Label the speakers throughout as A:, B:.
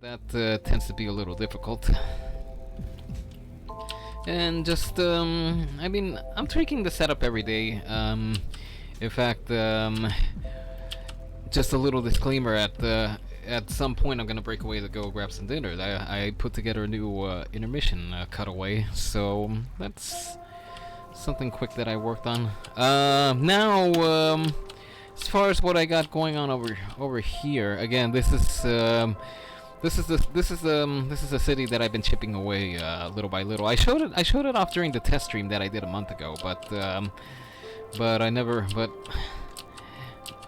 A: that tends to be a little difficult. And just, I mean, I'm tweaking the setup every day. In fact, just a little disclaimer, at some point I'm gonna break away to go grab some dinner. I put together a new intermission cutaway, so that's something quick that I worked on. Now, as far as what I got going on over here, again, this is a city that I've been chipping away little by little. I showed it off during the test stream that I did a month ago, but I never. But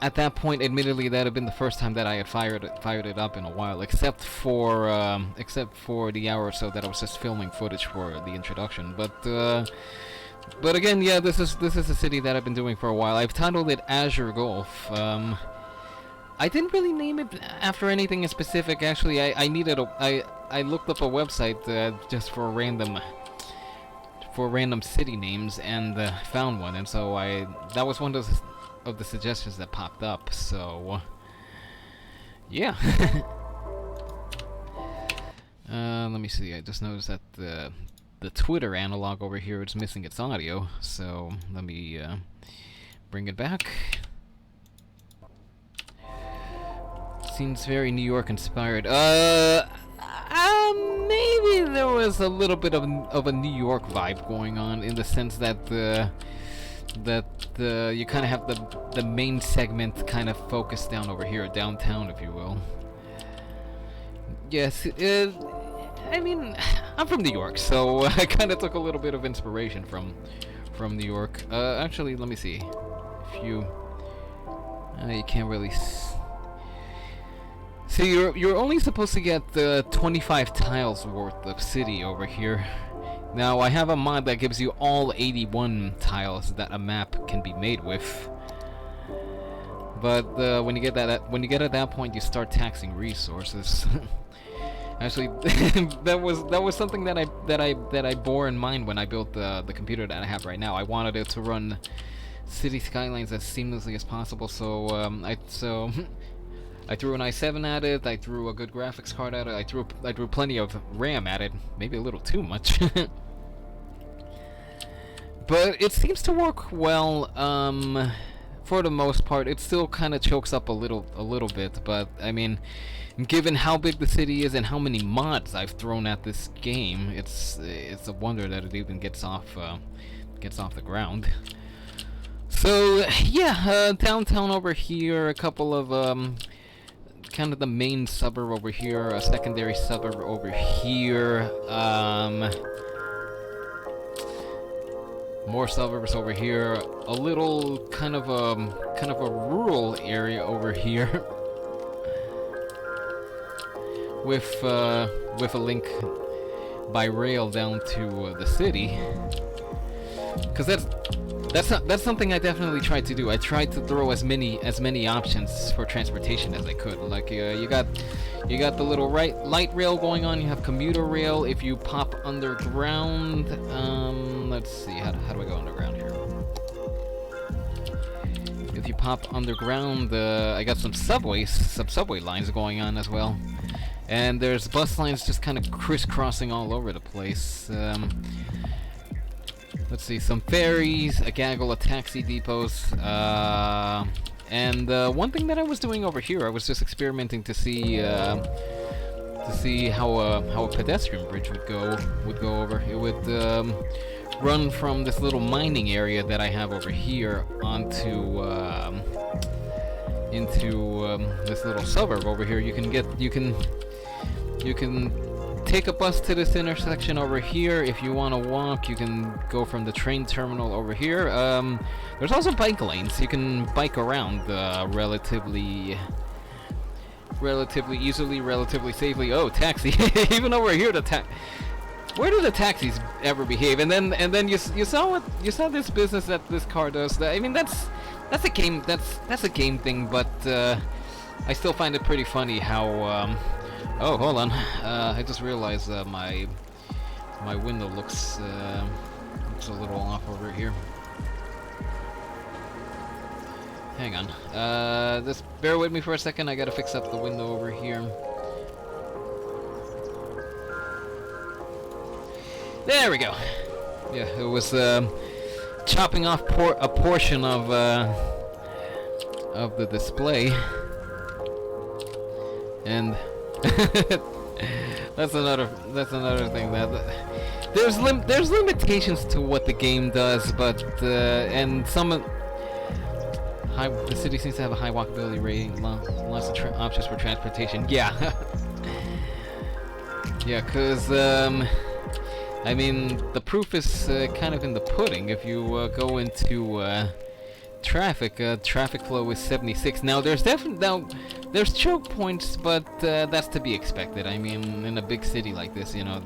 A: at that point, admittedly, that had been the first time that I had fired it up in a while, except for the hour or so that I was just filming footage for the introduction. But again, yeah, this is a city that I've been doing for a while. I've titled it Azure Golf. I didn't really name it after anything specific. Actually, I looked up a website just for random city names and found one, and so that was one of the suggestions that popped up. So yeah. Let me see. I just noticed that the Twitter analog over here is missing its audio, so let me bring it back. Seems very New York inspired. Maybe there was a little bit of a New York vibe going on, in the sense that you kind of have the main segment kind of focused down over here, downtown, if you will. Yes, I mean, I'm from New York, so I kind of took a little bit of inspiration from New York. Actually, let me see. If you can't really. So you're only supposed to get 25 tiles worth of city over here. Now I have a mod that gives you all 81 tiles that a map can be made with. But when you get at that point, you start taxing resources. Actually, that was something that I bore in mind when I built the computer that I have right now. I wanted it to run City Skylines as seamlessly as possible, so I threw an i7 at it, I threw a good graphics card at it, I threw plenty of RAM at it, maybe a little too much. But it seems to work well, for the most part. It still kind of chokes up a little bit, but I mean, given how big the city is and how many mods I've thrown at this game, it's a wonder that it even gets off the ground. So yeah, downtown over here, a couple of kind of the main suburb over here, a secondary suburb over here, more suburbs over here, a little kind of a rural area over here, with a link by rail down to the city, because that's something I definitely tried to do. I tried to throw as many options for transportation as I could. Like you got the little light rail going on. You have commuter rail. If you pop underground, let's see, how do I go underground here? If you pop underground, I got some subway lines going on as well, and there's bus lines just kind of crisscrossing all over the place. Let's see, some ferries, a gaggle of taxi depots, and one thing that I was doing over here, I was just experimenting to see how a pedestrian bridge would go over. It would run from this little mining area that I have over here onto into this little suburb over here. You can take a bus to this intersection over here. If you want to walk, you can go from the train terminal over here. There's also bike lanes. You can bike around relatively easily, relatively safely. Oh, taxi! Even over here, where do the taxis ever behave? And then you saw this business that this car does. I mean, that's a game thing, but I still find it pretty funny how. Oh, hold on. I just realized my window looks a little off over here. Hang on. Just bear with me for a second. I gotta fix up the window over here. There we go. Yeah, it was chopping off a portion of the display, and that's another thing that there's limitations to what the game does, but and the city seems to have a high walkability rating, lots of options for transportation. Yeah. Yeah, because I mean, the proof is kind of in the pudding. If you go into traffic flow is 76. Now there's there's choke points, but that's to be expected. I mean, in a big city like this, you know,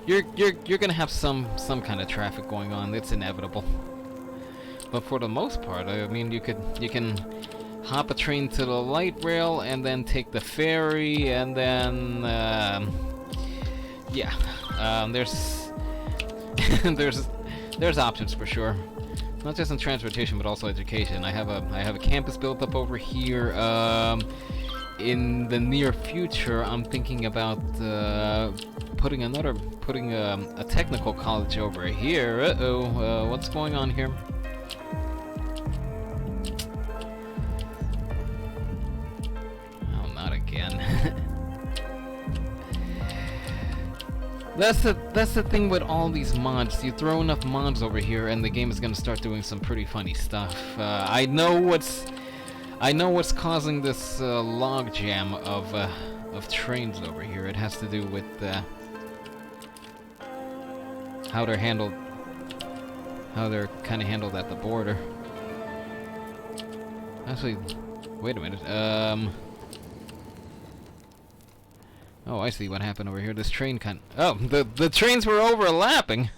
A: you're gonna have some kind of traffic going on. It's inevitable. But for the most part, I mean, you can hop a train to the light rail and then take the ferry, and then yeah, there's there's options for sure. Not just in transportation, but also education. I have a campus built up over here. In the near future, I'm thinking about putting a technical college over here. What's going on here? Oh, not again. That's the thing with all these mods. You throw enough mods over here, and the game is gonna start doing some pretty funny stuff. I know what's causing this logjam of trains over here. It has to do with how they're kind of handled at the border. Actually, wait a minute. Oh, I see what happened over here. This train oh, the trains were overlapping.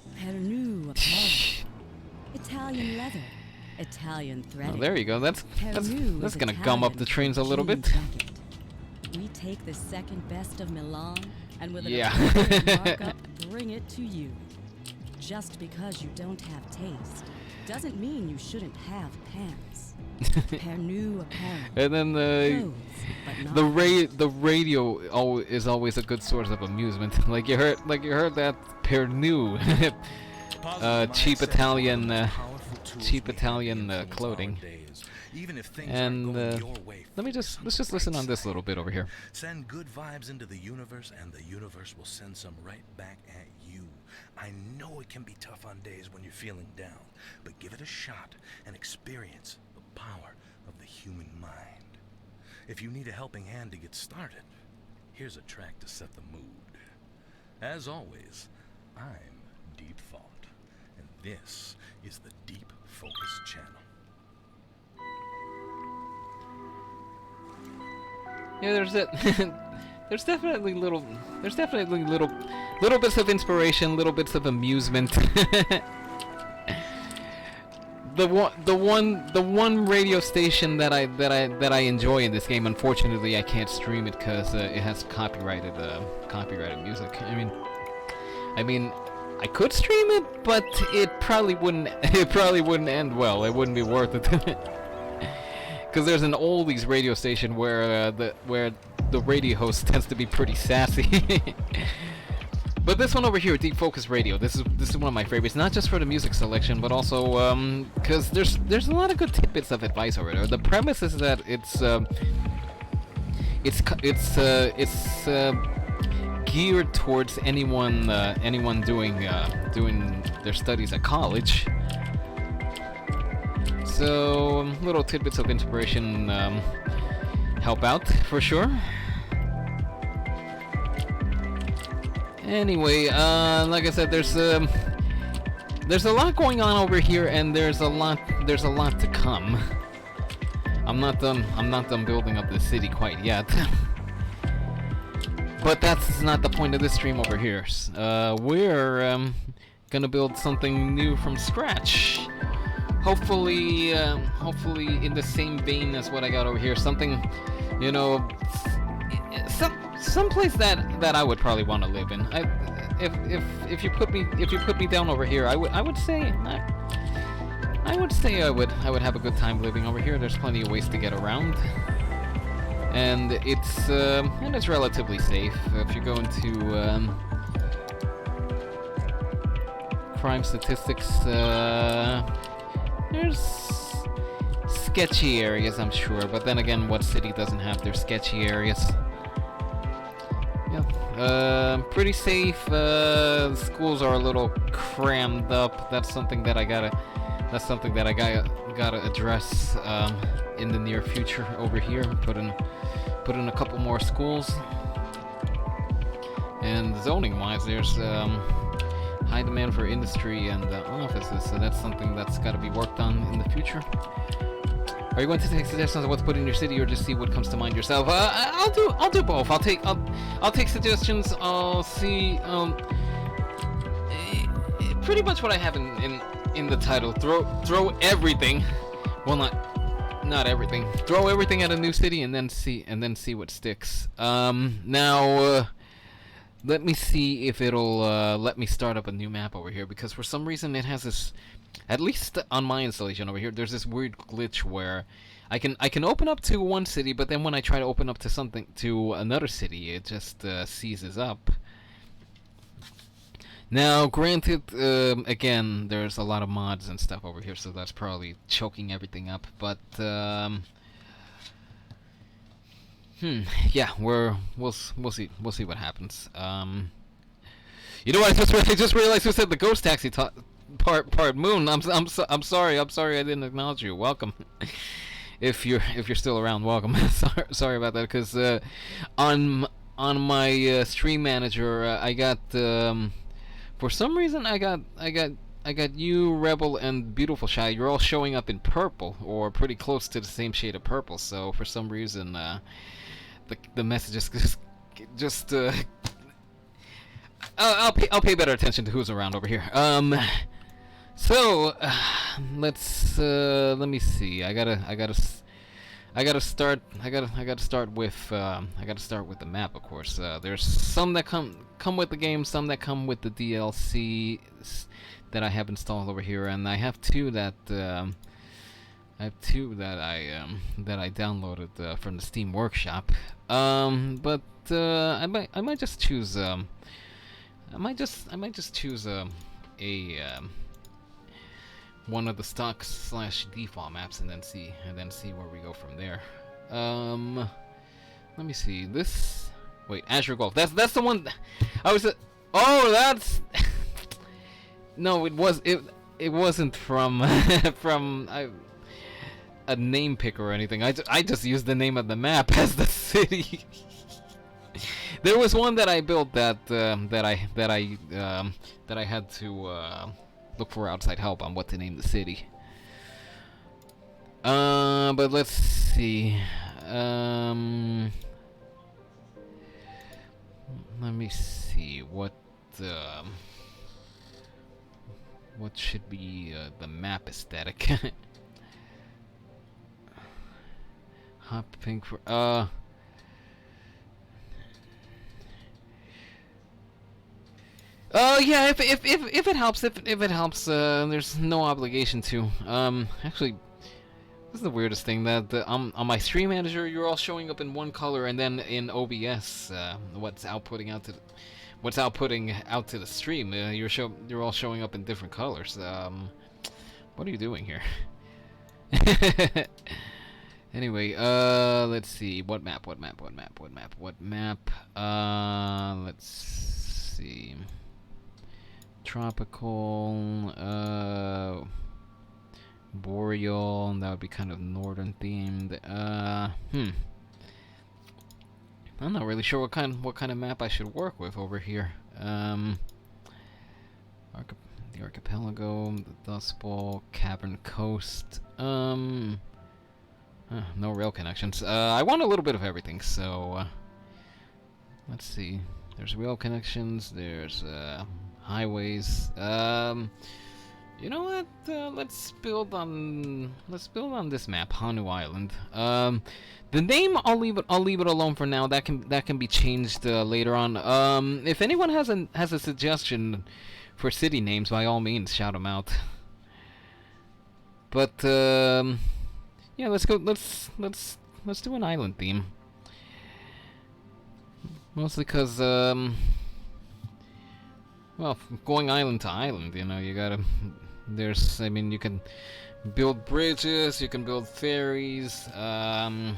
B: Italian leather, Italian threading.
A: Oh, there you go. That's gonna gum up the trains a little bit.
B: We take the second best of Milan and with an markup, bring it to you. Just because you don't have taste doesn't mean you shouldn't have pants. Pernu apparel.
A: And then the radio is always a good source of amusement. like you heard that Pernu, cheap Italian clothing. And let's just listen on this little bit over here.
C: Send good vibes into the universe, and the universe will send some right back at you. I know it can be tough on days when you're feeling down, but give it a shot and experience the power of the human mind. If you need a helping hand to get started, here's a track to set the mood. As always, I'm Deep Thought, and this is the Deep Focus channel.
A: Yeah, there's it. There's definitely little bits of inspiration, little bits of amusement. The one radio station that I enjoy in this game, unfortunately I can't stream it because it has copyrighted music. I mean I could stream it, but it probably wouldn't end well. It wouldn't be worth it. Because there's an oldies radio station where the radio host tends to be pretty sassy. But this one over here, Deep Focus Radio, this is one of my favorites. Not just for the music selection, but also because there's a lot of good tidbits of advice over there. The premise is that it's geared towards anyone doing their studies at college. So little tidbits of inspiration help out for sure. Anyway, like I said, there's a lot going on over here, and there's a lot to come. I'm not done building up the city quite yet. But that's not the point of this stream over here. We're gonna build something new from scratch. Hopefully in the same vein as what I got over here. Something, you know, some place that I would probably want to live in. If you put me down over here, I would say I would have a good time living over here. There's plenty of ways to get around, and it's relatively safe. If you go into crime statistics. There's sketchy areas, I'm sure, but then again, what city doesn't have their sketchy areas? Yeah, pretty safe. Schools are a little crammed up. That's something that I gotta address in the near future over here. Put in a couple more schools. And zoning-wise, there's high demand for industry and offices, so that's something that's got to be worked on in the future. Are you going to take suggestions on what to put in your city, or just see what comes to mind yourself? I'll do both. I'll take suggestions. I'll see. Pretty much what I have in the title. Throw everything. Well, not everything. Throw everything at a new city and then see what sticks. Now. Let me see if it'll let me start up a new map over here, because for some reason it has this, at least on my installation over here, there's this weird glitch where I can open up to one city, but then when I try to open up to another city, it just seizes up. Now, granted, again, there's a lot of mods and stuff over here, so that's probably choking everything up, but yeah, we'll see what happens. You know what? I just realized who said the ghost taxi part Moon. I'm sorry I didn't acknowledge you. Welcome. if you're still around, welcome. sorry about that, because on my stream manager, I got for some reason I got you, Rebel, and Beautiful Shy. You're all showing up in purple, or pretty close to the same shade of purple. So for some reason, the messages just I'll pay better attention to who's around over here. So let's let me see. I gotta start with the map, of course. There's some that come with the game, some that come with the DLC that I have installed over here, and I have two that I downloaded from the Steam Workshop. But I might just choose a one of the stock / default maps, and then see where we go from there. Let me see this. Wait, Azure Golf. That's the one. I was. Oh, that's. No, it wasn't from a name pick or anything. I just used the name of the map as the city. There was one that I built that I had to look for outside help on what to name the city. But let's see. Let me see what should be the map aesthetic. Hot pink for yeah, if it helps, there's no obligation to. Actually, this is the weirdest thing, that on my stream manager, you're all showing up in one color, and then in OBS, what's outputting out to the stream, you're all showing up in different colors. What are you doing here? Anyway, let's see. What map? Let's see. Tropical, boreal, that would be kind of northern themed. I'm not really sure what kind of map I should work with over here. The archipelago, the Dust Bowl, Cavern Coast. No rail connections. I want a little bit of everything, so let's see. There's rail connections. There's highways. You know what? Let's build on this map, Hanu Island. The name, I'll leave it alone for now. That can be changed later on. If anyone has a suggestion for city names, by all means, shout them out. But yeah, let's do an island theme. Mostly because well, going island to island, you know, you gotta, there's, I mean, you can build bridges, you can build ferries, or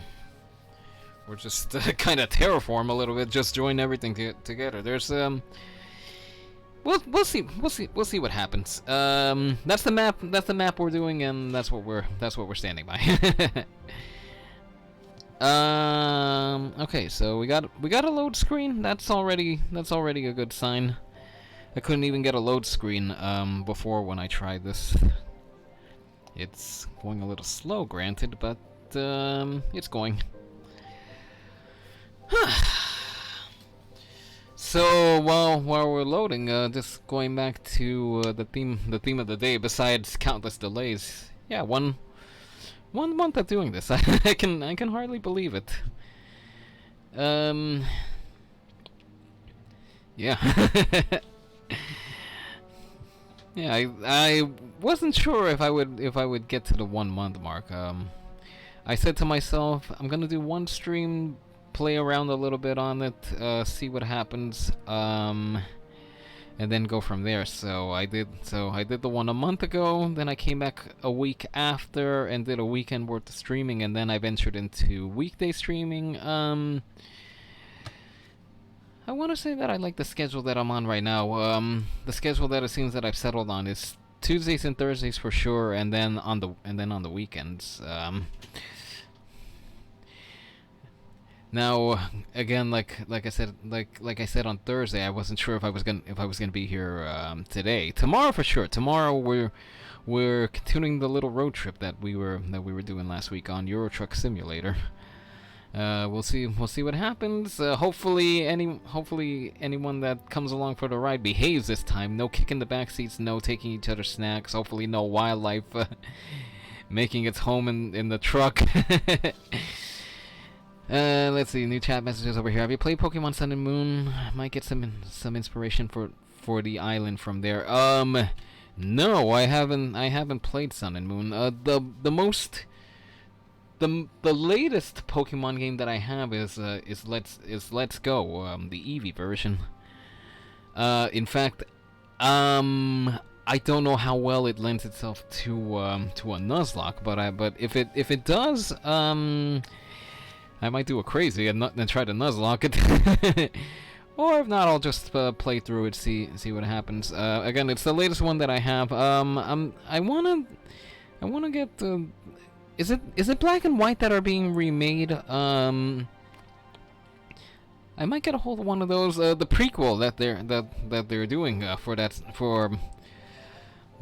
A: just kind of terraform a little bit, just join everything together. There's, we'll see what happens. That's the map we're doing, and that's what we're standing by. Okay, so we got a load screen. That's already a good sign. I couldn't even get a load screen before when I tried this. It's going a little slow, granted, but it's going. So while we're loading, just going back to the theme of the day. Besides countless delays, yeah, one month of doing this. I can hardly believe it. Yeah. Yeah, I wasn't sure if I would get to the 1 month mark. I said to myself, I'm gonna do one stream, play around a little bit on it, see what happens, and then go from there. So I did the one a month ago, then I came back a week after and did a weekend worth of streaming, and then I ventured into weekday streaming. I want to say that I like the schedule that I'm on right now. The schedule that it seems that I've settled on is Tuesdays and Thursdays for sure, and then on the weekends. Now, again, like I said on Thursday, I wasn't sure if I was gonna be here today. Tomorrow for sure. Tomorrow we're continuing the little road trip that we were doing last week on Euro Truck Simulator. We'll see what happens. Hopefully anyone that comes along for the ride behaves this time. No kicking the back seats, no taking each other's snacks. Hopefully no wildlife making its home in the truck. Let's see, new chat messages over here. Have you played Pokemon Sun and Moon? Might get some inspiration for the island from there. No, I haven't played Sun and Moon. The latest Pokemon game that I have is Let's Go, the Eevee version. In fact, I don't know how well it lends itself to a Nuzlocke, but if it does, I might do a crazy and try to Nuzlocke it. Or if not, I'll just play through it, see what happens. Again, it's the latest one that I have. I wanna get the. Is it Black and White that are being remade? I might get a hold of one of those. The prequel that they're doing for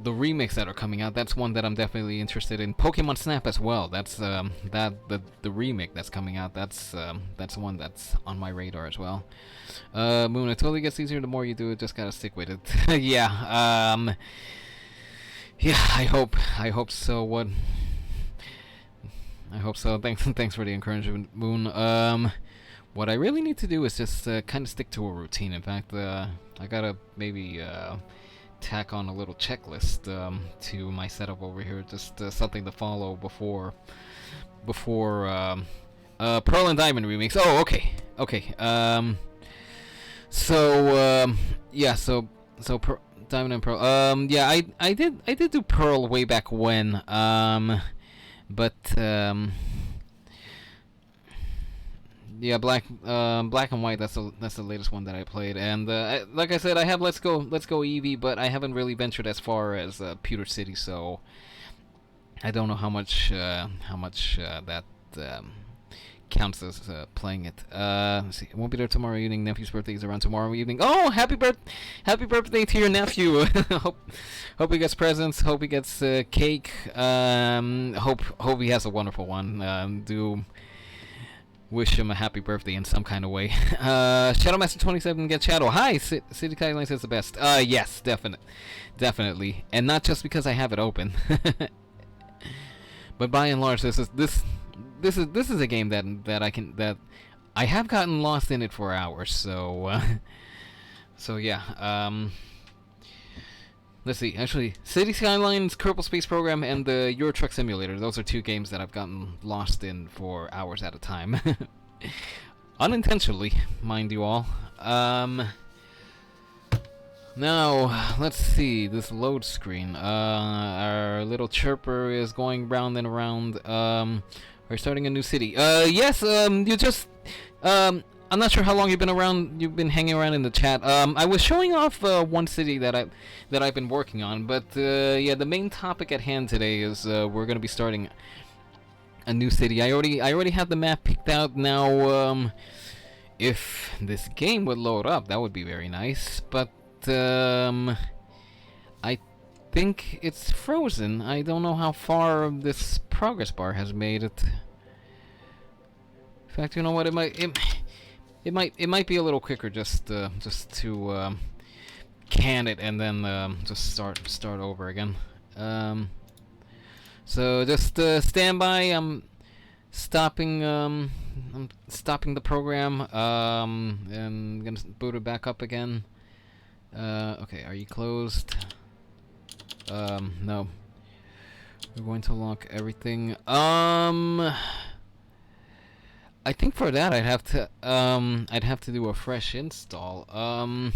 A: the remakes that are coming out. That's one that I'm definitely interested in. Pokemon Snap as well. That's the remake that's coming out. That's one that's on my radar as well. Moon, it totally gets easier the more you do it. Just gotta stick with it. Yeah. Yeah. I hope so. What? I hope so. Thanks for the encouragement, Moon. What I really need to do is just kind of stick to a routine. In fact, I gotta maybe tack on a little checklist to my setup over here. Just something to follow before Pearl and Diamond remakes. Oh, okay. Yeah. So Diamond and Pearl. Yeah, I did do Pearl way back when. But yeah, Black and White. That's the latest one that I played, and like I said, I have Let's Go Eevee, but I haven't really ventured as far as Pewter City, so I don't know how much that counts as playing it. Let's see, I won't be there tomorrow evening. Nephew's birthday is around tomorrow evening. Oh, happy birthday to your nephew! hope he gets presents. Hope he gets cake. Hope he has a wonderful one. Do wish him a happy birthday in some kind of way. Shadowmaster 27 gets Shadow. Hi, City Skylines is the best. Yes, definitely, and not just because I have it open, but by and large, this is a game that I have gotten lost in it for hours. So yeah. Let's see. Actually, City Skylines, Kerbal Space Program, and the Euro Truck Simulator. Those are two games that I've gotten lost in for hours at a time. Unintentionally, mind you all. Now, let's see this load screen. Our little chirper is going round and around. We're starting a new city. Yes, you just, I'm not sure how long you've been around. You've been hanging around in the chat. I was showing off one city that I've been working on, but yeah, the main topic at hand today is we're gonna be starting a new city. I already have the map picked out now. If this game would load up, that would be very nice, but I think it's frozen. I don't know how far this progress bar has made it. In fact, you know what? It might be a little quicker just to can it and then just start over again. So just stand by. I'm stopping the program. And gonna boot it back up again. Okay, are you closed? No. We're going to lock everything. I think for that I'd have to do a fresh install. I'm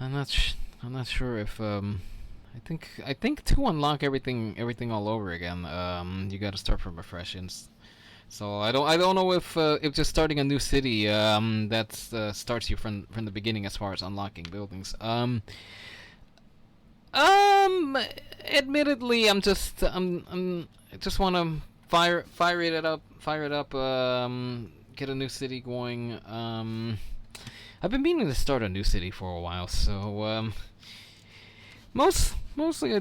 A: not sure if I think to unlock everything all over again, you got to start from a fresh install. So I don't know if just starting a new city that starts you from the beginning as far as unlocking buildings. Admittedly, I just want to fire it up, get a new city going. I've been meaning to start a new city for a while, so Mostly I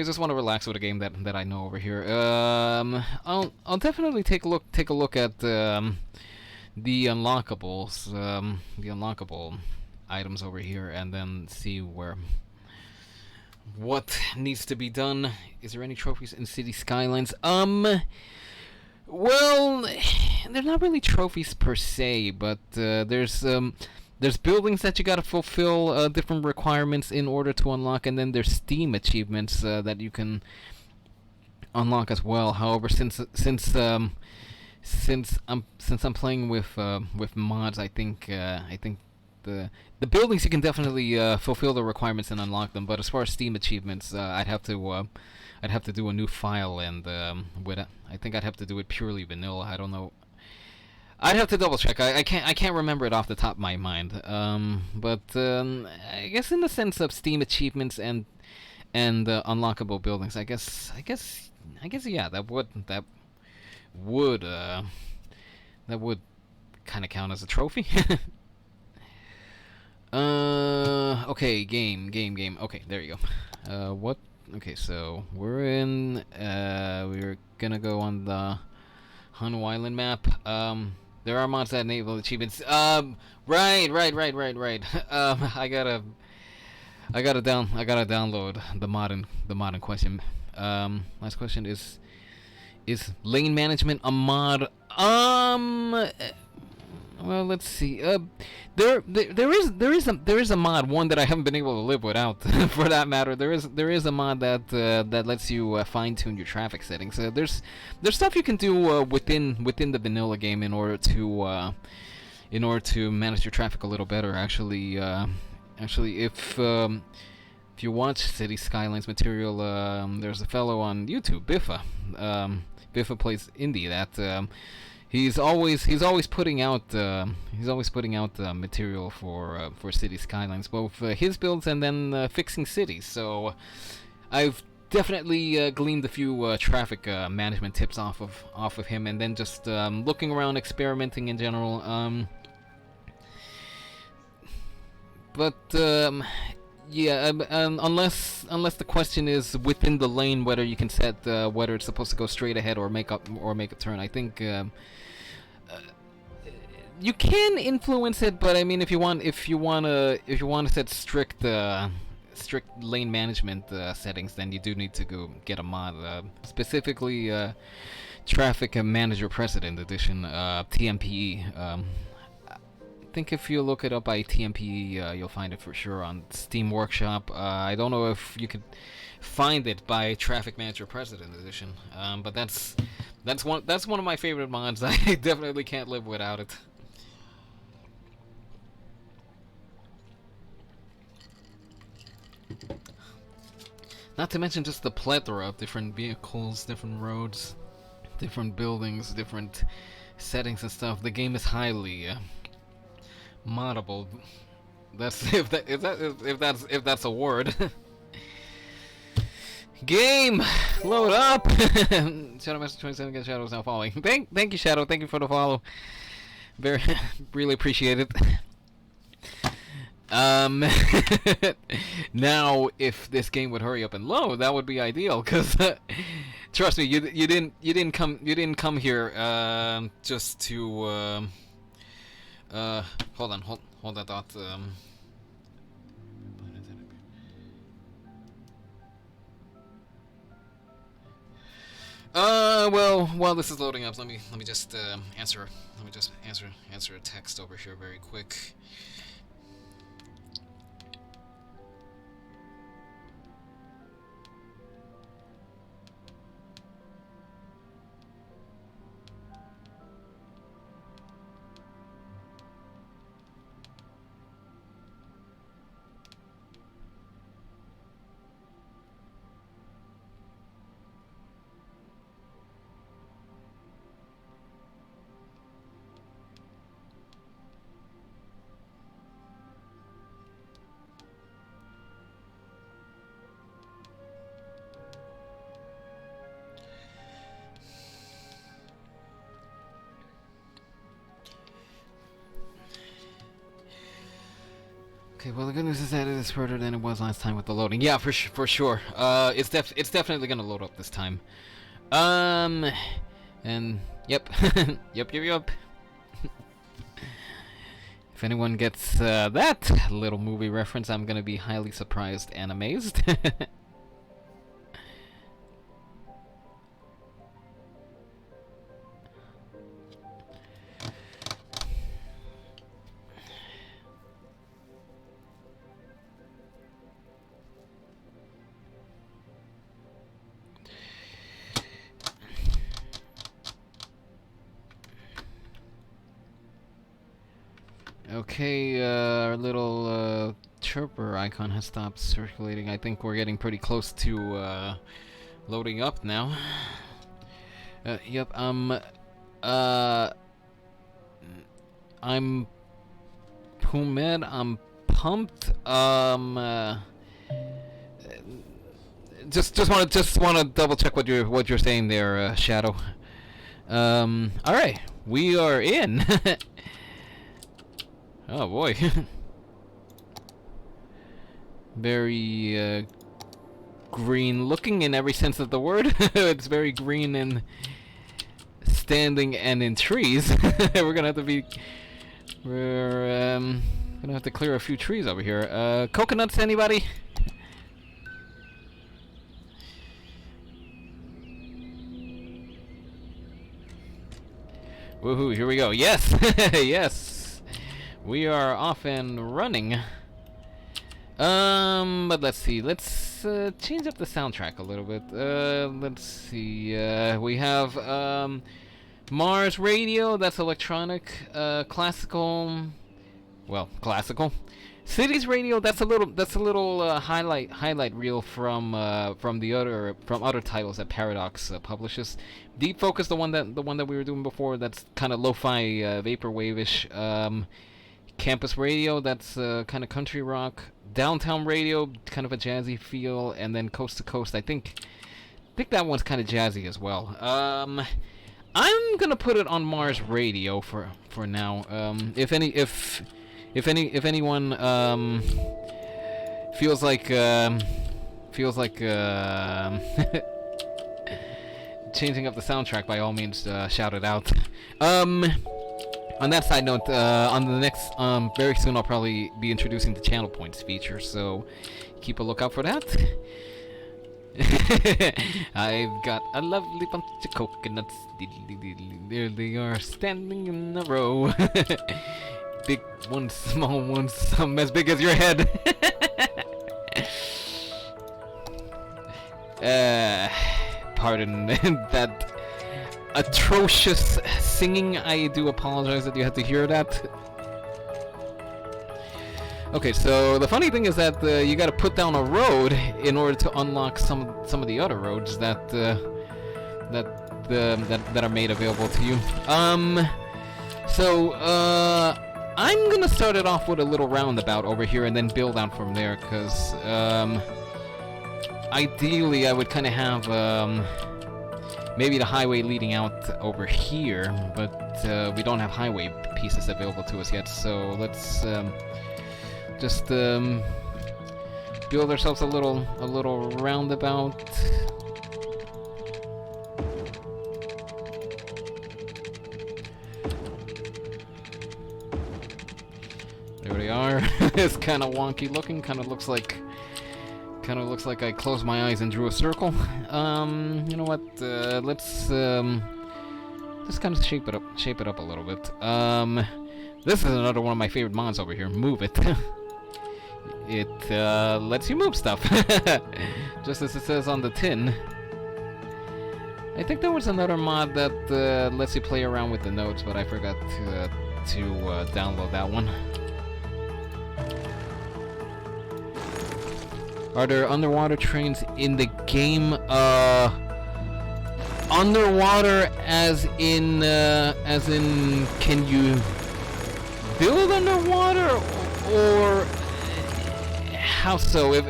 A: just want to relax with a game that I know over here. I'll definitely take a look at the unlockables, the unlockable items over here, and then see what needs to be done. Is there any trophies in City Skylines? Well, they're not really trophies per se, but there's buildings that you gotta fulfill different requirements in order to unlock, and then there's Steam achievements that you can unlock as well. However, since I'm playing with mods, I think the buildings you can definitely fulfill the requirements and unlock them. But as far as Steam achievements, I'd have to do a new file, and I think I'd have to do it purely vanilla. I don't know. I'd have to double check. I can't remember it off the top of my mind. But I guess in the sense of Steam achievements and unlockable buildings, I guess yeah, that would kind of count as a trophy. Okay, game. Okay, there you go. What? Okay, so we're in. We're gonna go on the Hanu Island map. There are mods that enable achievements. Right. I gotta download the mod in question. Last question is lane management a mod? Well, let's see. There is a mod, one that I haven't been able to live without. For that matter, there is a mod that lets you fine tune your traffic settings. There's stuff you can do within the vanilla game in order to manage your traffic a little better. Actually, if you watch City Skylines material, there's a fellow on YouTube, Biffa. Biffa plays indie that. He's always putting out material for City Skylines, both his builds and then fixing cities. So I've definitely gleaned a few traffic management tips off of him, and then just looking around, experimenting in general. Yeah, unless the question is within the lane whether you can set whether it's supposed to go straight ahead or make a turn. I think you can influence it, but I mean, if you want to set strict lane management settings, then you do need to go get a mod, specifically Traffic Manager Precedent Edition, TMPE. I think if you look it up by TMPE, you'll find it for sure on Steam Workshop. I don't know if you could find it by Traffic Manager Precedent Edition, but that's one of my favorite mods. I definitely can't live without it. Not to mention just the plethora of different vehicles, different roads, different buildings, different settings and stuff. The game is highly moddable. That's if that's a word. Game, load up. Shadow Master 27 against Shadow is now following. Thank you, Shadow. Thank you for the follow. Very, really appreciate it. Now, if this game would hurry up and load, that would be ideal. Cause trust me, you didn't come here just to hold on, hold that thought. Well, while this is loading up, let me just answer a text over here very quick. Okay, well, the good news is that it is further than it was last time with the loading. Yeah, for sure. It's definitely gonna load up this time. And yep, yep. If anyone gets that little movie reference, I'm gonna be highly surprised and amazed. Okay, our little chirper icon has stopped circulating. I think we're getting pretty close to loading up now. Yep, I'm Pumed. I'm pumped. Just want to double check what you're saying there, Shadow. All right, we are in. Oh boy. Very green looking in every sense of the word. It's very green and standing and in trees. We're gonna have to clear a few trees over here. Coconuts, anybody? Woohoo, here we go. Yes! Yes! We are off and running. But let's see. Let's change up the soundtrack a little bit. Let's see. We have Mars Radio. That's electronic. Classical. Well, classical. Cities Radio. That's a little highlight reel from other titles that Paradox publishes. Deep Focus, the one that we were doing before. That's kind of lo-fi, vaporwave-ish. Campus Radio, that's kind of country rock. Downtown Radio, kind of a jazzy feel, and then Coast to Coast. I think that one's kind of jazzy as well. I'm gonna put it on Mars Radio for now. If anyone feels like changing up the soundtrack, by all means, shout it out. On that side note, on the next, very soon I'll probably be introducing the channel points feature, so keep a lookout for that. I've got a lovely bunch of coconuts. There they are, standing in a row. Big ones, small ones, some as big as your head. Pardon that atrocious singing. I do apologize that you had to hear that. Okay, so the funny thing is that you got to put down a road in order to unlock some of the other roads that that are made available to you. I'm gonna start it off with a little roundabout over here and then build out from there, because ideally I would kind of have maybe the highway leading out over here, but we don't have highway pieces available to us yet, so let's just build ourselves a little roundabout. There we are. It's kind of wonky looking. Kind of looks like I closed my eyes and drew a circle. You know what? Let's just kind of shape it up a little bit. This is another one of my favorite mods over here. Move it. It lets you move stuff, just as it says on the tin. I think there was another mod that lets you play around with the nodes, but I forgot to download that one. Are there underwater trains in the game? Underwater as in can you build underwater, or how so? If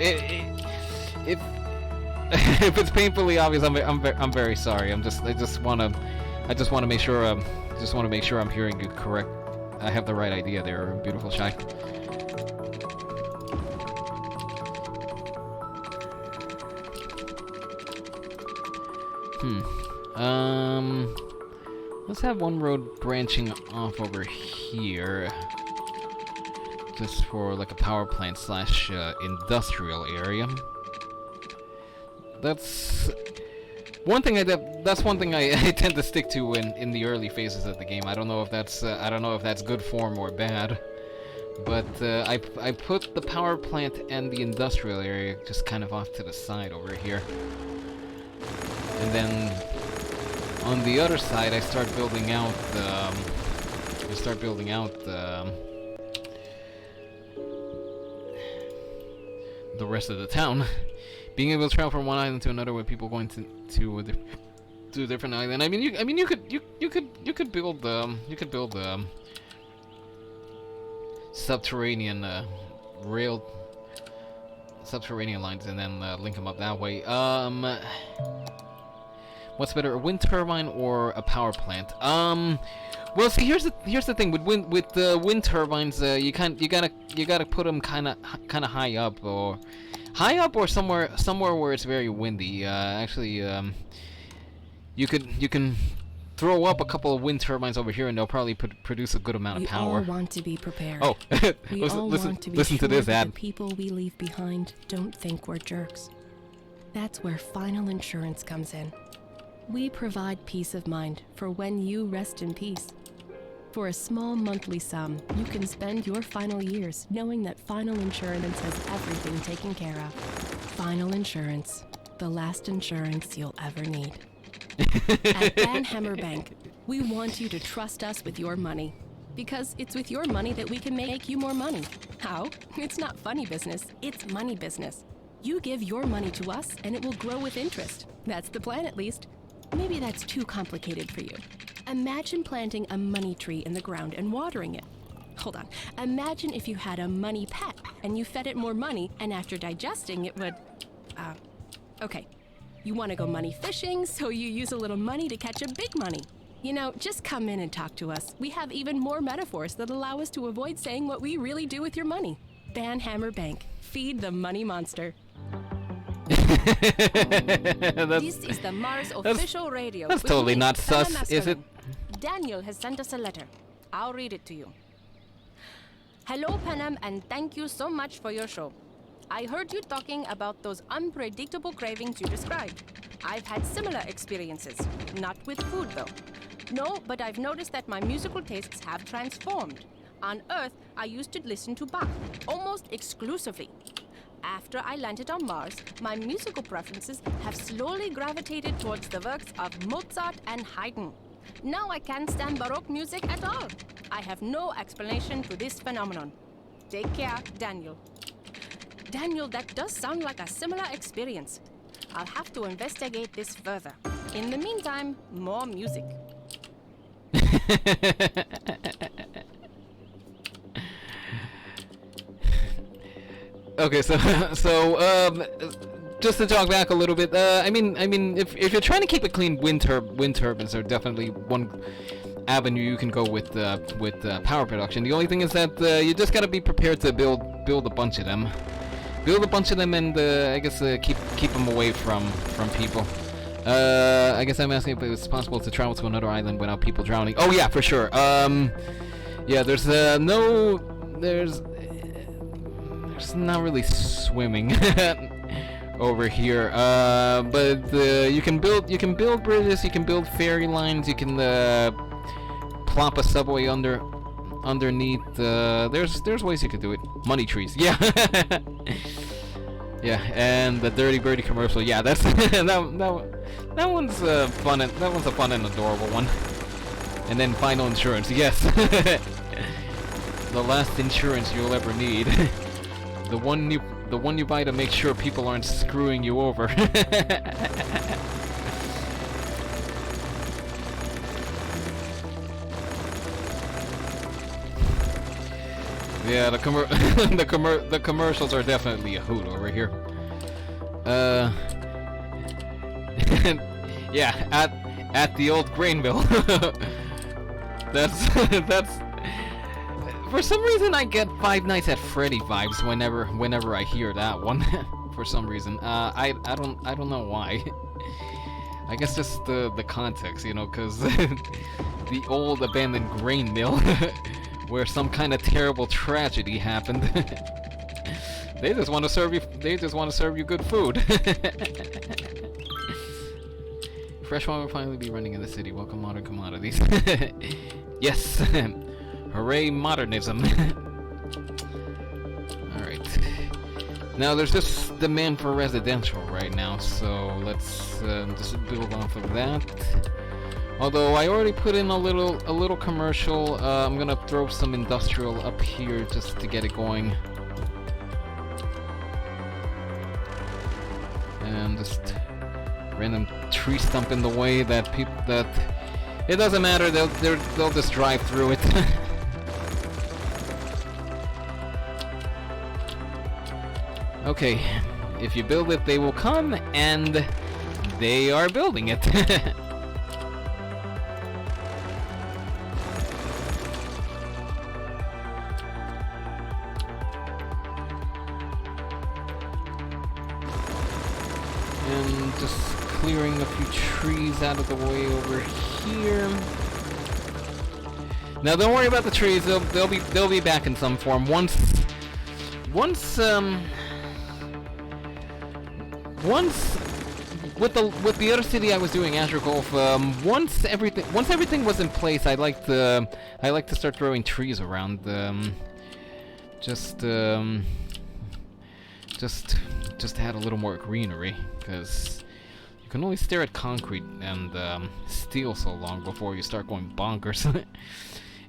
A: if it's painfully obvious, I'm very sorry. I just want to make sure I'm hearing you correct. I have the right idea there, beautiful Shy. Let's have one road branching off over here, just for like a power plant slash industrial area. That's one thing I tend to stick to in the early phases of the game. I don't know if that's good form or bad, but I put the power plant and the industrial area just kind of off to the side over here. And then on the other side, I start building out the rest of the town. Being able to travel from one island to another with people going to a different island. I mean, you could build subterranean subterranean lines and then link them up that way. What's better, a wind turbine or a power plant? Well, see, here's the thing with wind turbines. You gotta put them kind of high up or somewhere where it's very windy. Actually, you can throw up a couple of wind turbines over here, and they'll probably produce a good amount of power.
D: We all want to be prepared.
A: Oh,
D: we all want to be
A: listen
D: sure
A: to this
D: that
A: ad.
D: the people we leave behind don't think we're jerks. That's where Final Insurance comes in. We provide peace of mind for when you rest in peace. For a small monthly sum, you can spend your final years knowing that Final Insurance has everything taken care of. Final Insurance, the last insurance you'll ever need. At Van Hammer Bank, we want you to trust us with your money. Because it's with your money that we can make you more money. How? It's not funny business, it's money business. You give your money to us and it will grow with interest. That's the plan, at least. Maybe that's too complicated for you. Imagine planting a money tree in the ground and watering it. Hold on. Imagine if you had a money pet and you fed it more money, and after digesting it would... Okay. You want to go money fishing, so you use a little money to catch a big money. You know, just come in and talk to us. We have even more metaphors that allow us to avoid saying what we really do with your money. Van Hammer Bank. Feed the money monster.
E: This is the Mars official radio.
A: That's
E: with
A: totally
E: me,
A: not
E: Sarah
A: sus, is it?
E: Maskelyne. Daniel has sent us a letter. I'll read it to you. Hello, Panam, and thank you so much for your show. I heard you talking about those unpredictable cravings you described. I've had similar experiences. Not with food, though. No, but I've noticed that my musical tastes have transformed. On Earth, I used to listen to Bach, almost exclusively. After I landed on Mars, my musical preferences have slowly gravitated towards the works of Mozart and Haydn. Now I can't stand Baroque music at all. I have no explanation to this phenomenon. Take care, Daniel. Daniel, that does sound like a similar experience. I'll have to investigate this further. In the meantime, more music.
A: Okay, so just to talk back a little bit, I mean, if you're trying to keep it clean, wind turbines are definitely one avenue you can go with power production. The only thing is that you just gotta be prepared to build a bunch of them, and I guess keep them away from people. I guess I'm asking if it's possible to travel to another island without people drowning. Oh yeah, for sure. Yeah, there's not really swimming over here, but you can build bridges, you can build ferry lines, you can plop a subway underneath. There's ways you could do it. Money trees, yeah. Yeah, and the Dirty Birdie commercial, yeah, that's that one's fun, and that one's a fun and adorable one. And then final insurance, yes. The last insurance you'll ever need. The one you buy to make sure people aren't screwing you over. Yeah, the commercials are definitely a hoot over here. Yeah, at the old grain mill. That's for some reason I get Five Nights at Freddy vibes whenever I hear that one. For some reason, I don't know why. I guess just the context, you know, because the old abandoned grain mill, where some kind of terrible tragedy happened. They just want to serve you. They just want to serve you good food. Freshwater will finally be running in the city. Welcome, modern commodities. Yes. Hooray, modernism. Alright. Now, there's just demand for residential right now, so let's just build off of that. Although, I already put in a little commercial. I'm gonna throw some industrial up here just to get it going. And just random tree stump in the way that it doesn't matter, they'll just drive through it. Okay, if you build it, they will come, and they are building it. And just clearing a few trees out of the way over here. Now, don't worry about the trees. They'll be back in some form once with the other city I was doing, Azure Gulf. Once everything was in place, I like to start throwing trees around. Just to add a little more greenery, because you can only stare at concrete and steel so long before you start going bonkers.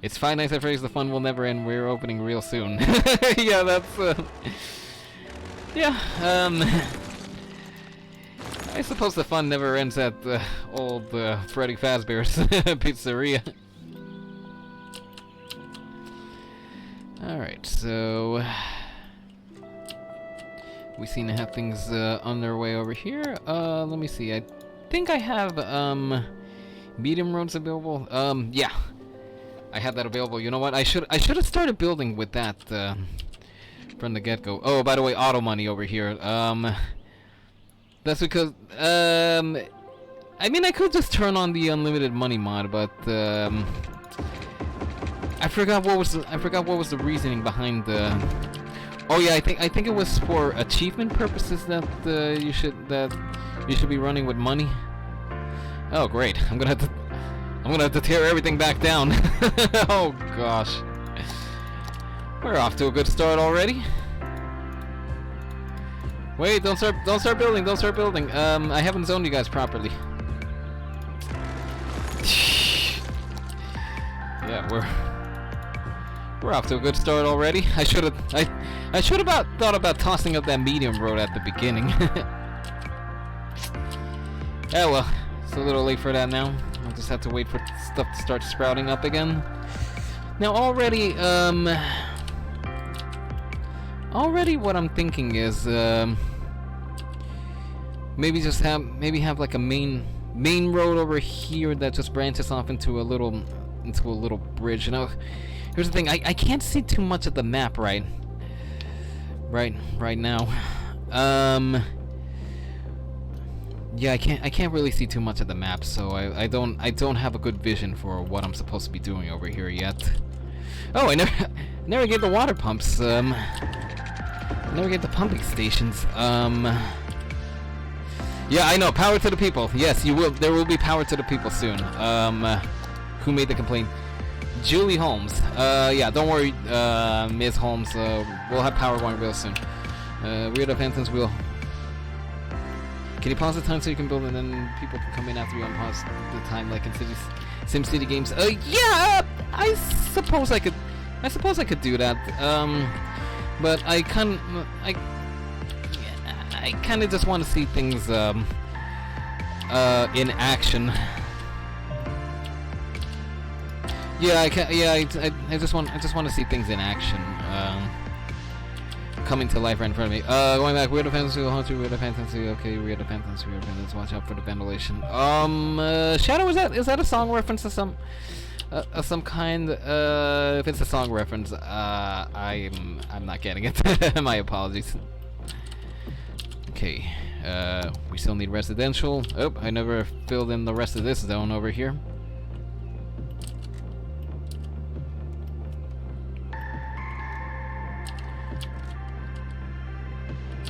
A: It's 5 Nights at Freddy's, the fun will never end. We're opening real soon. Yeah, that's yeah. I suppose the fun never ends at old Freddy Fazbear's Pizzeria. Alright, so we seem to have things underway over here. Let me see. I think I have medium roads available. Yeah, I have that available. You know what? I should have started building with that from the get-go. Oh, by the way, auto money over here. That's because I mean, I could just turn on the unlimited money mod, but I forgot what was the reasoning behind the. Oh yeah, I think it was for achievement purposes that you should be running with money. Oh great, I'm gonna have to tear everything back down. Oh gosh, we're off to a good start already. Wait, don't start building. I haven't zoned you guys properly. Yeah, We're off to a good start already. I should have thought about tossing up that medium road at the beginning. Yeah, well, it's a little late for that now. I'll just have to wait for stuff to start sprouting up again. Now already what I'm thinking is maybe have like a main road over here that just branches off into a little bridge. Now, here's the thing: I can't see too much of the map right now. Yeah, I can't really see too much of the map, so I don't have a good vision for what I'm supposed to be doing over here yet. Oh, I never get the water pumps. I never get the pumping stations. Yeah, I know. Power to the people. Yes, you will. There will be power to the people soon. Who made the complaint? Julie Holmes. Yeah, don't worry, Ms. Holmes. We'll have power going real soon. Weird Phantoms will. Can you pause the time so you can build and then people can come in after you unpause the time like in SimCity games? Yeah, I suppose I could do that. But I kind of just want to see things in action. Yeah, I just want to see things in action. Coming to life right in front of me. Going back, Weird Fantasy, Haunted Weird Fantasy, okay, Weird Fantasy, watch out for the ventilation. Shadow, is that a song reference to some kind? If it's a song reference, I'm not getting it. My apologies. Okay, we still need residential. Oh, I never filled in the rest of this zone over here.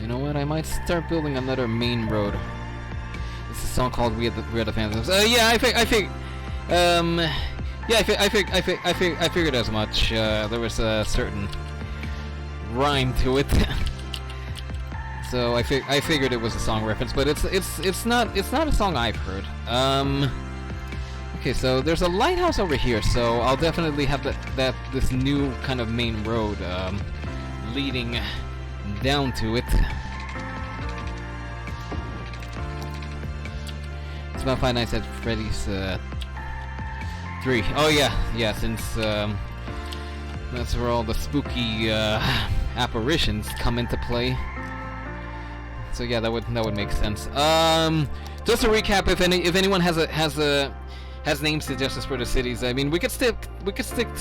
A: You know what? I might start building another main road. It's a song called "We Are the Phantoms." Yeah, I figured as much. There was a certain rhyme to it, so I figured it was a song reference. But it's not a song I've heard. Okay, so there's a lighthouse over here, so I'll definitely have this new kind of main road leading down to it. It's about Five Nights at Freddy's 3. Oh yeah, since that's where all the spooky apparitions come into play. So yeah, that would make sense. Just to recap, if anyone has name suggestions for the cities, I mean we could stick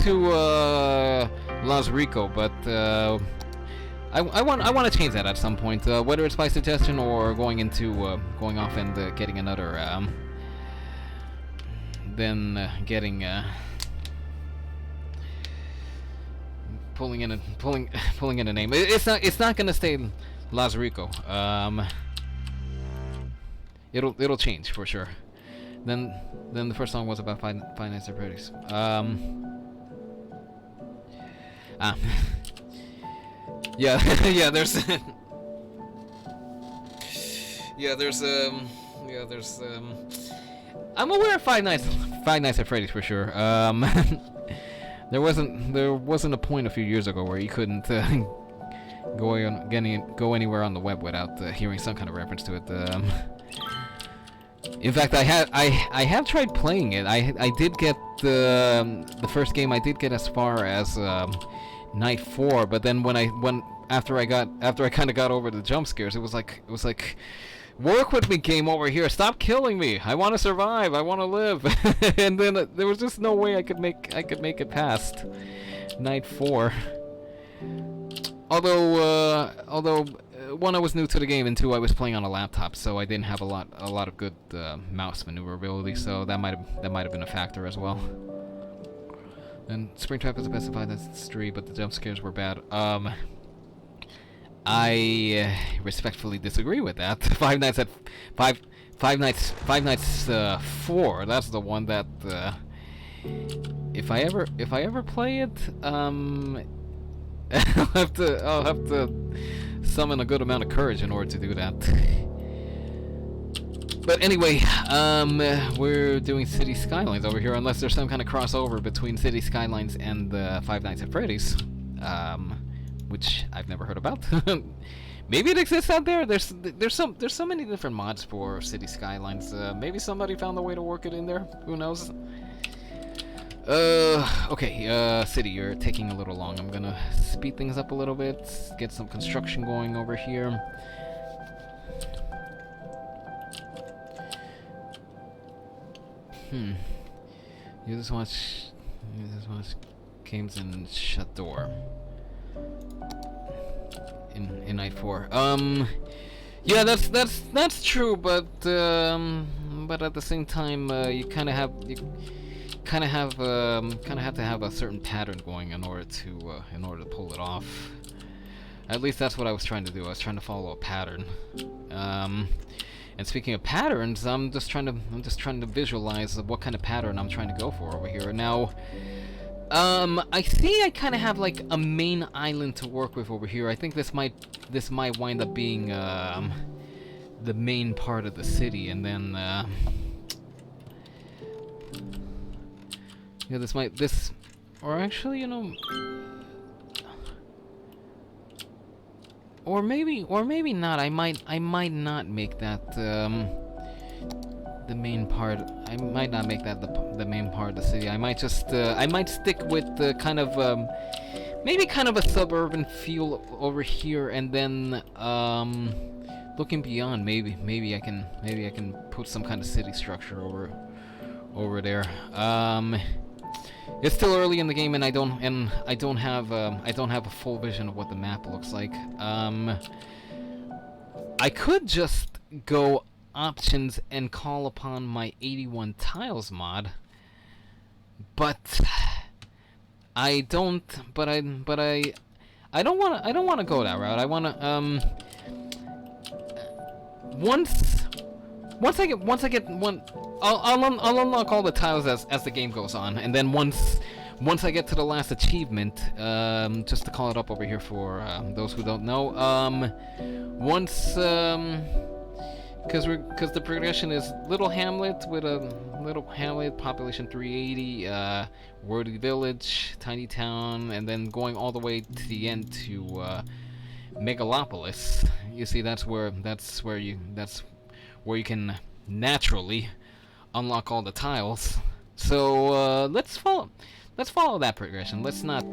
A: to Las Rico, but I want to change that at some point, whether it's by suggestion or going off and getting another, pulling in a name. It's not gonna stay Las Rico. It'll change for sure. Then the first song was about Five Nights at Freddy's. Yeah, there's I'm aware of Five Nights at Freddy's for sure. There wasn't a point a few years ago where you couldn't go anywhere on the web without hearing some kind of reference to it. In fact, I have tried playing it. I did get the first game. I did get as far as Night 4, but then after I kind of got over the jump scares, it was like work with me, game over here. Stop killing me. I want to survive. I want to live. And then there was just no way I could make it past Night 4. Although one, I was new to the game, and two, I was playing on a laptop, so I didn't have a lot of good mouse maneuverability. So that might have been a factor as well. And Springtrap is specified as 3, but the jump scares were bad. I respectfully disagree with that. Five Nights 4. That's the one that if I ever play it, I'll have to summon a good amount of courage in order to do that. But anyway, we're doing City Skylines over here, unless there's some kind of crossover between City Skylines and Five Nights at Freddy's, which I've never heard about. Maybe it exists out there. There's so many different mods for City Skylines. Maybe somebody found a way to work it in there. Who knows? Okay, City, you're taking a little long. I'm gonna speed things up a little bit, get some construction going over here. You just watch games and shut door. In Night 4. Yeah, that's true, but at the same time, you kind of have to have a certain pattern going in order to pull it off. At least that's what I was trying to do. I was trying to follow a pattern. And speaking of patterns, I'm just trying to visualize what kind of pattern I'm trying to go for over here. Now, I see I kind of have like a main island to work with over here. I think this might wind up being the main part of the city, and then yeah, or actually, you know, or maybe not. I might not make that the main part. I might not make that the main part of the city. I might just I might stick with the kind of maybe kind of a suburban feel over here, and then looking beyond, maybe I can put some kind of city structure over there. It's still early in the game, and I don't have a full vision of what the map looks like. I could just go options and call upon my 81 tiles mod, but I don't want to go that route. I want to once I get one, I'll unlock all the tiles as the game goes on, and then once I get to the last achievement, just to call it up over here for those who don't know, because the progression is little hamlet with a little hamlet, population 380, wordy village, tiny town, and then going all the way to the end to megalopolis. You see, that's where you can naturally unlock all the tiles. So let's follow that progression. Let's not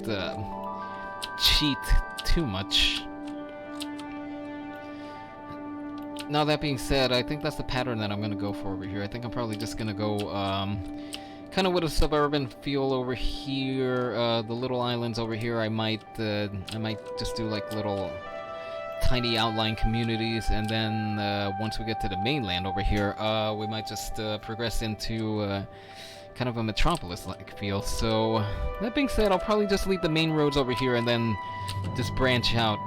A: cheat too much. Now, that being said, I think that's the pattern that I'm gonna go for over here. I think I'm probably just gonna go kind of with a suburban feel over here. The little islands over here, I might just do like little tiny outlying communities, and then once we get to the mainland over here, we might just progress into kind of a metropolis-like feel. So that being said, I'll probably just leave the main roads over here, and then just branch out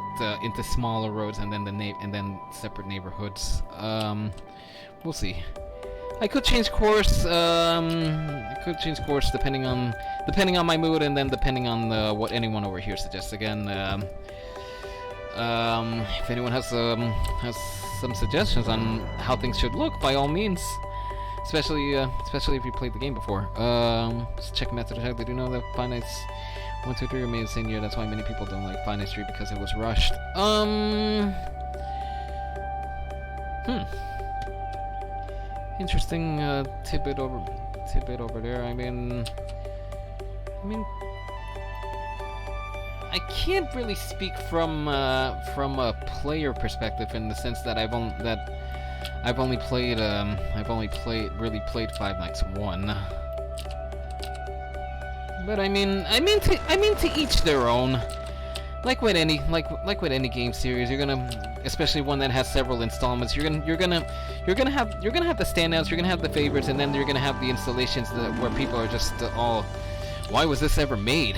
A: into smaller roads, and then separate neighborhoods. We'll see. I could change course. Depending on my mood, and then depending on what anyone over here suggests. Again, if anyone has some suggestions on how things should look, by all means. Especially if you played the game before. Just check them out to the check. They do know that Five Nights 1, 2, 3 were made the same year. That's why many people don't like Five Nights 3, because it was rushed. Interesting tidbit over there. I mean, I can't really speak from a player perspective, in the sense that I've only played Five Nights 1. But I mean to each their own. Like with any game series, you're gonna, especially one that has several installments, you're gonna have the standouts, you're gonna have the favorites, and then you're gonna have the installations where people are just all, why was this ever made?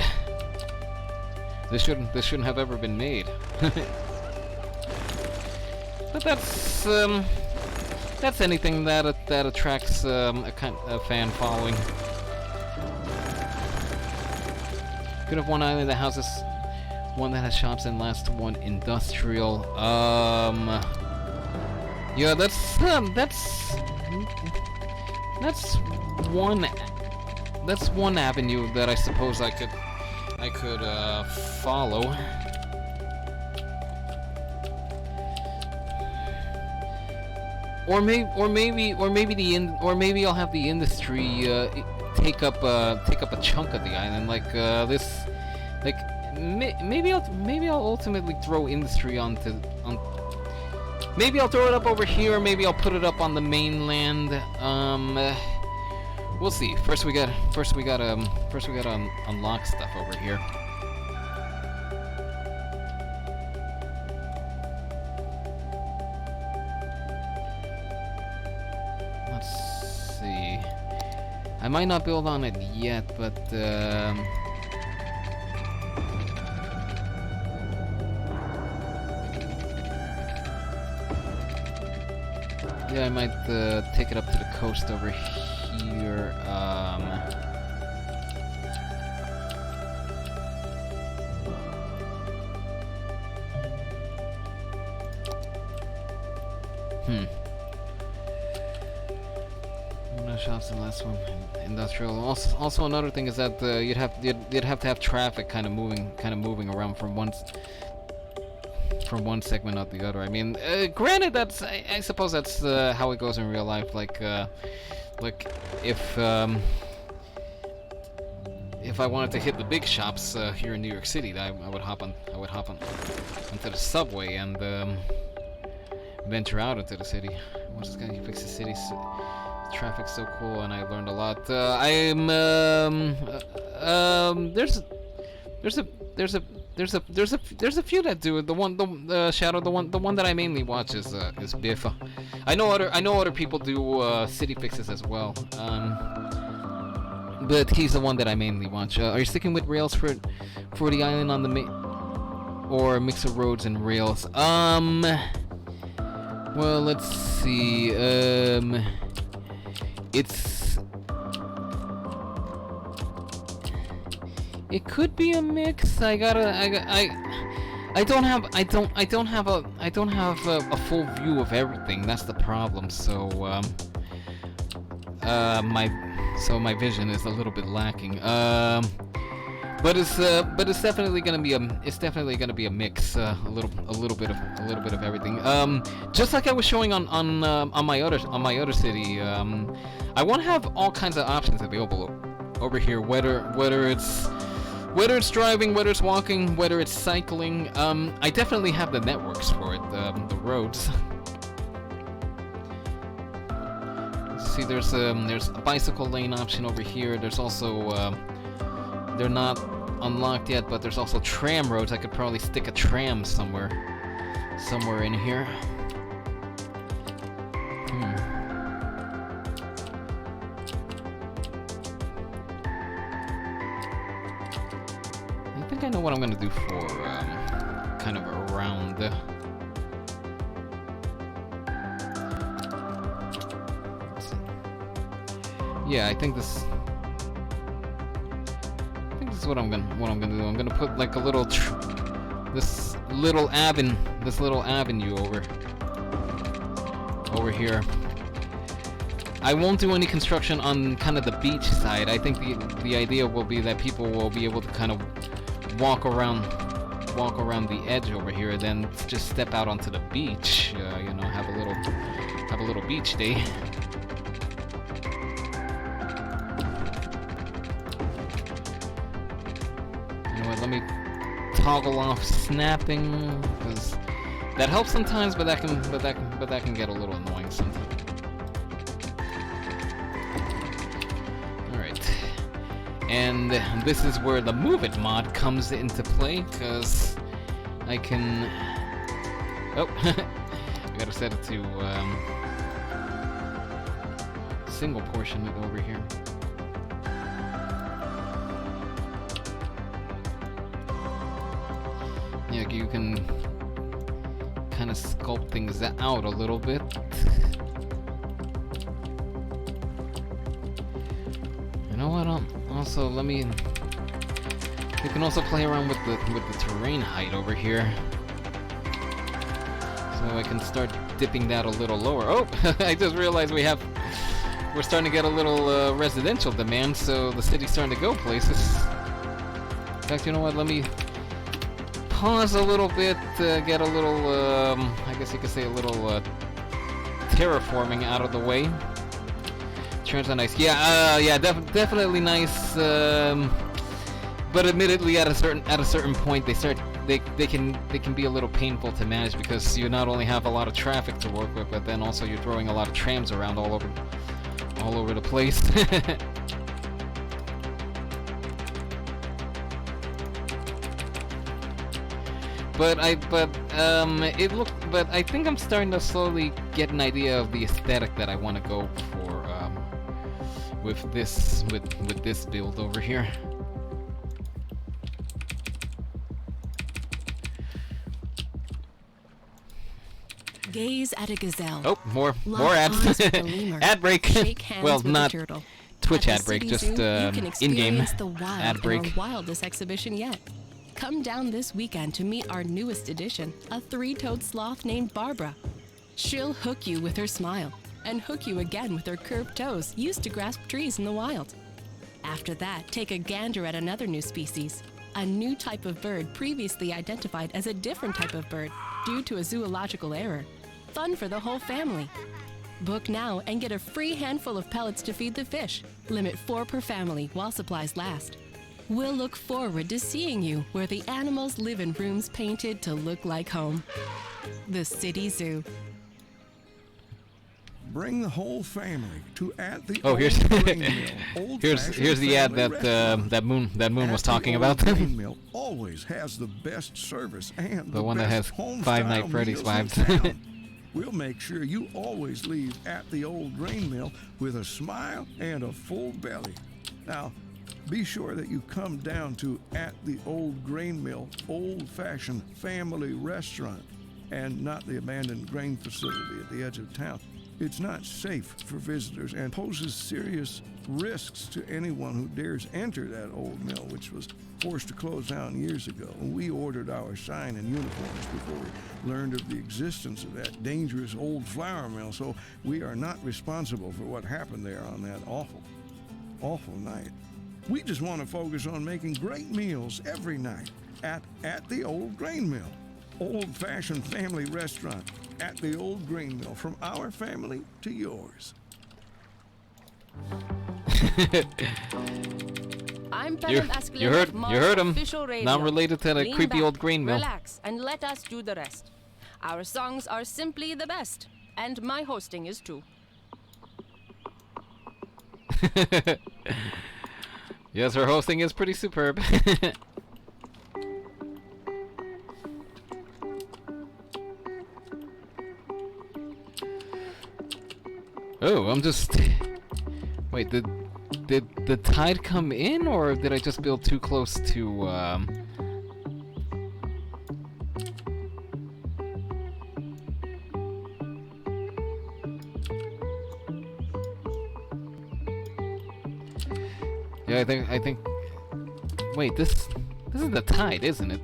A: This shouldn't have ever been made. But that's anything that attracts a fan following. Could have one island that houses one that has shops, and last one industrial. Yeah, that's one avenue that I suppose I could follow. Or maybe I'll have the industry take up a chunk of the island, like this, like maybe I'll ultimately throw industry on. Maybe I'll throw it up over here. Maybe I'll put it up on the mainland. We'll see. First we gotta unlock stuff over here. I might not build on it yet, but yeah, I might take it up to the coast over here. Shops in the last one. Industrial. Also another thing is that you'd have to have traffic kind of moving around from one segment out the other. I mean, granted, that's I suppose that's how it goes in real life. Like if I wanted to hit the big shops here in New York City, I would hop on onto the subway and venture out into the city. What's this guy? He fixes cities. Traffic's so cool, and I learned a lot. There's a few that do it. The Shadow, the one that I mainly watch is Biff. I know other people do city fixes as well. But he's the one that I mainly watch. Are you sticking with rails for the island on the or a mix of roads and rails? Well, let's see. It could be a mix. I don't have a full view of everything. That's the problem. So my vision is a little bit lacking. But it's definitely gonna be a mix. A little bit of everything. Just like I was showing on my other city. I want to have all kinds of options available over here. Whether it's driving, whether it's walking, whether it's cycling. I definitely have the networks for it. The roads. See, there's a bicycle lane option over here. There's also they're not unlocked yet, but there's also tram roads. I could probably stick a tram somewhere in here. I think I know what I'm gonna do for kind of around. Yeah, I think this is what I'm gonna do. I'm gonna put like a little this little avenue over here. I won't do any construction on kind of the beach side. I think the idea will be that people will be able to kind of walk around the edge over here, then just step out onto the beach. You know, have a little beach day. Let me toggle off snapping, because that helps sometimes, but that can get a little annoying sometimes. All right, and this is where the Move It mod comes into play, because I can. Oh, I gotta set it to single portion over here. Yeah, you can kind of sculpt things out a little bit. You know what? Also, let me. You can also play around with the terrain height over here. So I can start dipping that a little lower. Oh, I just realized we're starting to get a little residential demand, so the city's starting to go places. In fact, you know what? Let me pause a little bit, get a little, I guess you could say a little terraforming out of the way. Turns out nice. Yeah, definitely nice. But admittedly, at a certain point, they can be a little painful to manage because you not only have a lot of traffic to work with, but then also you're throwing a lot of trams around all over the place. But I think I'm starting to slowly get an idea of the aesthetic that I want to go for with this build over here.
D: Gaze at a gazelle.
A: Oh, more
D: Lock
A: ads.
D: eyes with a lemur.
A: Ad break.
D: Shake hands
A: Well,
D: with
A: not
D: a turtle.
A: Twitch
D: At
A: ad
D: the
A: break,
D: City
A: just
D: Zoo, you can
A: in-game
D: experience the wild
A: ad
D: in
A: break.
D: our wildest exhibition yet. Come down this weekend to meet our newest addition, a three-toed sloth named Barbara. She'll hook you with her smile and hook you again with her curved toes used to grasp trees in the wild. After that, take a gander at another new species, a new type of bird previously identified as a different type of bird due to a zoological error. Fun for the whole family. Book now and get a free handful of pellets to feed the fish. Limit 4 per family while supplies last. We'll look forward to seeing you where the animals live in rooms painted to look like home. The City Zoo.
F: Bring the whole family to at the
A: Oh, here's
F: Old Grain Mill.
A: here's the ad
F: Old-fashioned
A: that
F: family
A: Moon was
F: At the
A: talking
F: Old
A: about.
F: Grain Mill always has the best service and
A: The one that
F: best
A: has
F: home
A: Five
F: style
A: Nights Freddy's
F: meals in
A: vibes.
F: town. We'll make sure you always leave at the Old Grain Mill with a smile and a full belly. Now, be sure that you come down to at the Old Grain Mill old-fashioned family restaurant and not the abandoned grain facility at the edge of town. It's not safe for visitors and poses serious risks to anyone who dares enter that old mill, which was forced to close down years ago. We ordered our sign and uniforms before we learned of the existence of that dangerous old flour mill, so we are not responsible for what happened there on that awful night. We just want to focus on making great meals every night at the Old Grain Mill. Old-fashioned family restaurant at the Old Grain Mill, from our family to yours.
E: I'm
A: You
E: Pelham Asklin
A: you heard
E: of Mars
A: you heard him.
E: Official Radio.
A: Not related to that
E: Lean
A: creepy
E: back,
A: old grain mill.
E: Relax and let us do the rest. Our songs are simply the best, and my hosting is too.
A: Yes, her hosting is pretty superb. Oh, I'm just... Wait, did the tide come in, or did I just build too close to, Yeah, I think... Wait, this is the tide, isn't it?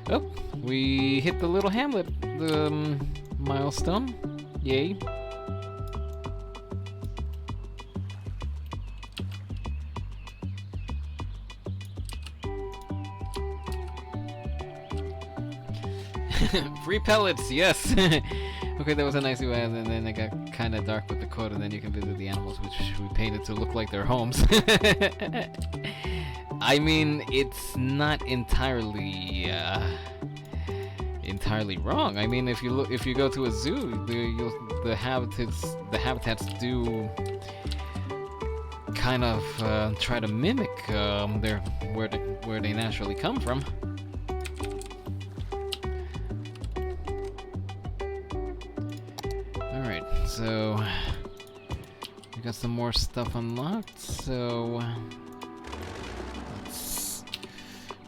A: Oh, we hit the little hamlet, milestone. Yay. Free pellets, yes! Okay, that was a nice way, and then it got kind of dark with the code, and then you can visit the animals, which we painted to look like their homes. I mean, it's not entirely wrong. I mean, if you go to a zoo, the habitats do kind of try to mimic where they naturally come from. Alright, so we got some more stuff unlocked, so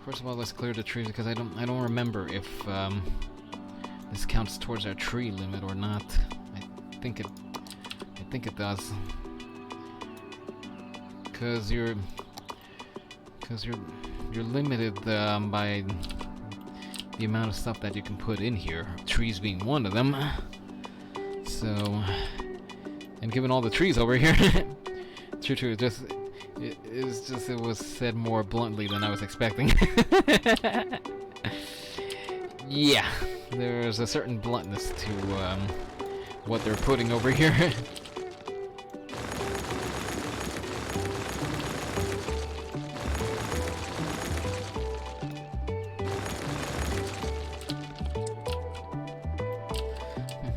A: first of all, let's clear the trees because I don't remember if this counts towards our tree limit or not. I think it does. Cause you're limited by the amount of stuff that you can put in here. Trees being one of them. So, and given all the trees over here, true, it was said more bluntly than I was expecting. Yeah, there's a certain bluntness to what they're putting over here.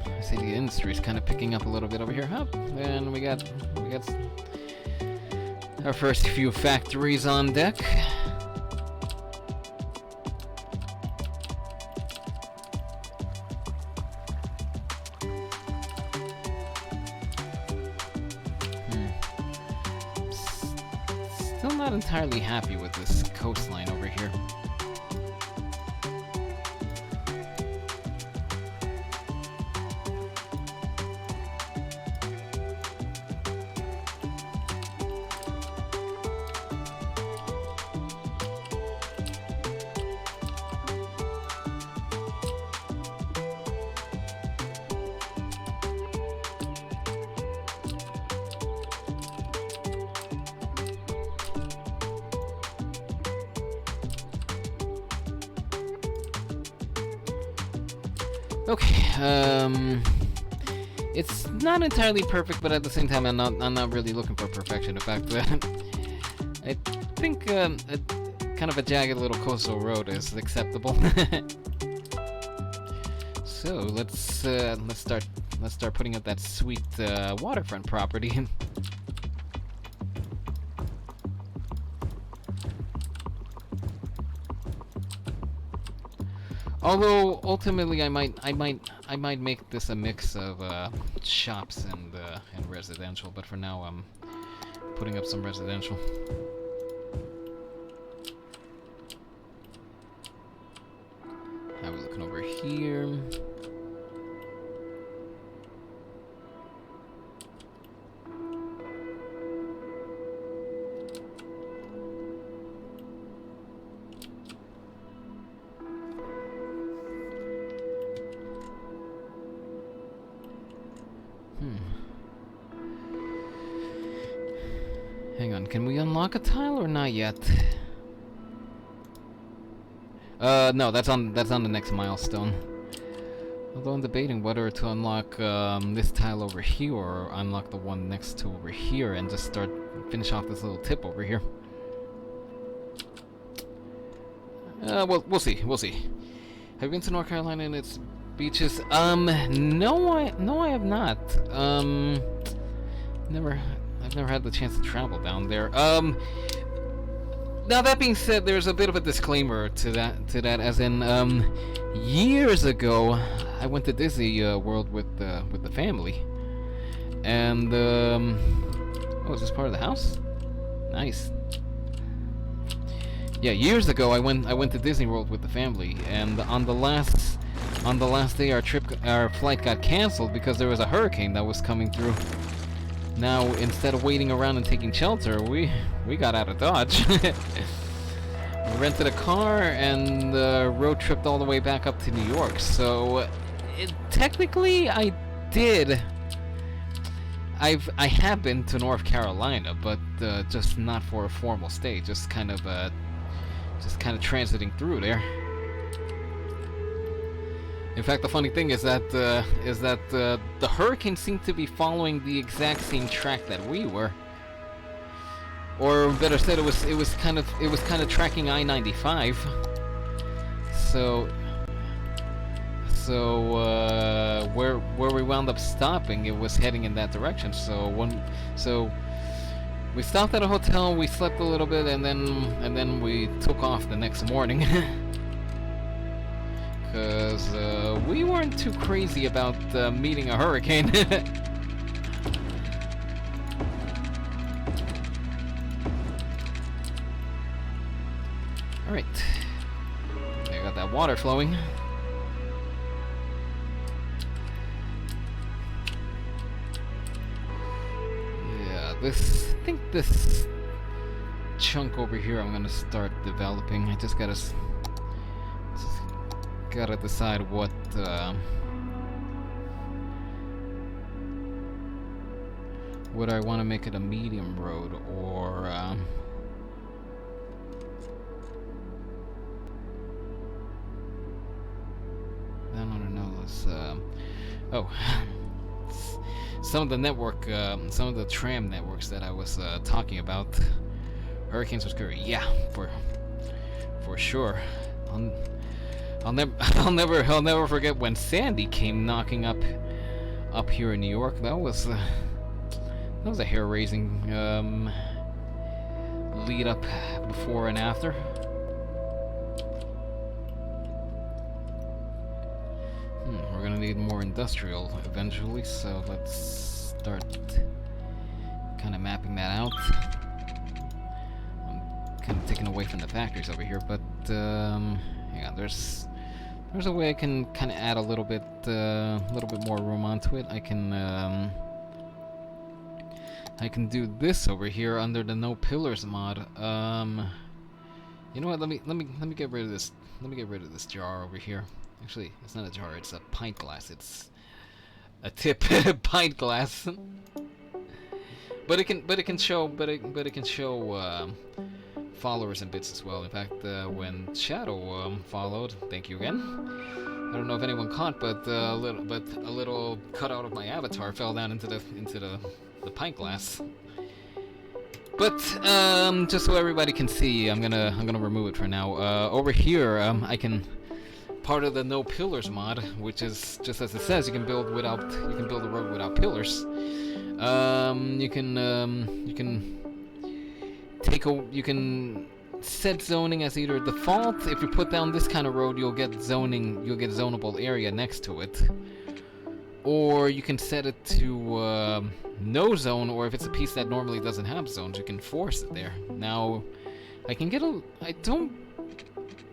A: I see the industry's kind of picking up a little bit over here. Up, and we got our first few factories on deck. Still not entirely happy with this coastline over here. Okay, it's not entirely perfect, but at the same time, I'm not really looking for perfection. In fact, I think kind of a jagged little coastal road is acceptable. So let's start putting up that sweet waterfront property. Although ultimately, I might make this a mix of shops and residential. But for now, I'm putting up some residential. Now we're looking over here. Hang on, can we unlock a tile or not yet? No, that's on the next milestone. Although I'm debating whether to unlock this tile over here or unlock the one next to over here and just finish off this little tip over here. Well, we'll see. Have you been to North Carolina and its beaches? No, I have not. I've never had the chance to travel down there. Now that being said, there's a bit of a disclaimer to that, as in, years ago, I went to Disney World with the family, and oh, is this part of the house? Nice. Yeah, years ago, I went to Disney World with the family, and on the last day, our flight got canceled because there was a hurricane that was coming through. Now, instead of waiting around and taking shelter, we got out of Dodge. We rented a car and road tripped all the way back up to New York. So, technically, I have been to North Carolina, but just not for a formal stay. Just kind of transiting through there. In fact, the funny thing is that the hurricane seemed to be following the exact same track that we were, or better said, it was kind of tracking I-95. So where we wound up stopping, it was heading in that direction. So we stopped at a hotel, we slept a little bit, and then we took off the next morning. Because we weren't too crazy about meeting a hurricane. Alright. I got that water flowing. Yeah, I think this chunk over here I'm gonna start developing. I just gotta gotta decide what would I want to make it a medium road or I don't know. Oh, some of the network, some of the tram networks that I was talking about. Hurricanes was scary. Yeah, for sure. I'll never forget when Sandy came knocking up here in New York. That was a hair-raising lead up before and after. We're gonna need more industrial eventually, so let's start kind of mapping that out. I'm kind of taking away from the factories over here, but yeah, there's a way I can kind of add a little bit more room onto it. I can do this over here under the no pillars mod. You know what? Let me get rid of this. Let me get rid of this jar over here. Actually, it's not a jar. It's a pint glass. It's a tip pint glass. But it can show followers and bits as well. In fact, when Shadow followed, thank you again. I don't know if anyone caught, but a little cutout of my avatar fell down into the pint glass. But just so everybody can see, I'm gonna remove it for now. Over here, I can part of the no pillars mod, which is just as it says, you can build a road without pillars. You can set zoning as either default. If you put down this kind of road, you'll get zonable area next to it. Or you can set it to no zone, or if it's a piece that normally doesn't have zones, you can force it there. Now, I don't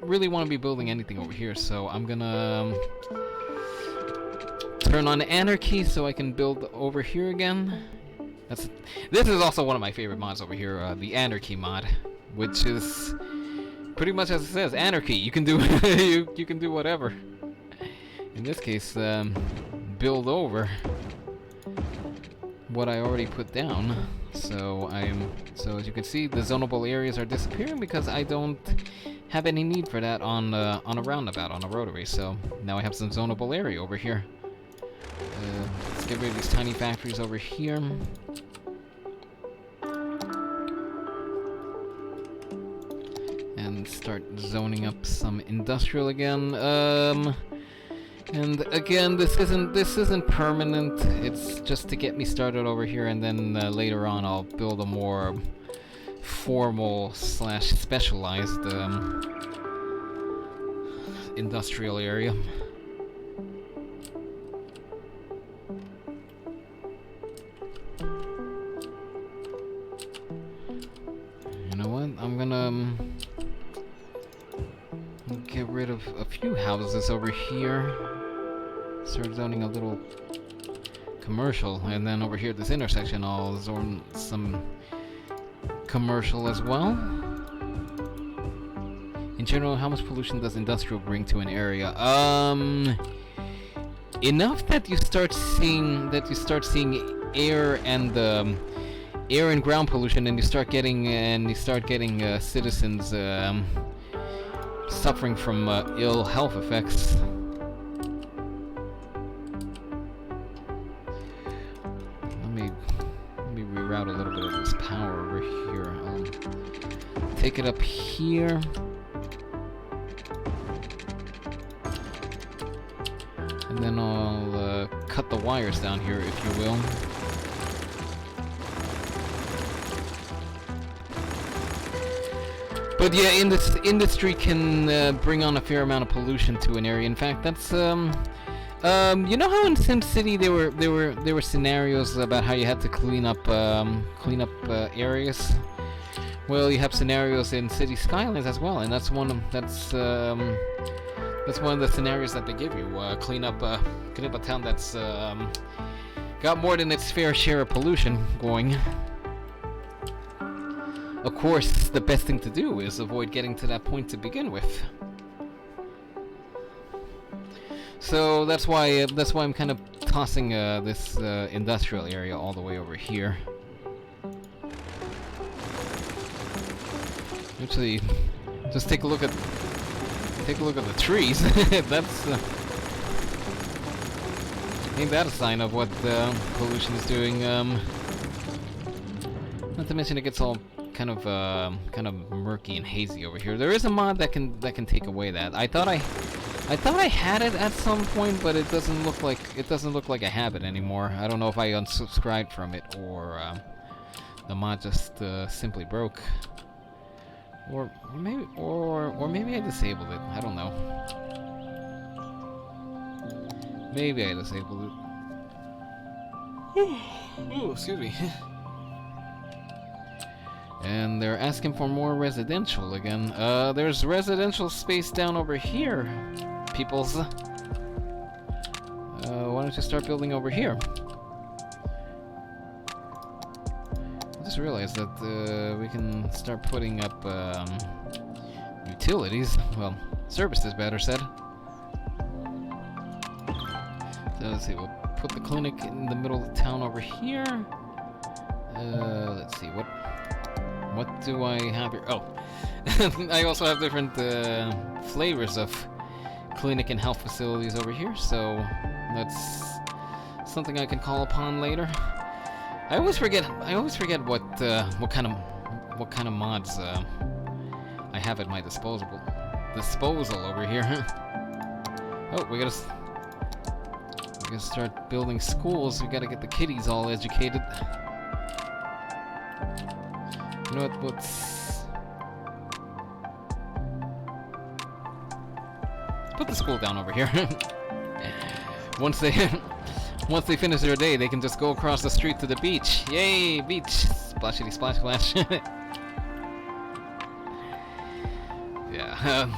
A: really want to be building anything over here, so I'm gonna turn on anarchy so I can build over here again. This is also one of my favorite mods over here, the anarchy mod, which is pretty much as it says, anarchy. You can do you can do whatever. In this case, build over what I already put down. So as you can see, the zonable areas are disappearing because I don't have any need for that on a roundabout, on a rotary. So now I have some zonable area over here. Let's get rid of these tiny factories over here. And start zoning up some industrial again. And again, this isn't permanent. It's just to get me started over here, and then later on I'll build a more formal / specialized industrial area. You know what? I'm gonna get rid of a few houses over here. Start zoning a little commercial, and then over here at this intersection I'll zone some commercial as well. In general, how much pollution does industrial bring to an area? Enough that you start seeing air and ground pollution, and you start getting citizens suffering from ill health effects. Let me reroute a little bit of this power over here. I'll take it up here. And then I'll cut the wires down here, if you will. But yeah, industry can bring on a fair amount of pollution to an area. In fact, that's you know how in SimCity there were scenarios about how you had to clean up areas. Well, you have scenarios in City Skylines as well, and that's one of the scenarios that they give you. Clean up a town that's got more than its fair share of pollution going. Of course, the best thing to do is avoid getting to that point to begin with. So that's why I'm kind of tossing this industrial area all the way over here. Actually, just take a look at the trees. That's ain't that a sign of what pollution is doing? Not to mention it gets all kind of murky and hazy over here. There is a mod that can take away that. I thought I had it at some point, but it doesn't look like I have it anymore. I don't know if I unsubscribed from it or the mod just simply broke. Or maybe I disabled it. I don't know. Maybe I disabled it. Ooh, excuse me. And they're asking for more residential again. There's residential space down over here, peoples. Why don't you start building over here? I just realized that we can start putting up utilities. Well, services, better said. So let's see, we'll put the clinic in the middle of the town over here. Let's see, what do I have here? Oh, I also have different flavors of clinic and health facilities over here, so that's something I can call upon later. I always forget what kind of mods I have at my disposal over here. Oh, we gotta start building schools. We gotta get the kiddies all educated. You know what? Let's put the school down over here. Once they finish their day, they can just go across the street to the beach. Yay, beach! Splashity splash splash. Yeah,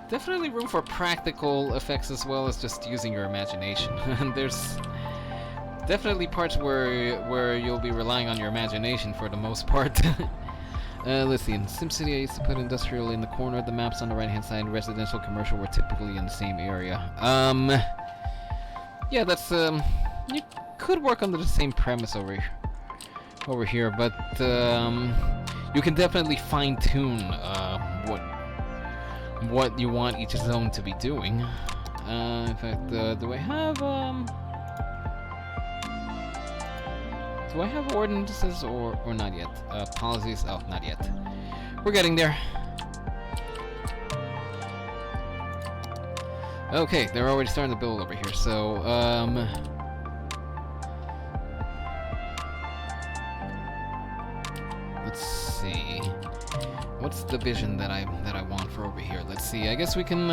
A: definitely room for practical effects as well as just using your imagination. There's definitely parts where you'll be relying on your imagination for the most part. Let's see, in SimCity I used to put industrial in the corner, the maps on the right hand side, residential, commercial were typically in the same area. Yeah, that's, you could work under the same premise over here, but, you can definitely fine-tune, what you want each zone to be doing. In fact, do I have ordinances or not yet? Policies? Oh, not yet. We're getting there. Okay, they're already starting to build over here, so, let's see. What's the vision that I want for over here? Let's see, I guess we can,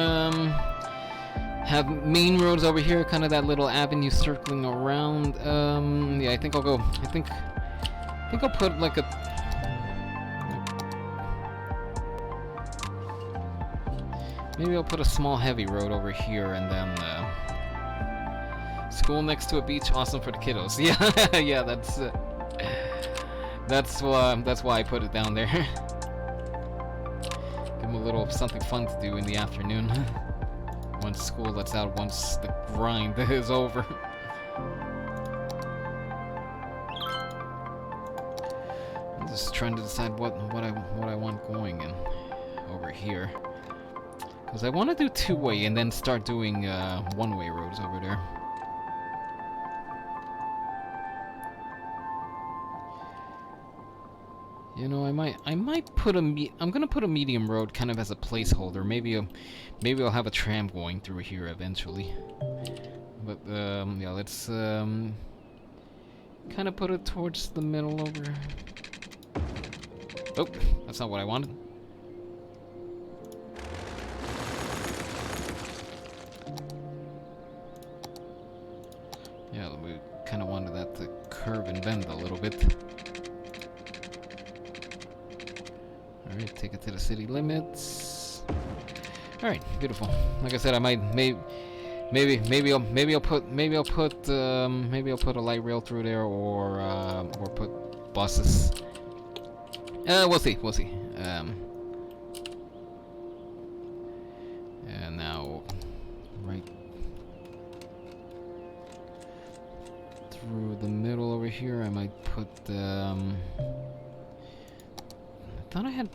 A: have main roads over here, kind of that little avenue circling around. Yeah, I think I'll go. I think I'll put like a. Maybe I'll put a small heavy road over here, and then school next to a beach, awesome for the kiddos. Yeah, yeah, that's why I put it down there. Give them a little something fun to do in the afternoon. Once school lets out, once the grind is over. I'm just trying to decide what I want going in over here, because I want to do two-way and then start doing one-way roads over there. You know, I might put I'm gonna put a medium road kind of as a placeholder. Maybe I'll have a tram going through here eventually. But yeah, let's kind of put it towards the middle over. Oh, that's not what I wanted. Yeah, we kind of wanted that to curve and bend a little bit. Alright, take it to the city limits. Alright, beautiful. Like I said, I might maybe I'll put a light rail through there, or put buses. We'll see. And now right through the middle over here. I might put I thought I had.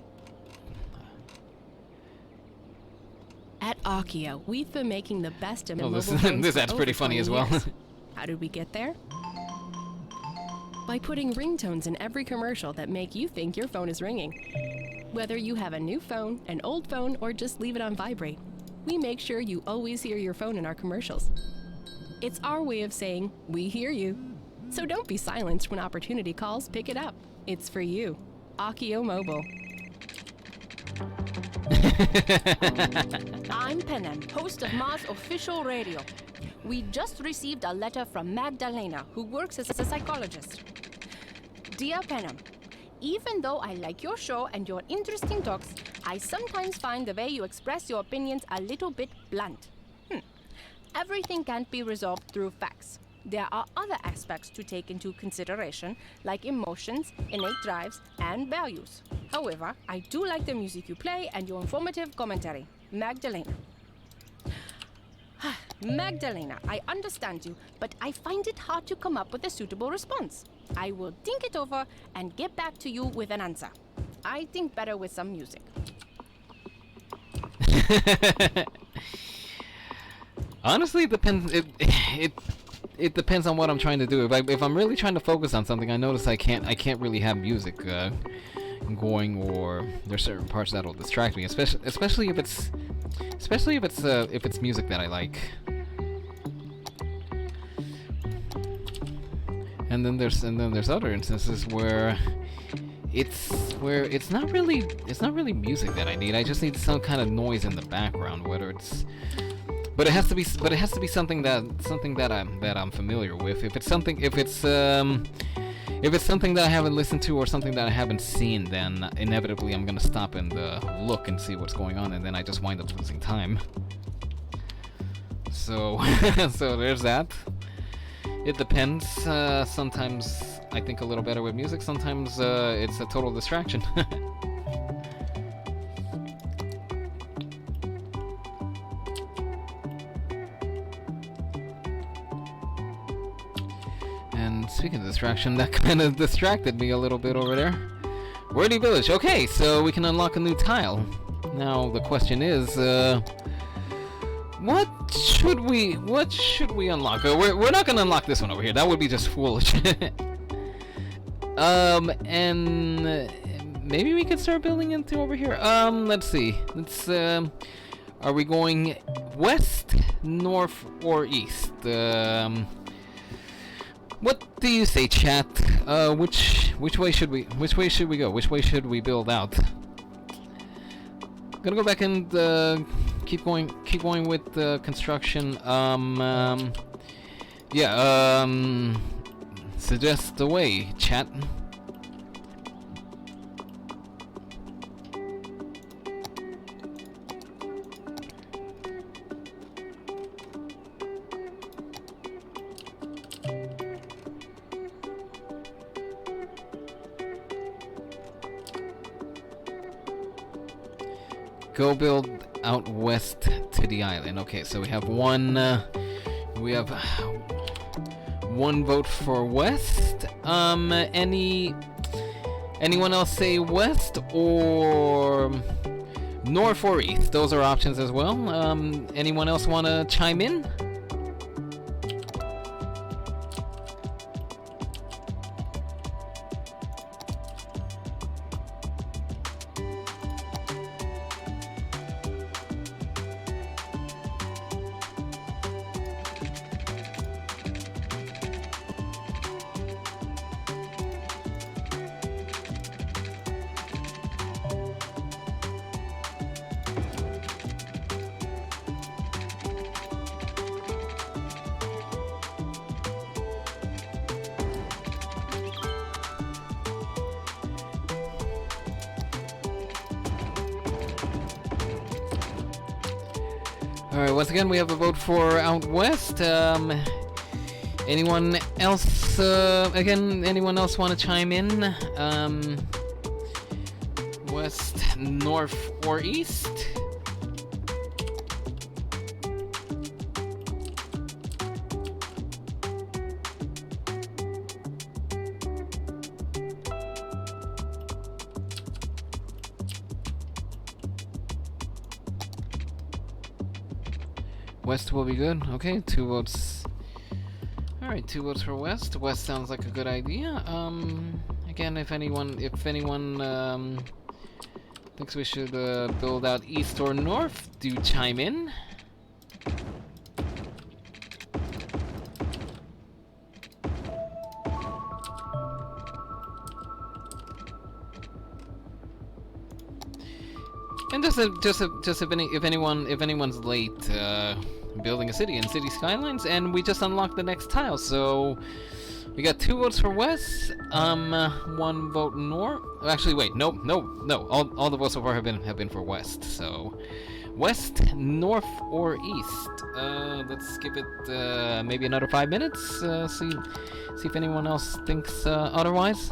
D: At Akio, we've been making the best of
A: Oh,
D: mobile
A: this
D: phones
A: this
D: for
A: ad's pretty
D: over
A: funny
D: 20
A: as well.
D: years. How did we get there? By putting ringtones in every commercial that make you think your phone is ringing. Whether you have a new phone, an old phone, or just leave it on vibrate, we make sure you always hear your phone in our commercials. It's our way of saying, we hear you. So don't be silenced when opportunity calls, pick it up. It's for you. Akio Mobile.
E: I'm Penem, host of Mars Official Radio. We just received a letter from Magdalena, who works as a psychologist. Dear Penem, even though I like your show and your interesting talks, I sometimes find the way you express your opinions a little bit blunt. Everything can't be resolved through facts. There are other aspects to take into consideration, like emotions, innate drives, and values. However, I do like the music you play and your informative commentary. Magdalena. Magdalena, I understand you, but I find it hard to come up with a suitable response. I will think it over and get back to you with an answer. I think better with some music.
A: Honestly, it depends. It depends on what I'm trying to do. If I'm really trying to focus on something, I notice I can't really have music going, or there's certain parts that'll distract me. Especially if it's music that I like. And then there's other instances where it's not really music that I need. I just need some kind of noise in the background, whether it's. But it has to be something that I'm familiar with. If it's something that I haven't listened to or something that I haven't seen, then inevitably I'm gonna stop and look and see what's going on, and then I just wind up losing time. So so there's that. It depends. Sometimes I think a little better with music. Sometimes it's a total distraction. And speaking of distraction, that kind of distracted me a little bit over there. Wordy Village. Okay, so we can unlock a new tile. Now the question is, what should we unlock? We're not gonna unlock this one over here. That would be just foolish. And maybe we could start building into over here. Let's see. Are we going west, north, or east? What do you say, chat? Which way should we go? Which way should we build out? I'm gonna go back and keep going with the construction. Suggest the way, chat. Go build out west to the island. Okay, so we have one vote for west. Anyone else say west or north or east? Those are options as well. Anyone else want to chime in? Alright, once again, we have a vote for out west. Anyone else, anyone else want to chime in? West, north, or east? West will be good. Okay, 2 votes. Alright, 2 votes for West. West sounds like a good idea. Again, if anyone thinks we should build out East or North, do chime in. And just if anyone's late building a city in City Skylines, and we just unlocked the next tile, so we got 2 votes for West, 1 vote North. Actually, wait, no. All the votes so far have been for West. So West, North, or East. Let's give it maybe another 5 minutes. See if anyone else thinks otherwise.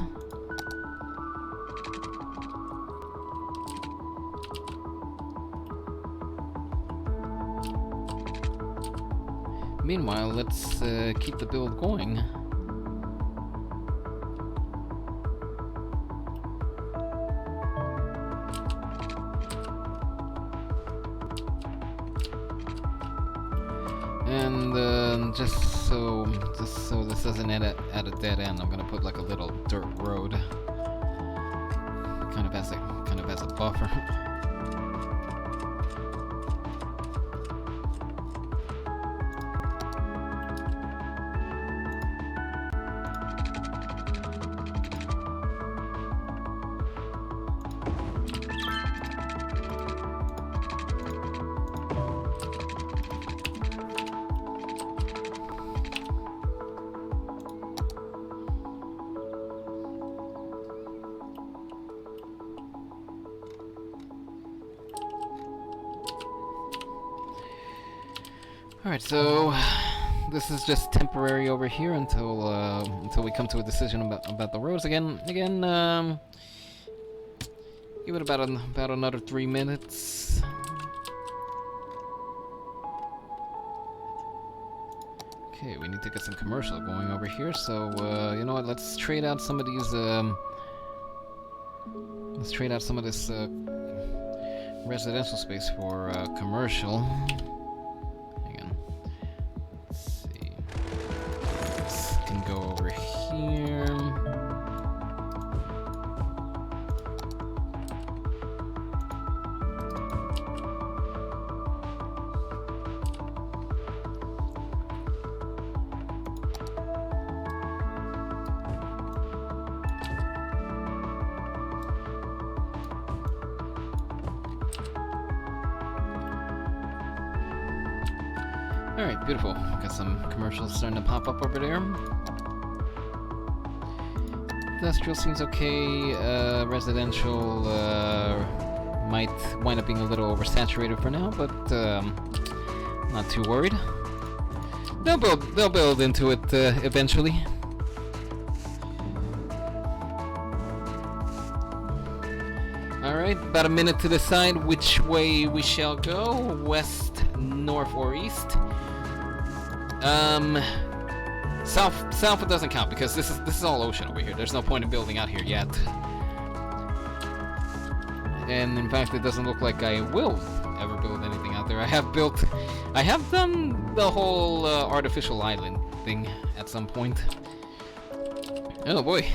A: Meanwhile, let's keep the build going. And just so this doesn't end at a dead end, I'm gonna put like a little dirt road, kind of as a buffer. Alright, so this is just temporary over here until we come to a decision about the roads again. Give it about another 3 minutes. Okay, we need to get some commercial going over here. So you know what? Let's trade out some of these. Let's trade out some of this residential space for commercial. Go over here. Alright, beautiful. Got some commercials starting to pop up over there. Industrial seems okay. Residential might wind up being a little oversaturated for now, but not too worried. They'll build into it eventually. All right, about a minute to decide which way we shall go: west, north, or east. South it doesn't count because this is all ocean over here. There's no point in building out here yet. And in fact, it doesn't look like I will ever build anything out there. I have done the whole artificial island thing at some point. Oh boy.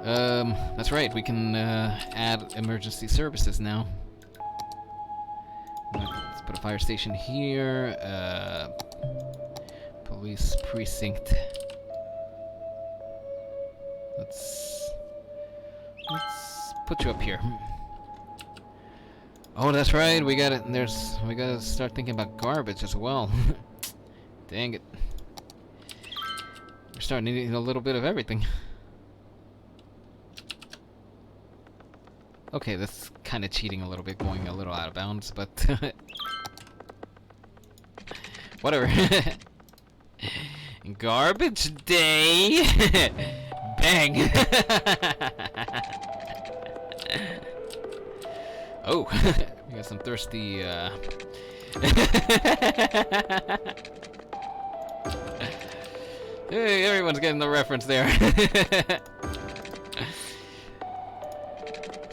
A: That's right, we can add emergency services now. Let's put a fire station here. Police precinct. Let's put you up here. Oh, that's right. We gotta start thinking about garbage as well. Dang it. We're starting to need a little bit of everything. Okay, that's kind of cheating a little bit, going a little out of bounds, but whatever. Garbage day. Bang. Oh, we got some thirsty hey, everyone's getting the reference there.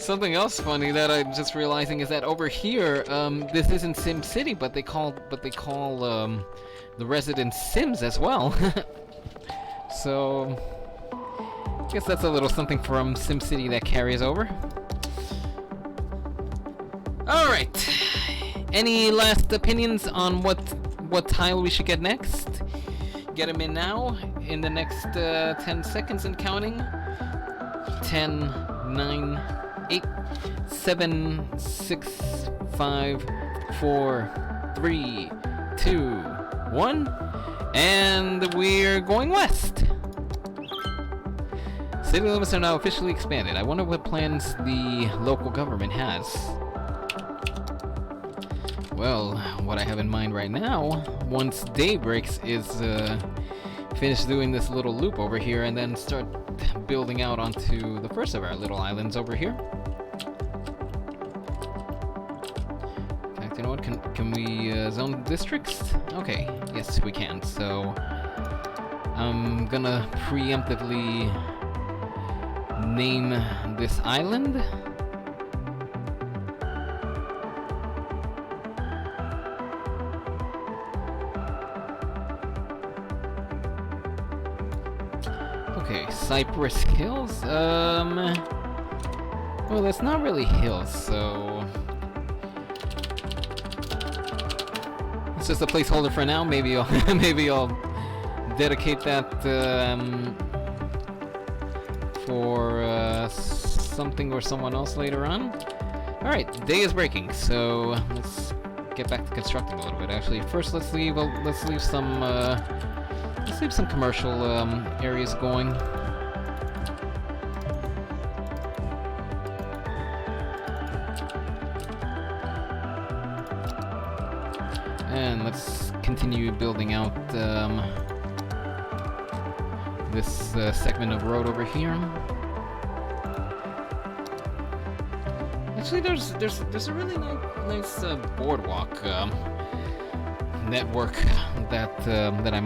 A: Something else funny that I'm just realizing is that over here, this isn't Sim City, but they call the residents Sims as well. So, I guess that's a little something from Sim City that carries over. All right. Any last opinions on what tile we should get next? Get them in now, in the next 10 seconds and counting. 10, 9, 8, 7, 6, 5, 4, 3, 2, 1. And we're going west. City limits are now officially expanded. I wonder what plans the local government has. Well, what I have in mind right now, once day breaks, is finish doing this little loop over here and then start building out onto the first of our little islands over here. In fact, you know what? Can we zone districts? Okay, yes we can. So I'm gonna preemptively name this island. Okay, Cypress Hills. Well, that's not really hills, so it's just a placeholder for now. Maybe I'll maybe I'll dedicate that for something or someone else later on. All right, day is breaking, so let's get back to constructing a little bit. Actually, first let's leave some commercial areas going. And let's continue building out this segment of road over here. Actually, there's a really nice boardwalk network that I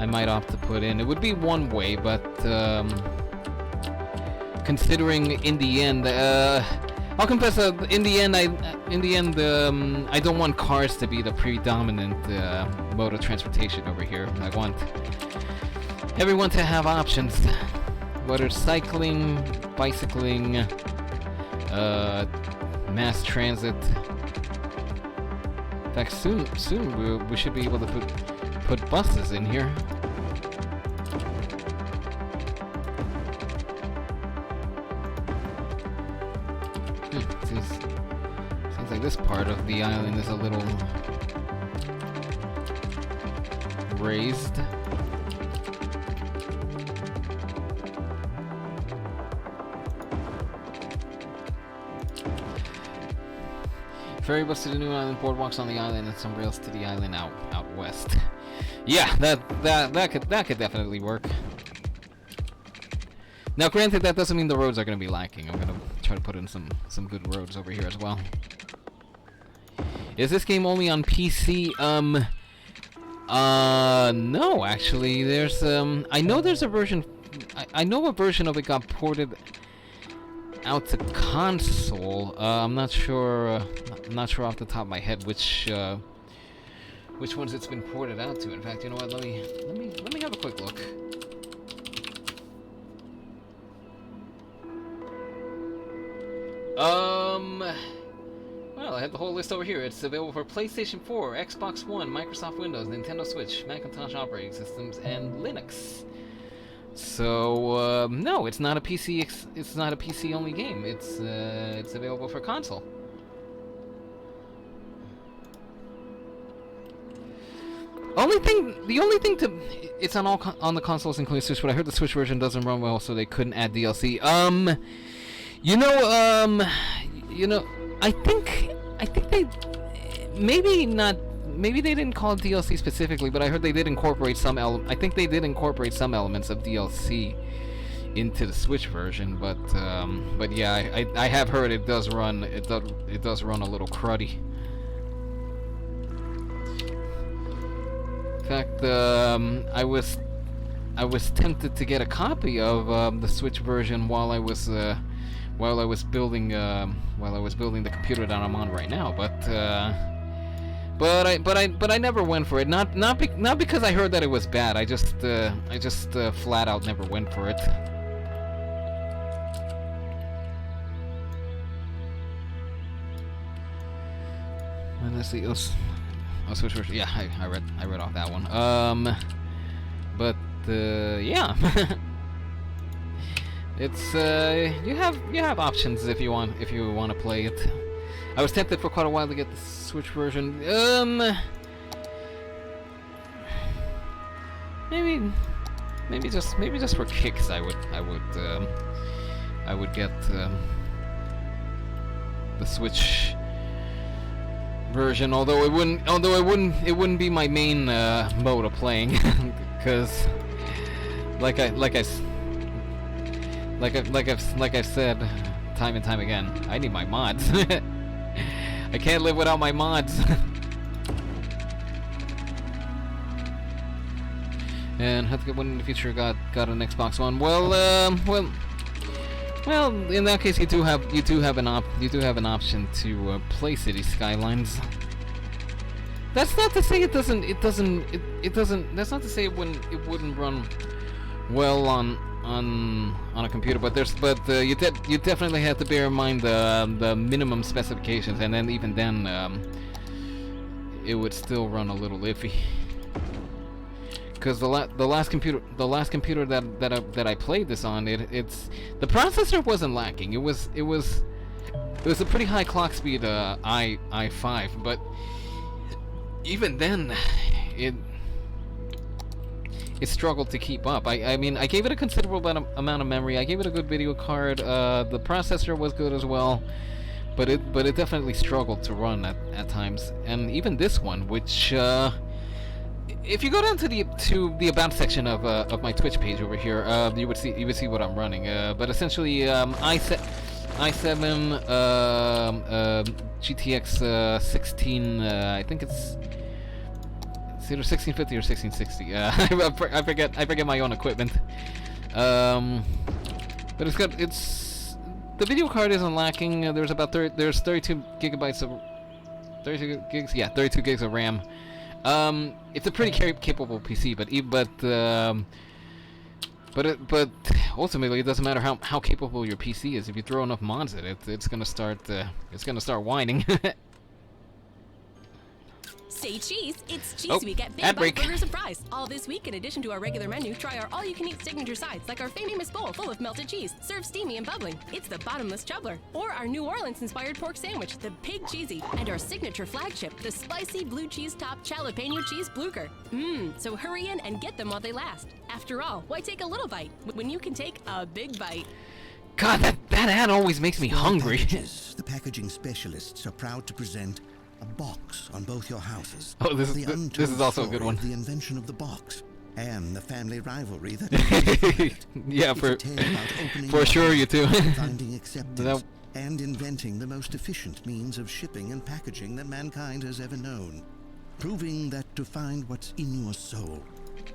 A: might opt to put in. It would be one way, but considering in the end, I'll confess, in the end, I don't want cars to be the predominant mode of transportation over here. I want everyone to have options, whether it's cycling, bicycling, mass transit. In fact, soon we should be able to put buses in here. Seems like this part of the island is a little raised. Ferry bus to the new island, boardwalks on the island, and some rails to the island out west. Yeah, that could definitely work. Now, granted, that doesn't mean the roads are going to be lacking. I'm going to try to put in some good roads over here as well. Is this game only on PC? No, actually. There's I know there's a version. I know a version of it got ported out to console. I'm not sure. I'm not sure off the top of my head which ones it's been ported out to. In fact, you know what? Let me have a quick look. Well, I have the whole list over here. It's available for PlayStation 4, Xbox One, Microsoft Windows, Nintendo Switch, Macintosh operating systems, and Linux. So no, it's not a PC. It's not a PC only game. It's available for console. The only thing it's on the consoles including Switch, but I heard the Switch version doesn't run well, so they couldn't add DLC. I think they maybe they didn't call it DLC specifically, but I heard they did incorporate I think they did incorporate some elements of DLC into the Switch version, but yeah, I have heard it does run a little cruddy. In fact, I was tempted to get a copy of the Switch version while I was while I was building the computer that I'm on right now. But I never went for it. Not because I heard that it was bad. I just flat out never went for it. And let's see. I'll switch. Yeah, I read off that one. But yeah. It's you have options if you want to play it. I was tempted for quite a while to get the Switch version. Maybe just for kicks I would get the Switch version, although it wouldn't be my main mode of playing, because like I've said time and time again, I need my mods. I can't live without my mods. And have to get one in the future. Got an Xbox One. Well, in that case, you do have an option to play City Skylines. That's not to say it doesn't. That's not to say it wouldn't run well on a computer, but you definitely have to bear in mind the minimum specifications, and then even then it would still run a little iffy. Because the last computer that I played this on, the processor wasn't lacking. It was a pretty high clock speed i5, but even then it struggled to keep up. I mean, I gave it a considerable amount of memory. I gave it a good video card. The processor was good as well, but it definitely struggled to run at times. And even this one, which if you go down to the about section of my Twitch page over here, you would see what I'm running. But essentially, i7 GTX 16. I think it's either 1650 or 1660. I forget my own equipment. But the video card isn't lacking. There's 32 gigabytes of 32 gigs. Yeah, 32 gigs of RAM. It's a pretty capable PC, but ultimately it doesn't matter how capable your PC is. If you throw enough mods at it, it's gonna start whining.
E: Say cheese, it's Cheese Week at Big Bite Burger Surprise. All this week, in addition to our regular menu, try our all-you-can-eat signature sides, like our famous bowl full of melted cheese, served steamy and bubbling. It's the bottomless chubbler. Or our New Orleans-inspired pork sandwich, the Pig Cheesy. And our signature flagship, the spicy blue cheese-topped jalapeno cheese blucher. So hurry in and get them while they last. After all, why take a little bite when you can take a big bite?
A: God, that ad always makes me hungry.
G: The packaging specialists are proud to present a box on both your houses.
A: Oh, this is also a good one.
G: The invention of the box and the family rivalry that
A: yeah, for sure, you too.
G: Finding acceptance and inventing the most efficient means of shipping and packaging that mankind has ever known. Proving that to find what's in your soul,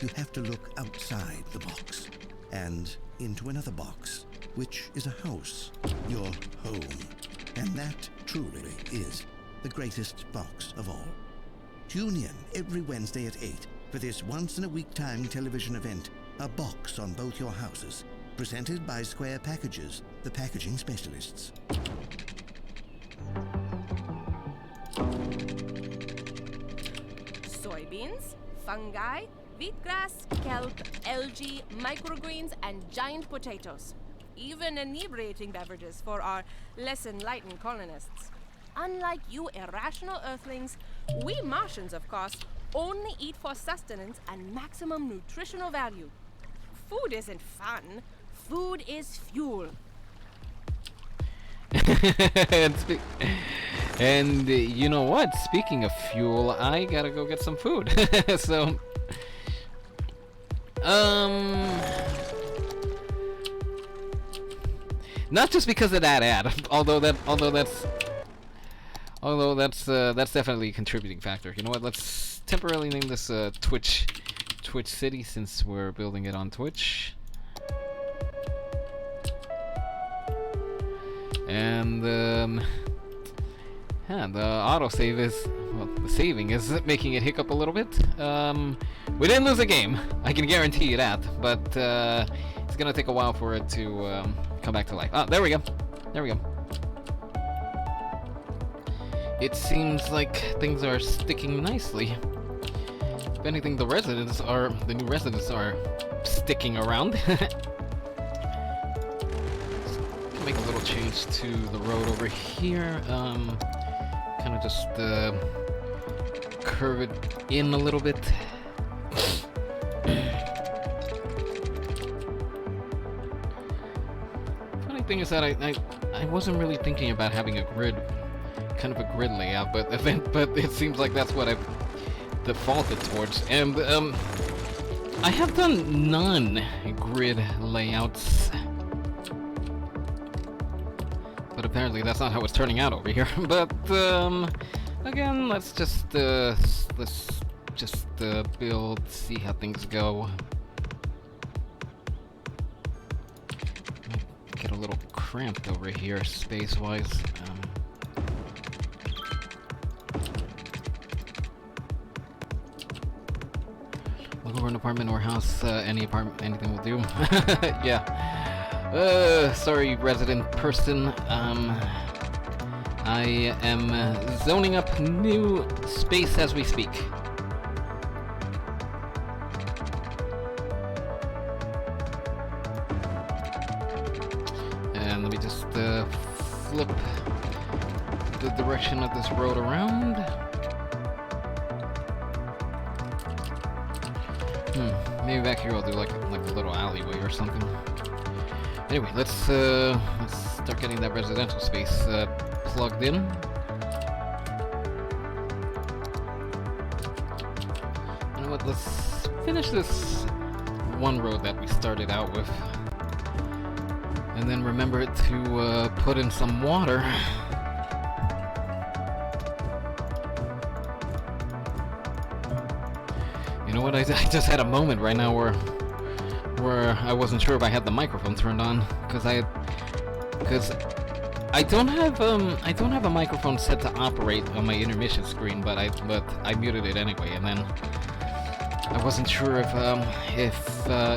G: you have to look outside the box and into another box, which is a house, your home. And that truly is the greatest box of all. Tune in every Wednesday at 8 for this once-in-a-week time television event, A Box on Both Your Houses, presented by Square Packages, the packaging specialists.
E: Soybeans, fungi, wheatgrass, kelp, algae, microgreens, and giant potatoes. Even inebriating beverages for our less enlightened colonists. Unlike you irrational earthlings, we Martians, of course, only eat for sustenance and maximum nutritional value. Food isn't fun. Food is fuel.
A: and you know what? Speaking of fuel, I gotta go get some food. So, not just because of that ad, although that's definitely a contributing factor. You know what? Let's temporarily name this Twitch City, since we're building it on Twitch. And yeah, the autosave is, well, the saving is making it hiccup a little bit. We didn't lose a game, I can guarantee you that, but it's gonna take a while for it to come back to life. Ah, there we go. There we go. It seems like things are sticking nicely. If anything, the new residents are sticking around. Make a little change to the road over here. Kind of just curve it in a little bit. Funny thing is that I wasn't really thinking about having a grid, kind of a grid layout, but it seems like that's what I've defaulted towards. And I have done non-grid layouts. But apparently that's not how it's turning out over here. But again, let's just build, see how things go. Get a little cramped over here, space-wise. Look over an apartment or house. Anything will do. Yeah. Sorry, resident person. I am zoning up new space as we speak. And let me just flip the direction of this road around. Maybe back here I'll do like a little alleyway or something. Anyway, let's start getting that residential space plugged in. You know what? Let's finish this one road that we started out with, and then remember to put in some water. You know what? I just had a moment right now where I wasn't sure if I had the microphone turned on, because I don't have a microphone set to operate on my intermission screen, but I muted it anyway, and then I wasn't sure if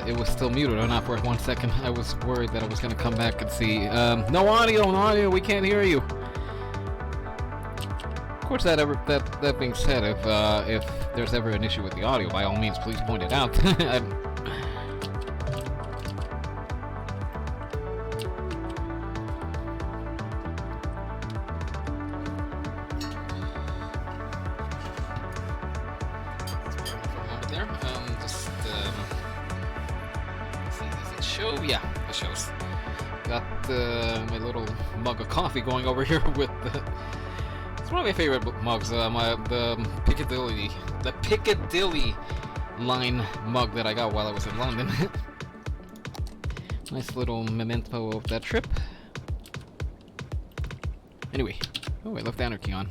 A: it was still muted or not for 1 second. I was worried that I was gonna come back and see no audio, we can't hear you. Of course, that being said, if there's ever an issue with the audio, by all means, please point it out. Yeah, it shows. Got my little mug of coffee going over here with the... It's one of my favorite mugs, the Piccadilly line mug that I got while I was in London. Nice little memento of that trip. Anyway, oh, I left Anarchy on.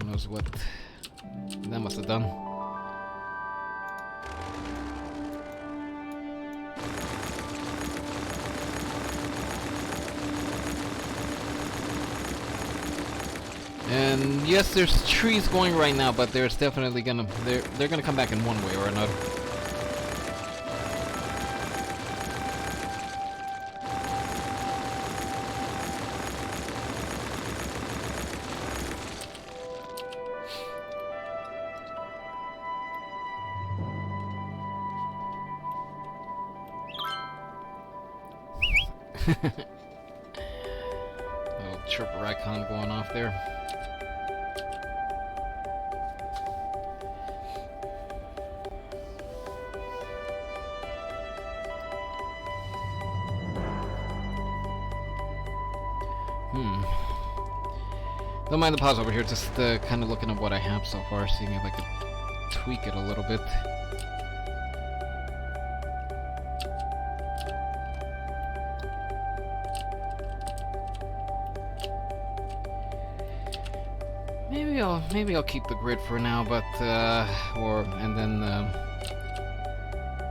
A: Who knows what that must have done. And yes, there's trees going right now, but there's definitely they're gonna come back in one way or another. Little chirper icon going off there. Don't mind the pause over here, just kind of looking at what I have so far, seeing if I could tweak it a little bit. Maybe I'll keep the grid for now, but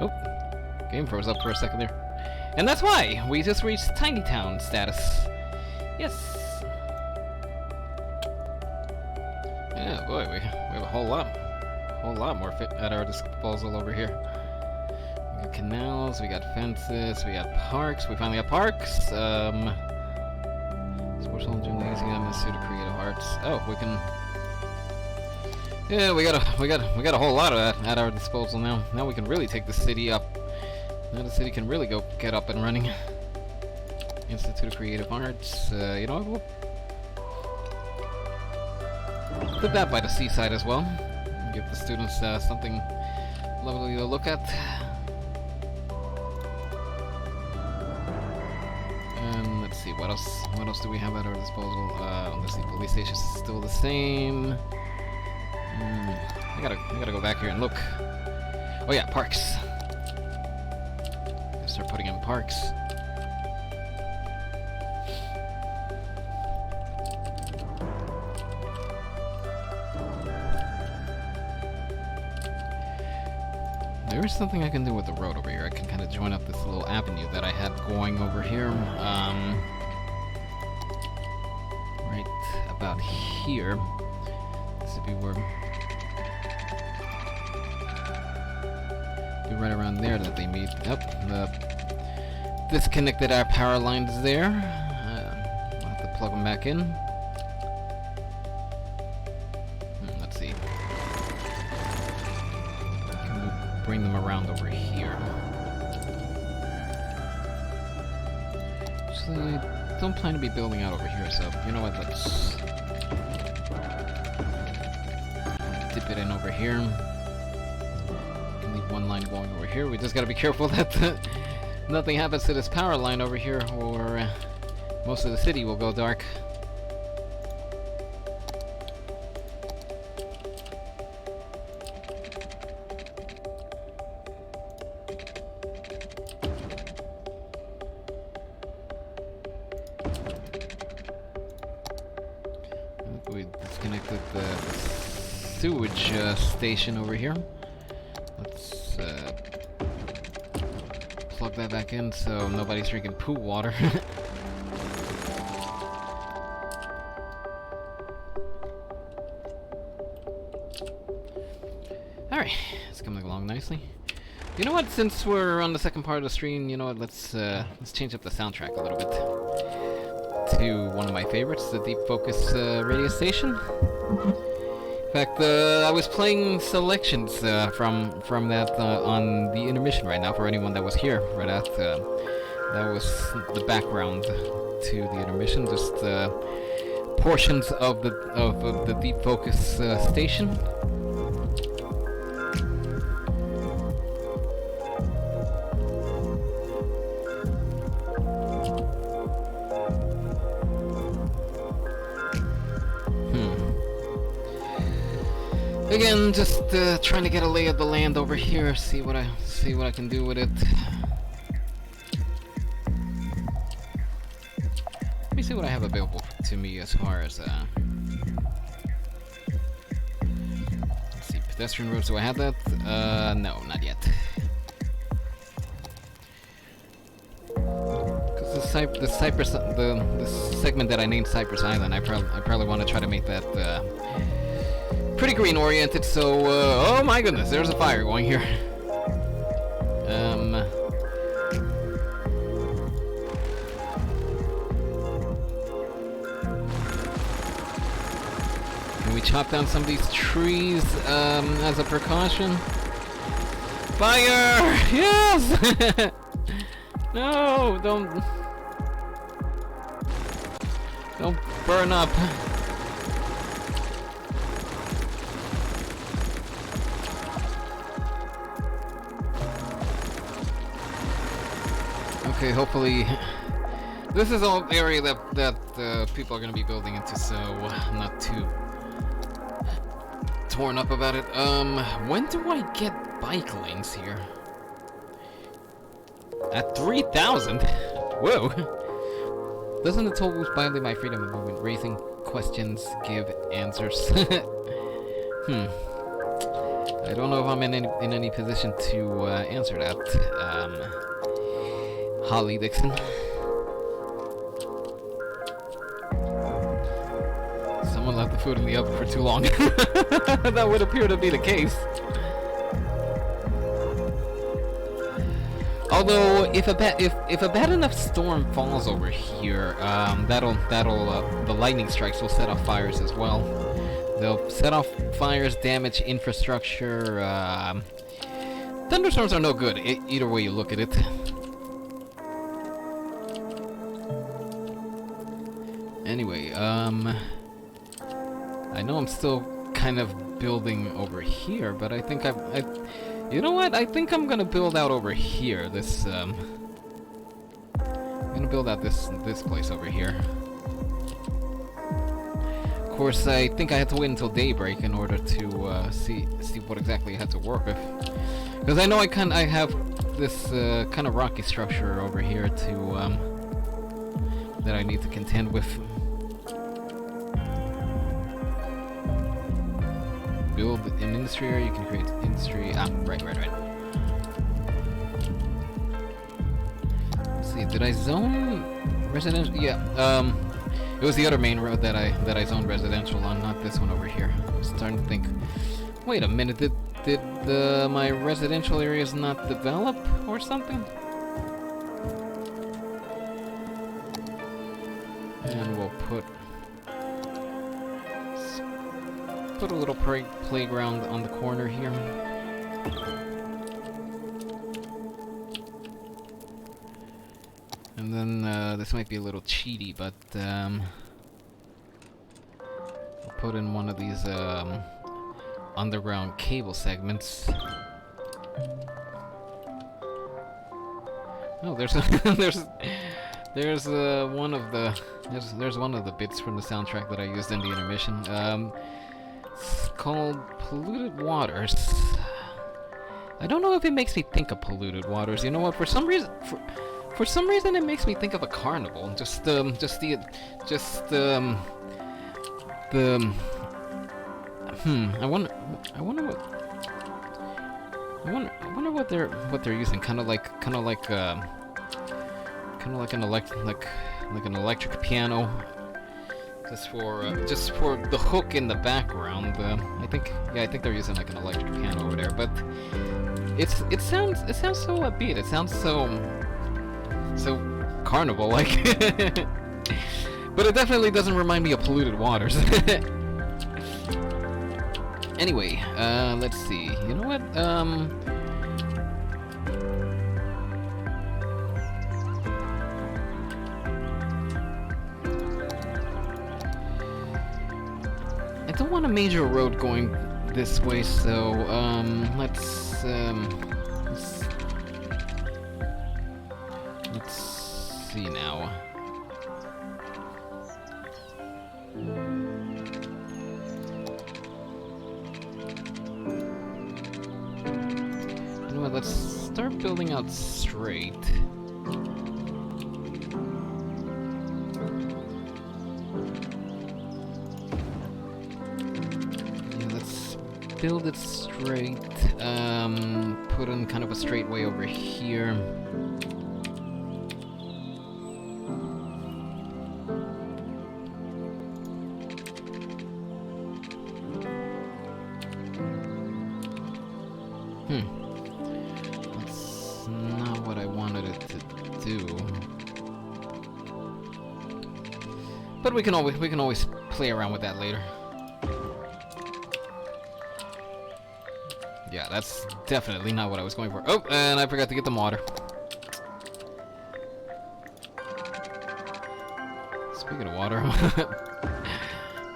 A: oh, game froze up for a second there, and that's why we just reached Tiny Town status. Yes! Yeah, boy, we have a whole lot more fit at our disposal over here. We got canals, we got fences, we got parks. We finally have parks. Sports hall gym, using them as suited creative arts. Oh, we can. Yeah, we got a whole lot of that at our disposal now. Now we can really take the city up. Now the city can really get up and running. Institute of Creative Arts. You know what? We'll put that by the seaside as well. Give the students something lovely to look at. And let's see, what else? What else do we have at our disposal? Let's see, police station's still the same. I gotta go back here and look. Oh yeah, parks. Gotta start putting in parks. There is something I can do with the road over here. I can kind of join up this little avenue that I had going over here. Right about here. This would be where... be right around there that they meet. Yep, disconnected our power lines there. I'll have to plug them back in. Let's see. Can we bring them around over here? Actually, I don't plan to be building out over here, so you know what? Let's dip it in over here. One line going over here. We just gotta be careful that nothing happens to this power line over here, or most of the city will go dark. We disconnected the sewage station over here. Plug that back in so nobody's drinking poo water. Alright, it's coming along nicely. You know what, since we're on the second part of the stream, you know what, let's change up the soundtrack a little bit to one of my favorites, the Deep Focus radio station. In fact, I was playing selections from that on the intermission right now for anyone that was here right at. That was the background to the intermission, just portions of the Deep Focus station. Again, just trying to get a lay of the land over here, see what I can do with it. Let me see what I have available to me as far as let's see, pedestrian roads. Do I have that? No, not yet. Because the segment that I named Cypress Island, I probably want to try to make that pretty green oriented, so oh my goodness, there's a fire going here. Can we chop down some of these trees as a precaution? Fire! Yes! No, don't burn up. Okay, hopefully this is all area that people are going to be building into, so I'm not too torn up about it. When do I get bike lanes here? At 3,000? Whoa! Doesn't the toll boost violate my freedom of movement? Raising questions, give answers. I don't know if I'm in any position to answer that. Holly Dixon. Someone left the food in the oven for too long. That would appear to be the case. Although, if a bad enough storm falls over here, the lightning strikes will set off fires as well. They'll set off fires, damage infrastructure. Thunderstorms are no good, either way you look at it. Anyway, I know I'm still kind of building over here, but I think you know what? I think I'm gonna build out over here. I'm gonna build out this place over here. Of course, I think I had to wait until daybreak in order to see what exactly I had to work with. Because I know I have this kind of rocky structure over here to that I need to contend with. Build an industry area, you can create industry. Right. Let's see, did I zone residential? Yeah, it was the other main road that I zoned residential on, not this one over here. I was starting to think, wait a minute, did my residential areas not develop or something? And we'll put a little playground on the corner here. And then this might be a little cheaty, but I'll put in one of these underground cable segments. Oh, there's one of the bits from the soundtrack that I used in the intermission. It's called Polluted Waters. I don't know if it makes me think of polluted waters. You know what? For some reason, it makes me think of a carnival. I wonder what they're using. Kind of like an electric piano. Just for the hook in the background. I think they're using like an electric piano over there. But it sounds so upbeat. It sounds so carnival-like. But it definitely doesn't remind me of polluted waters. Anyway, let's see. You know what? I don't want a major road going this way, so let's see now. You know what? Let's start building out straight. Build it straight, put in kind of a straight way over here. That's not what I wanted it to do. But we can always play around with that later. Yeah, that's definitely not what I was going for. Oh, and I forgot to get them water. Speaking of water,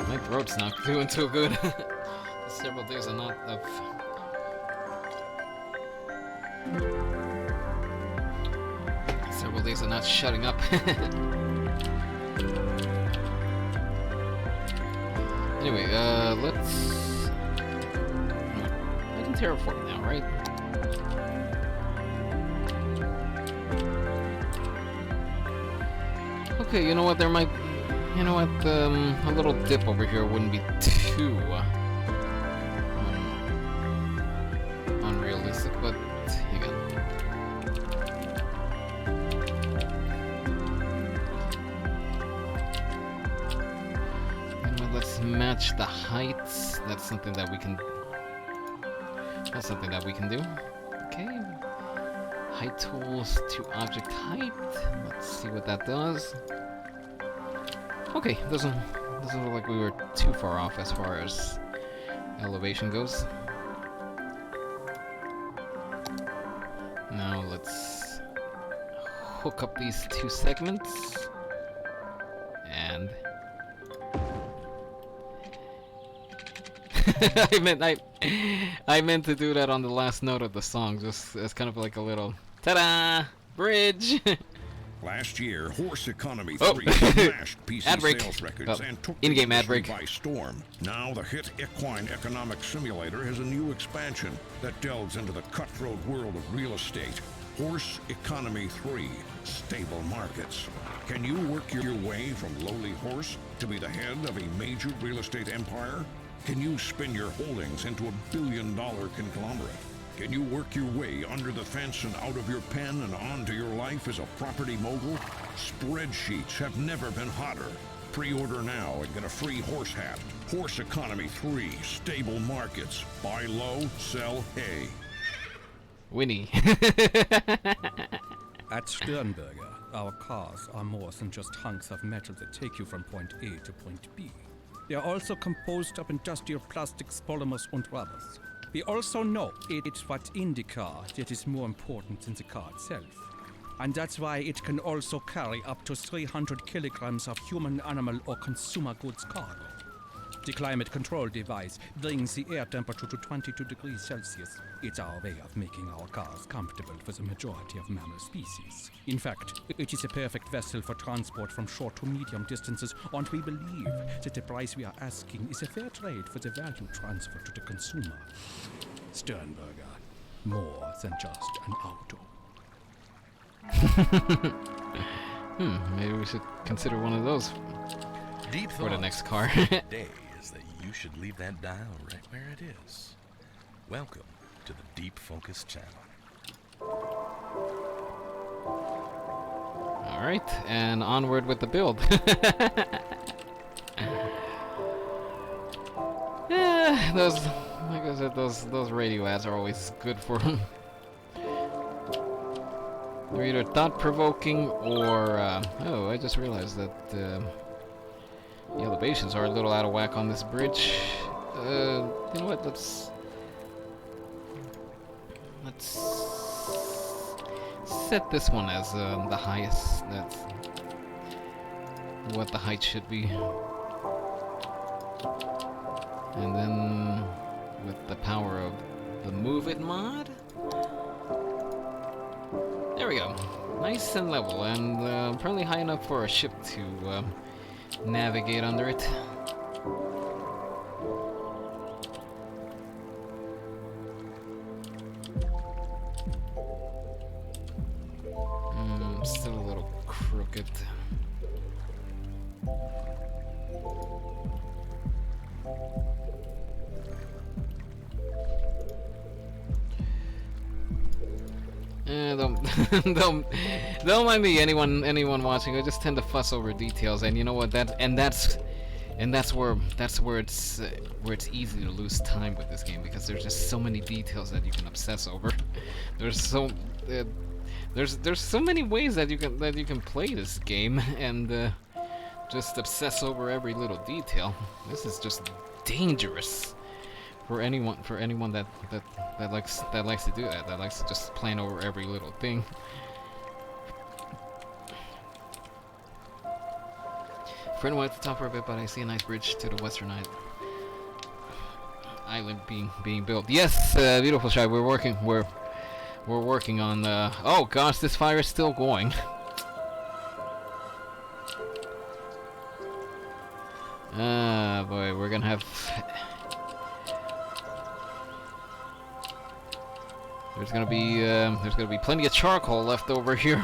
A: my throat's not doing too good. Several days are not of... Several days are not shutting up. Anyway, let's... terraform now, right? Okay, you know what? A little dip over here wouldn't be too unrealistic, but again. You know what? let's match the heights. That's something that we can. That's something that we can do. Okay. Height tools to object height. Let's see what that does. Okay, doesn't look like we were too far off as far as elevation goes. Now let's hook up these two segments and I meant to do that on the last note of the song, just as kind of like a little ta-da bridge.
F: Last year, Horse Economy 3 smashed PC
A: ad break.
F: sales records and took
A: in-game
F: the
A: ad
F: industry
A: break
F: by storm. Now the hit Equine Economic Simulator has a new expansion that delves into the cutthroat world of real estate. Horse Economy 3, Stable Markets. Can you work your way from lowly horse to be the head of a major real estate empire? Can you spin your holdings into a billion-dollar conglomerate? Can you work your way under the fence and out of your pen and onto your life as a property mogul? Spreadsheets have never been hotter. Pre-order now and get a free horse hat. Horse Economy 3, Stable Markets. Buy low, sell hay.
A: Winnie.
H: At Sternberger, our cars are more than just hunks of metal that take you from point A to point B. They are also composed of industrial plastics, polymers, and rubbers. We also know it's what's in the car that is more important than the car itself. And that's why it can also carry up to 300 kilograms of human, animal, or consumer goods cargo. The climate control device brings the air temperature to 22 degrees Celsius. It's our way of making our cars comfortable for the majority of mammal species. In fact, it is a perfect vessel for transport from short to medium distances, and we believe that the price we are asking is a fair trade for the value transfer to the consumer. Sternberger, more than just an auto.
A: Maybe we should consider one of those
C: Deep
A: for the
C: thoughts
A: next car.
C: today is that you should leave that dial right where it is. Welcome to the Deep Focus channel.
A: Alright, and onward with the build. Yeah, those, like I said, those radio ads are always good for them. They're either thought-provoking or, oh, I just realized that, the elevations are a little out of whack on this bridge. You know what, let's set this one as, the highest. That's what the height should be. And then, with the power of the Move It mod, there we go. Nice and level, and apparently high enough for a ship to navigate under it. Still a little crooked. Don't mind me, anyone watching. I just tend to fuss over details, and you know what? That's where it's easy to lose time with this game, because there's just so many details that you can obsess over. There's so many ways that you can play this game and just obsess over every little detail. This is just dangerous for anyone that likes to do that. That likes to just plan over every little thing. Friend went at the top for a bit, but I see a nice bridge to the western island being built. Yes, beautiful Shy. We're working on. Oh gosh, this fire is still going. Boy, we're gonna have. There's gonna be plenty of charcoal left over here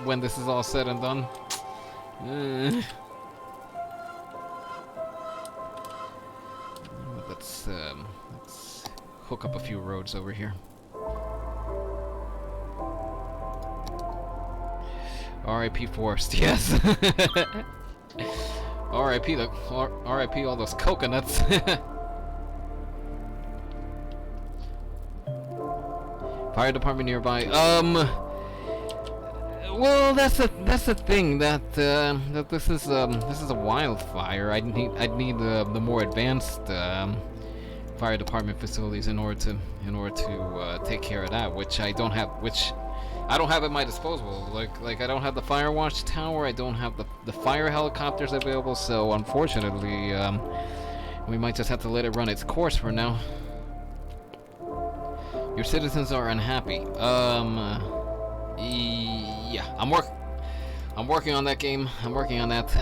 A: when this is all said and done. Let's hook up a few roads over here. R.I.P. Forest, yes. R.I.P. R.I.P. all those coconuts. Fire department nearby. Well, that's the thing that that this is a wildfire. I'd need the more advanced fire department facilities in order to take care of that, which I don't have. Which I don't have at my disposal. Like I don't have the fire watch tower. I don't have the fire helicopters available. So unfortunately, we might just have to let it run its course for now. Your citizens are unhappy. Yeah, I'm working on that game. I'm working on that.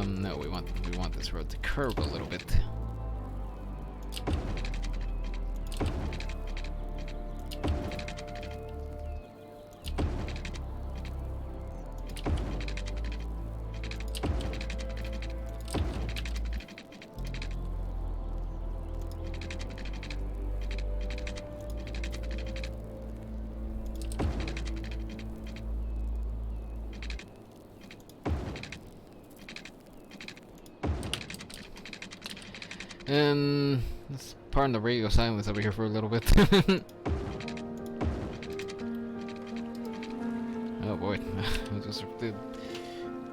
A: No, we want this road to curve a little bit. And let's pardon the radio silence over here for a little bit. Oh boy, I just did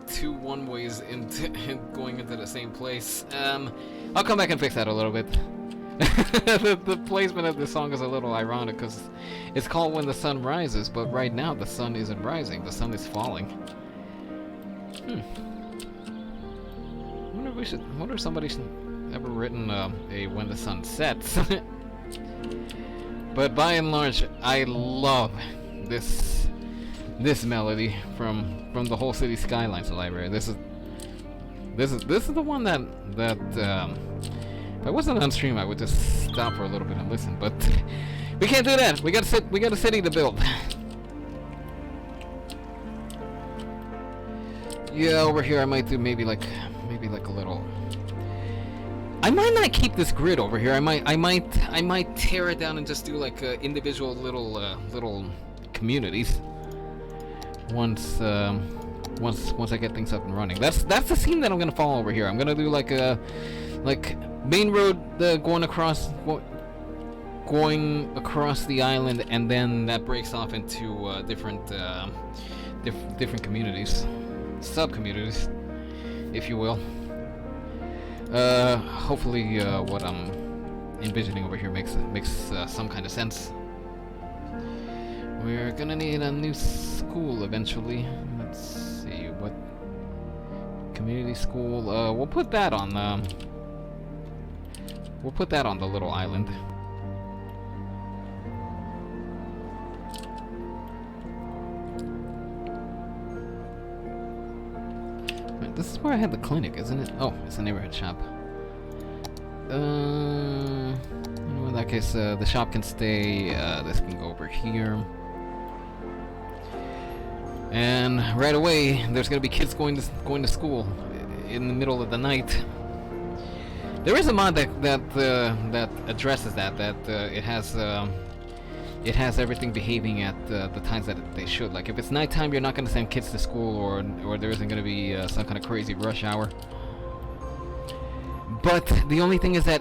A: 2 one-ways into going into the same place. I'll come back and fix that a little bit. The placement of this song is a little ironic because it's called When the Sun Rises, but right now the sun isn't rising, the sun is falling. Wonder if somebody's ever written a When the Sun Sets. But by and large, I love this melody from the whole city Skylines library. This is the one that if I wasn't on stream, I would just stop for a little bit and listen. But we can't do that. We got a city to build. Yeah, over here I might do maybe like a little. I might not keep this grid over here. I might tear it down and just do like individual little communities. Once I get things up and running. That's the scene that I'm gonna follow over here. I'm gonna do like main road going across the island, and then that breaks off into different communities, sub-communities, if you will. Hopefully what I'm envisioning over here makes some kind of sense. We're gonna need a new school eventually. Let's see, what community school? We'll put that on the little island. Wait, this is where I had the clinic, isn't it? Oh, it's a neighborhood shop. In that case, the shop can stay. This can go over here. And right away, there's gonna be kids going to school in the middle of the night. There is a mod that addresses that it has everything behaving at the times that they should. Like if it's nighttime, you're not gonna send kids to school, or there isn't gonna be some kind of crazy rush hour. But the only thing is that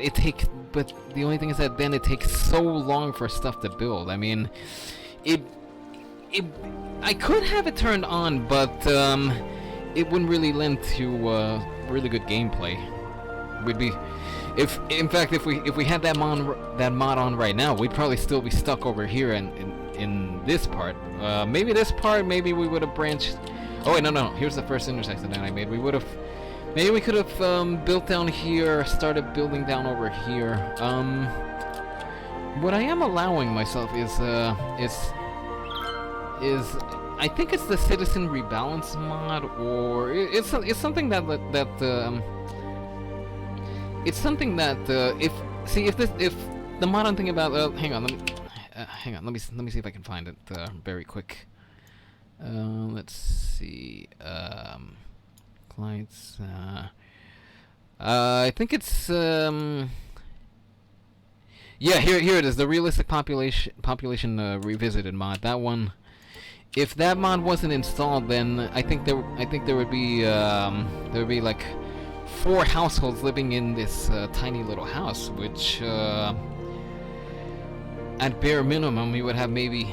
A: then it takes so long for stuff to build. I mean, I could have it turned on, but it wouldn't really lend to really good gameplay. If we had that mod on right now, we'd probably still be stuck over here in this part. Maybe this part, maybe we would have branched. Oh wait, no. Here's the first intersection that I made. Maybe we could have built down here, started building down over here. What I am allowing myself is I think it's the Citizen Rebalance mod, or it's something that it's something that if the mod I'm thinking about, hang on, let me see if I can find it very quick. Let's see, clients. I think it's Yeah, here it is. The realistic population revisited mod. That one. If that mod wasn't installed, then I think there would be like 4 households living in this tiny little house, which at bare minimum we would have maybe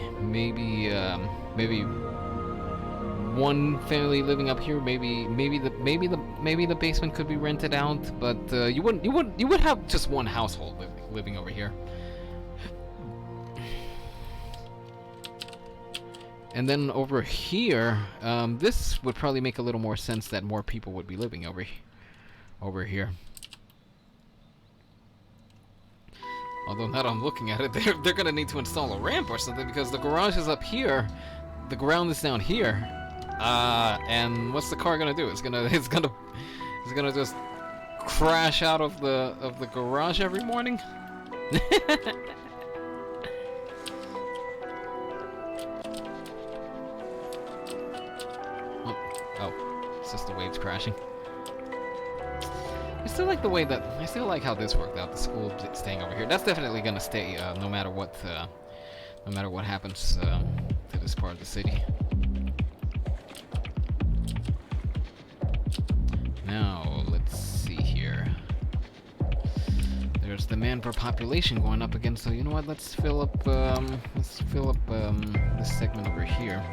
A: one family living up here. Maybe the basement could be rented out, but you would have just one household living over here. And then over here, this would probably make a little more sense that more people would be living over here. Although now that I'm looking at it, they're gonna need to install a ramp or something, because the garage is up here, the ground is down here, and what's the car gonna do? It's gonna just crash out of the garage every morning. Oh, it's just the waves crashing. I still like the way that I still like how this worked out. The school staying over here. That's definitely gonna stay, no matter what happens to this part of the city. Now let's see here. There's demand for population going up again. So you know what? Let's fill up this segment over here.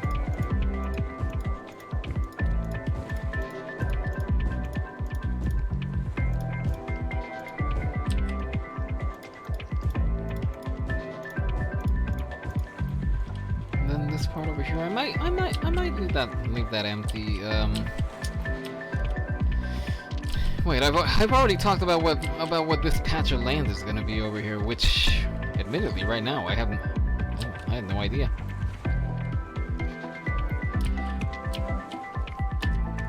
A: This part over here, I might leave that empty. Wait, I've already talked about what this patch of land is going to be over here, which, admittedly, right now I had no idea.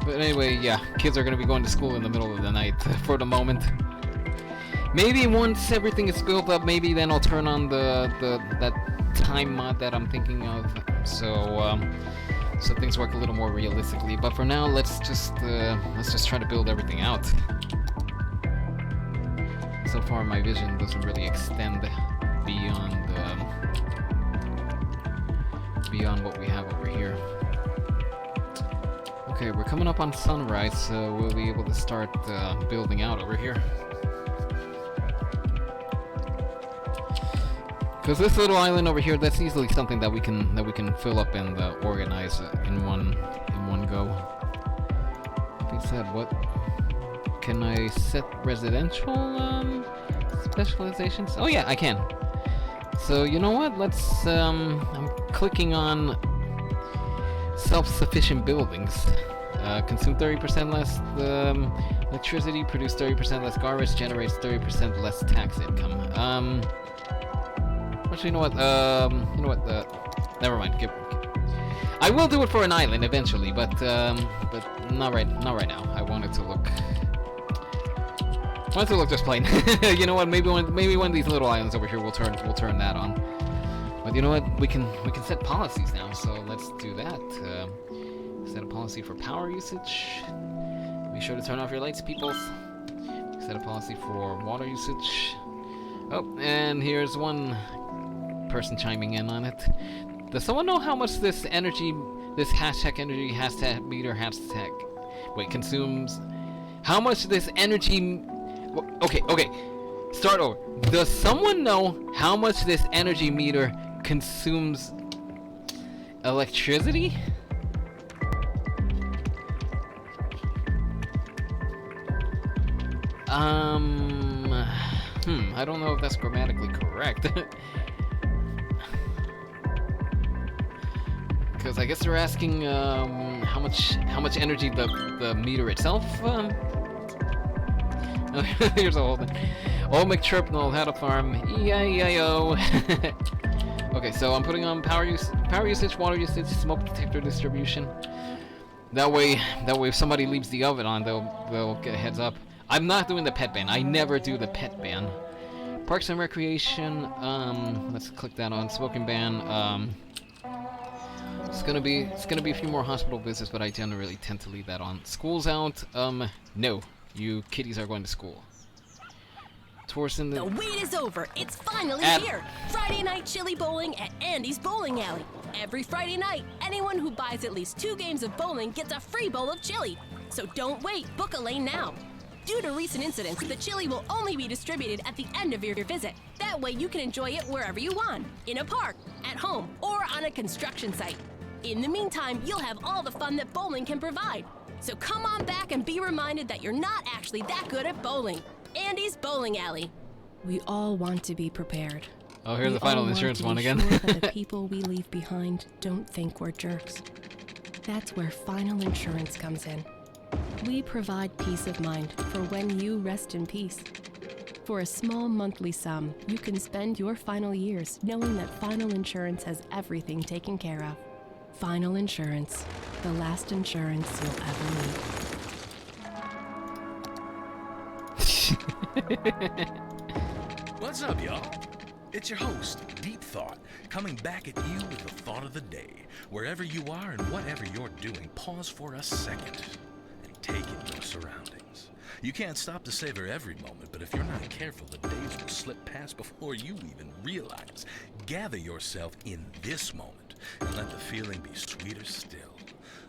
A: But anyway, yeah, kids are going to be going to school in the middle of the night for the moment. Maybe once everything is built up, maybe then I'll turn on that time mod that I'm thinking of, so things work a little more realistically. But for now, let's just try to build everything out. So far, my vision doesn't really extend beyond what we have over here. Okay, we're coming up on sunrise, so we'll be able to start building out over here. Because this little island over here, that's easily something that we can fill up and organize in one go. That being said, what can I set residential specializations? Oh yeah, I can. So you know what? Let's. I'm clicking on self-sufficient buildings. Consume 30% less electricity, produce 30% less garbage, generates 30% less tax income. Actually, you know what? Never mind. I will do it for an island eventually, but not right now. I want it to look just plain. You know what? Maybe one of these little islands over here will turn that on. But you know what? We can set policies now. So let's do that. Set a policy for power usage. Be sure to turn off your lights, people. Set a policy for water usage. Oh, and here's one person chiming in on it. Does someone know how much this energy meter consumes? How much this energy? Okay. Start over. Does someone know how much this energy meter consumes electricity? I don't know if that's grammatically correct. Because I guess they're asking how much energy the meter itself. Here's a whole thing. Old McChirpnell had a farm. E-I-E-I-O. Okay, so I'm putting on power usage, water usage, smoke detector distribution. That way, if somebody leaves the oven on, they'll get a heads up. I'm not doing the pet ban. I never do the pet ban. Parks and recreation. Let's click that on. Smoking ban. It's gonna be a few more hospital visits, but I generally tend to leave that on. School's out. No, you kiddies are going to school. towards in
E: The wait is over. It's finally here. Friday night chili bowling at Andy's Bowling Alley. Every Friday night, anyone who buys at least 2 games of bowling gets a free bowl of chili. So don't wait. Book a lane now. Due to recent incidents, the chili will only be distributed at the end of your visit. That way you can enjoy it wherever you want. In a park, at home, or on a construction site. In the meantime, you'll have all the fun that bowling can provide. So come on back and be reminded that you're not actually that good at bowling. Andy's Bowling Alley.
D: We all want to be prepared.
A: Oh, here's
D: We
A: the final
D: all want
A: insurance
D: to be
A: one again.
D: sure that the people we leave behind don't think we're jerks. That's where final insurance comes in. We provide peace of mind for when you rest in peace. For a small monthly sum, you can spend your final years knowing that Final Insurance has everything taken care of. Final Insurance, the last insurance you'll ever need.
C: What's up, y'all? It's your host, Deep Thought, coming back at you with the thought of the day. Wherever you are and whatever you're doing, pause for a second and take in your surroundings. You can't stop to savor every moment, but if you're not careful, the days will slip past before you even realize. Gather yourself in this moment and let the feeling be sweeter still,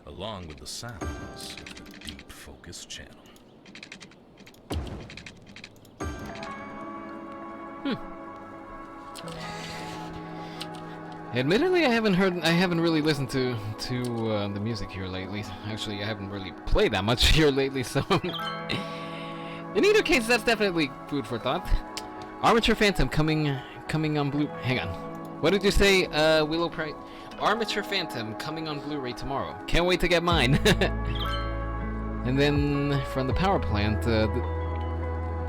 C: along with the sounds of the Deep Focus channel.
A: Admittedly, I haven't really listened to the music here lately. Actually, I haven't really played that much here lately, so in either case, that's definitely food for thought. Armature Phantom coming on Blue. Hang on, what did you say, Willow Price? Armature Phantom coming on Blu-ray tomorrow. Can't wait to get mine. And then from the power plant,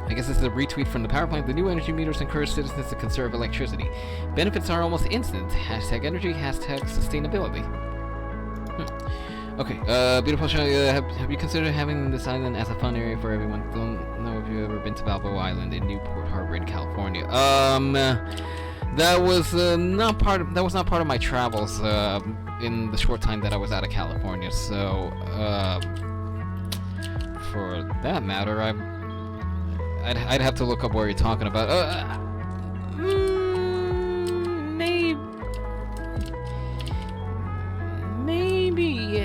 A: I guess this is a retweet from the power plant. The new energy meters encourage citizens to conserve electricity. Benefits are almost instant. Hashtag energy, hashtag sustainability. Okay, beautiful show. Have you considered having this island as a fun area for everyone? Don't know if you've ever been to Balboa Island in Newport Harbor in California. That was not part of my travels in the short time that I was out of California. So, for that matter, I'd have to look up what you're talking about. Maybe.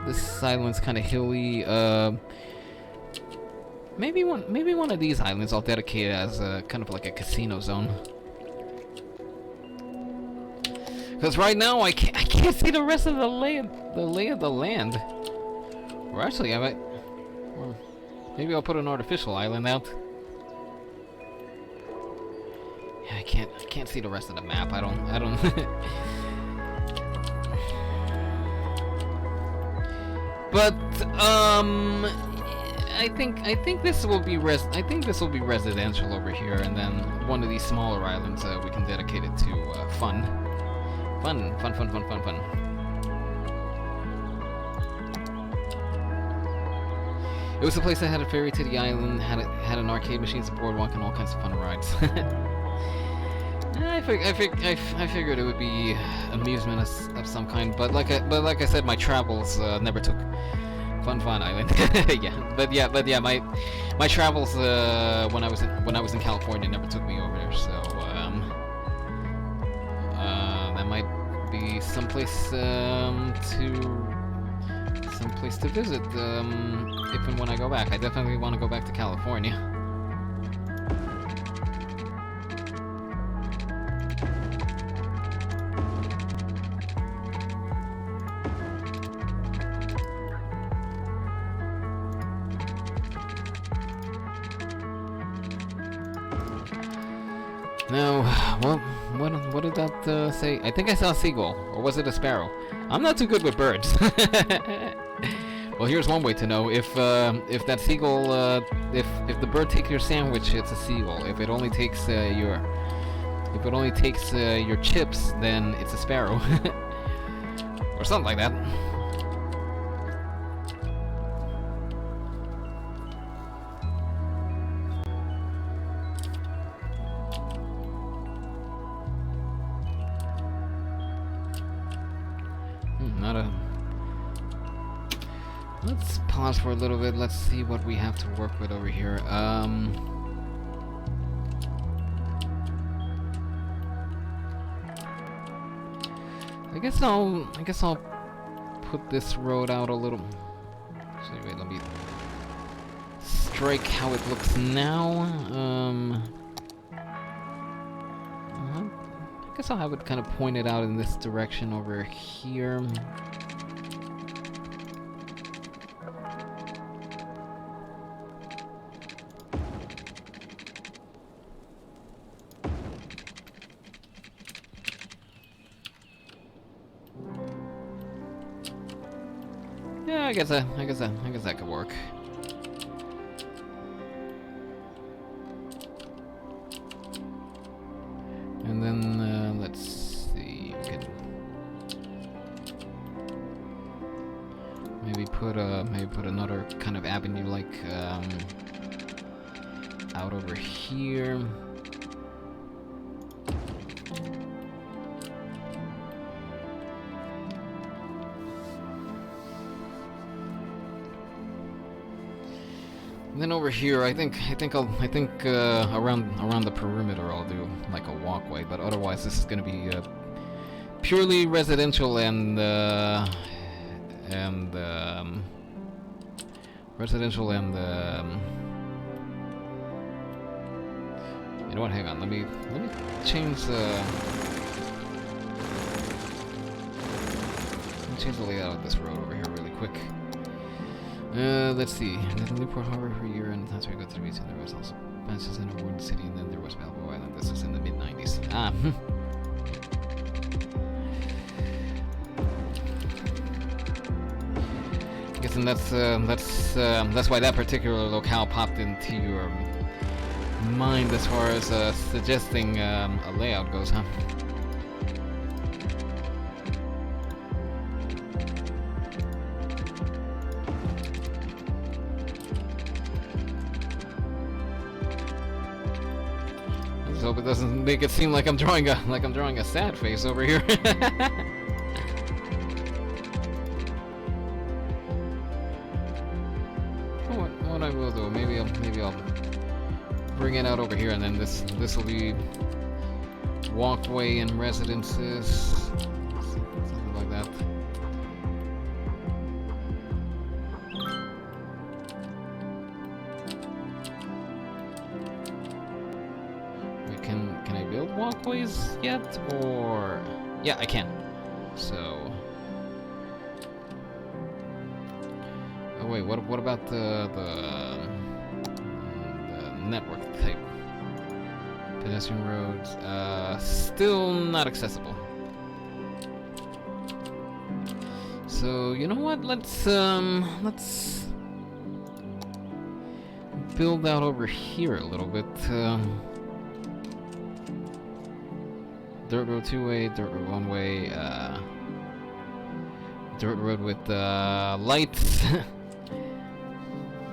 A: This island's kind of hilly. Maybe one of these islands I'll dedicate as kind of like a casino zone. Because right now I can't see the rest of the lay of the land. Or actually, I might. Or maybe I'll put an artificial island out. Yeah, I can't see the rest of the map. I don't. But I think this will be residential over here, and then one of these smaller islands we can dedicate it to fun. It was a place that had a ferry to the island, had an arcade machine, a boardwalk, and all kinds of fun rides. I figured it would be amusement of some kind, but like I said, my travels never took Fun Island. yeah, my travels when I was in California never took me over there, so that might be someplace to visit if and when I go back. I definitely want to go back to California. Now, what did that say? I think I saw a seagull, or was it a sparrow? I'm not too good with birds. Well, here's one way to know if that seagull, if the bird takes your sandwich, it's a seagull. If it only takes your chips, then it's a sparrow, or something like that. Let's pause for a little bit. Let's see what we have to work with over here. I guess I'll put this road out a little. Actually, wait, let me strike how it looks now. I guess I'll have it kind of pointed out in this direction over here. Yeah, I guess that could work. And then let's see, we could maybe put another kind of avenue like out over here. And then over here, I think around the perimeter I'll do like a walkway, but otherwise this is gonna be purely residential and you know what? Hang on. Let me change the layout of this road over here really quick. Let's see. There's Newport Harbor for a year, and that's where we go to the beach, and there was also Manchester Center, Warden City, and then there was Balboa Island. This is in the mid-90s. Ah. I guess, and that's why that particular locale popped into your mind as far as suggesting a layout goes, huh? Let's hope it doesn't make it seem like I'm drawing a sad face over here. What I will do, maybe I'll bring it out over here, and then this will be walkway and residences, something like that. Wait, can I build walkways yet, or yeah, I can. So. Oh wait, what about the network type? Pedestrian roads, still not accessible. So you know what? Let's build out over here a little bit. Dirt road 2-way, dirt road 1-way, dirt road with lights.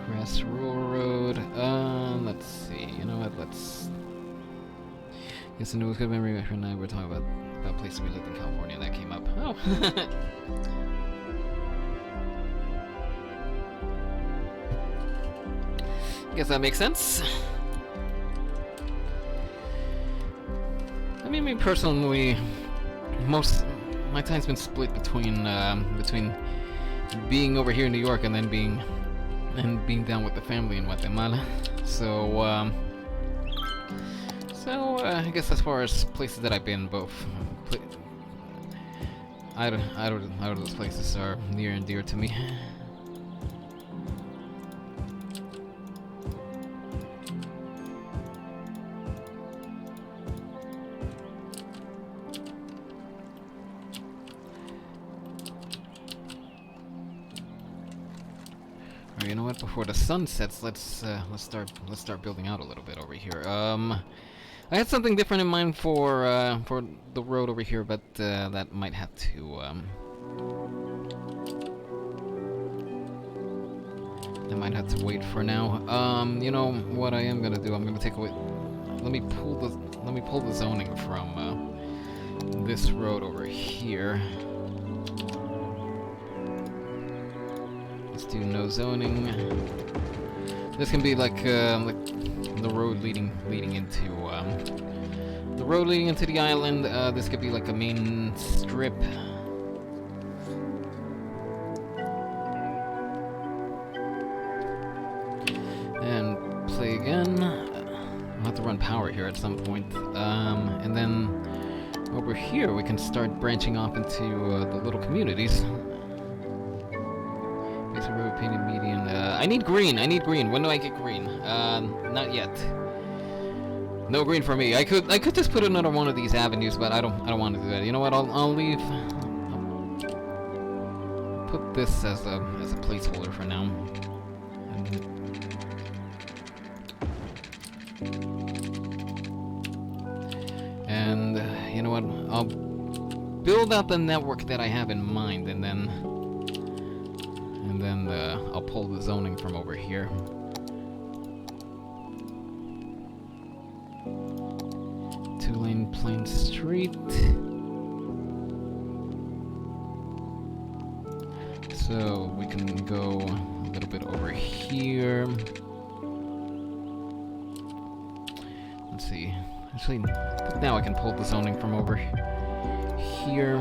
A: Grass rural road. Let's see. You know what? Let's. Guess a new good memory for now. We're talking about places we lived in California that came up. Oh. Guess that makes sense. I mean, me personally, my time's been split between being over here in New York and then being down with the family in Guatemala. So I guess as far as places that I've been, both either of those places are near and dear to me. You know what? Before the sun sets, let's start building out a little bit over here. I had something different in mind for the road over here, but that might have to wait for now. You know what I am gonna do? I'm gonna take away. Let me pull the zoning from this road over here. Let's do no zoning. This can be like the road leading into the island. This could be like a main strip. And play again. I'll have to run power here at some point. And then over here we can start branching off into the little communities. Basic road painted median. I need green. When do I get green? Not yet. No green for me. I could just put another one of these avenues, but I don't want to do that. You know what? I'll leave. I'll put this as a placeholder for now. And you know what? I'll build out the network that I have in mind, and then I'll pull the zoning from over here. Two-lane plain street. So we can go a little bit over here. Let's see. Actually, I think now I can pull the zoning from over here.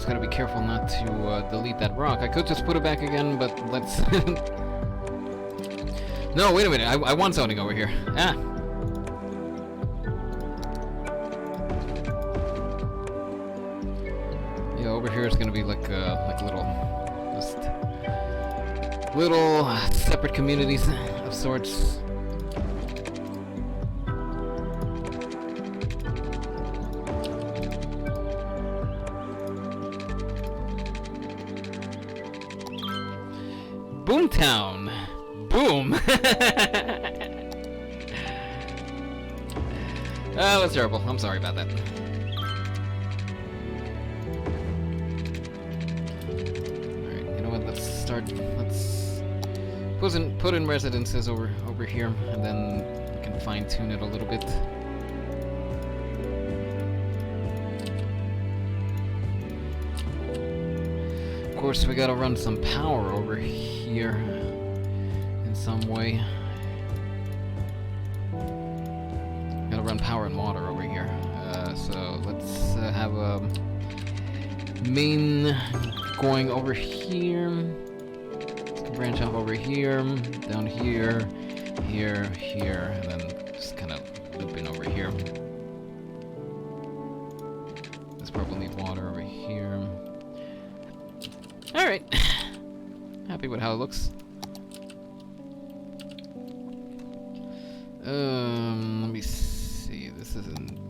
A: Gotta be careful not to delete that rock. I could just put it back again, but let's... No, wait a minute. I want zoning over here. Ah! Yeah, over here is gonna be like little separate communities of sorts. Boomtown! Boom! Oh, that's terrible. I'm sorry about that. Alright, you know what? Let's put in residences over here, and then we can fine-tune it a little bit. Of course, we gotta run some power over here in some way. Gotta run power and water over here. So let's have a main going over here. Branch off over here, down here, here, and then just kind of loop in over here. Let's probably need water over here. Alright. Happy with how it looks. Let me see. This isn't,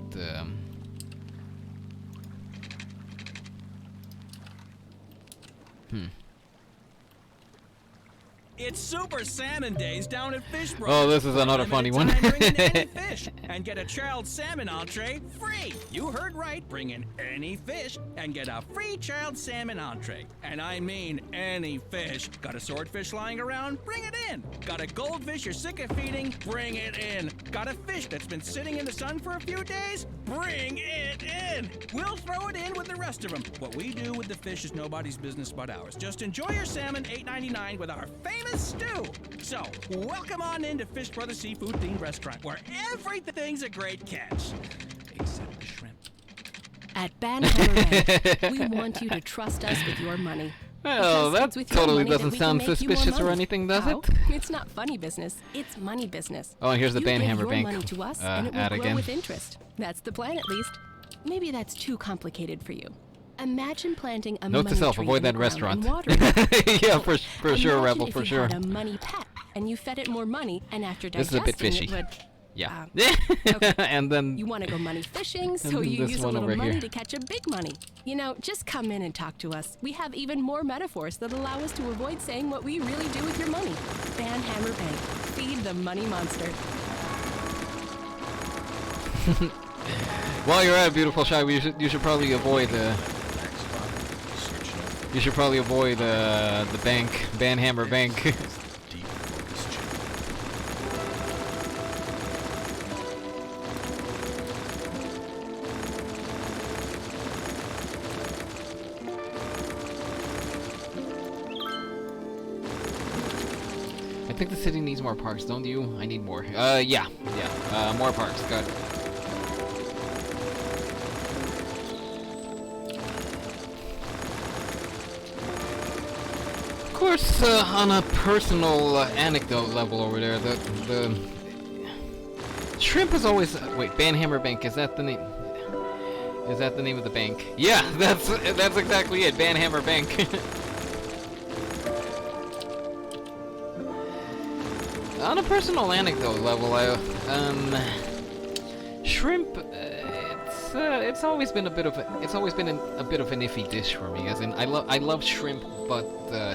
H: It's Super Salmon Days down at Fish Bros.
A: Oh, this is another funny one.
H: Bring in any fish and get a child salmon entree free. You heard right. Bring in any fish and get a free child salmon entree. And I mean any fish. Got a swordfish lying around? Bring it in. Got a goldfish you're sick of feeding? Bring it in. Got a fish that's been sitting in the sun for a few days? Bring it in. We'll throw it in with the rest of them. What we do with the fish is nobody's business but ours. Just enjoy your salmon, $8.99 with our famous stew. So, welcome on into Fish Brothers Seafood Themed Restaurant, where everything's a great catch. Except the shrimp.
D: At Banhammer Bank, we want you to trust us with your money.
A: Well, that totally doesn't sound suspicious or anything, does it?
D: It's not funny business. It's money business.
A: Oh, and here's the Banhammer Bank
D: money to us, and it will
A: ad
D: grow
A: again.
D: with interest. That's the plan, at least. Maybe that's too complicated for you. Imagine planting a
A: Note
D: money
A: to self:
D: tree
A: avoid
D: in the
A: that
D: ground
A: restaurant.
D: and watering it.
A: Yeah, for sure,
D: Imagine
A: Rebel,
D: if
A: for
D: you
A: sure.
D: had a money pet, and you fed it more money, and after
A: This is a bit
D: digesting
A: fishy.
D: it would
A: Yeah.
E: Okay.
A: And then
E: You want to go money fishing, so
A: then
E: you
A: this
E: use a
A: one
E: little
A: over
E: money
A: here.
E: to catch a big money. You know, just come in and talk to us. We have even more metaphors that allow us to avoid saying what we really do with your money. Ban Hammer Bank. Feed the money monster.
A: While you're at it, beautiful shy, you should probably avoid the bank, Banhammer Bank.
C: Deep focus channel.
A: I think the city needs more parks, don't you? I need more. Yeah. More parks. Got it. Of course, on a personal anecdote level over there, the shrimp is always wait. Banhammer Bank, is that the name? Is that the name of the bank? Yeah, that's exactly it. Banhammer Bank. On a personal anecdote level, shrimp. It's always been a bit of an iffy dish for me. As in, I love shrimp, but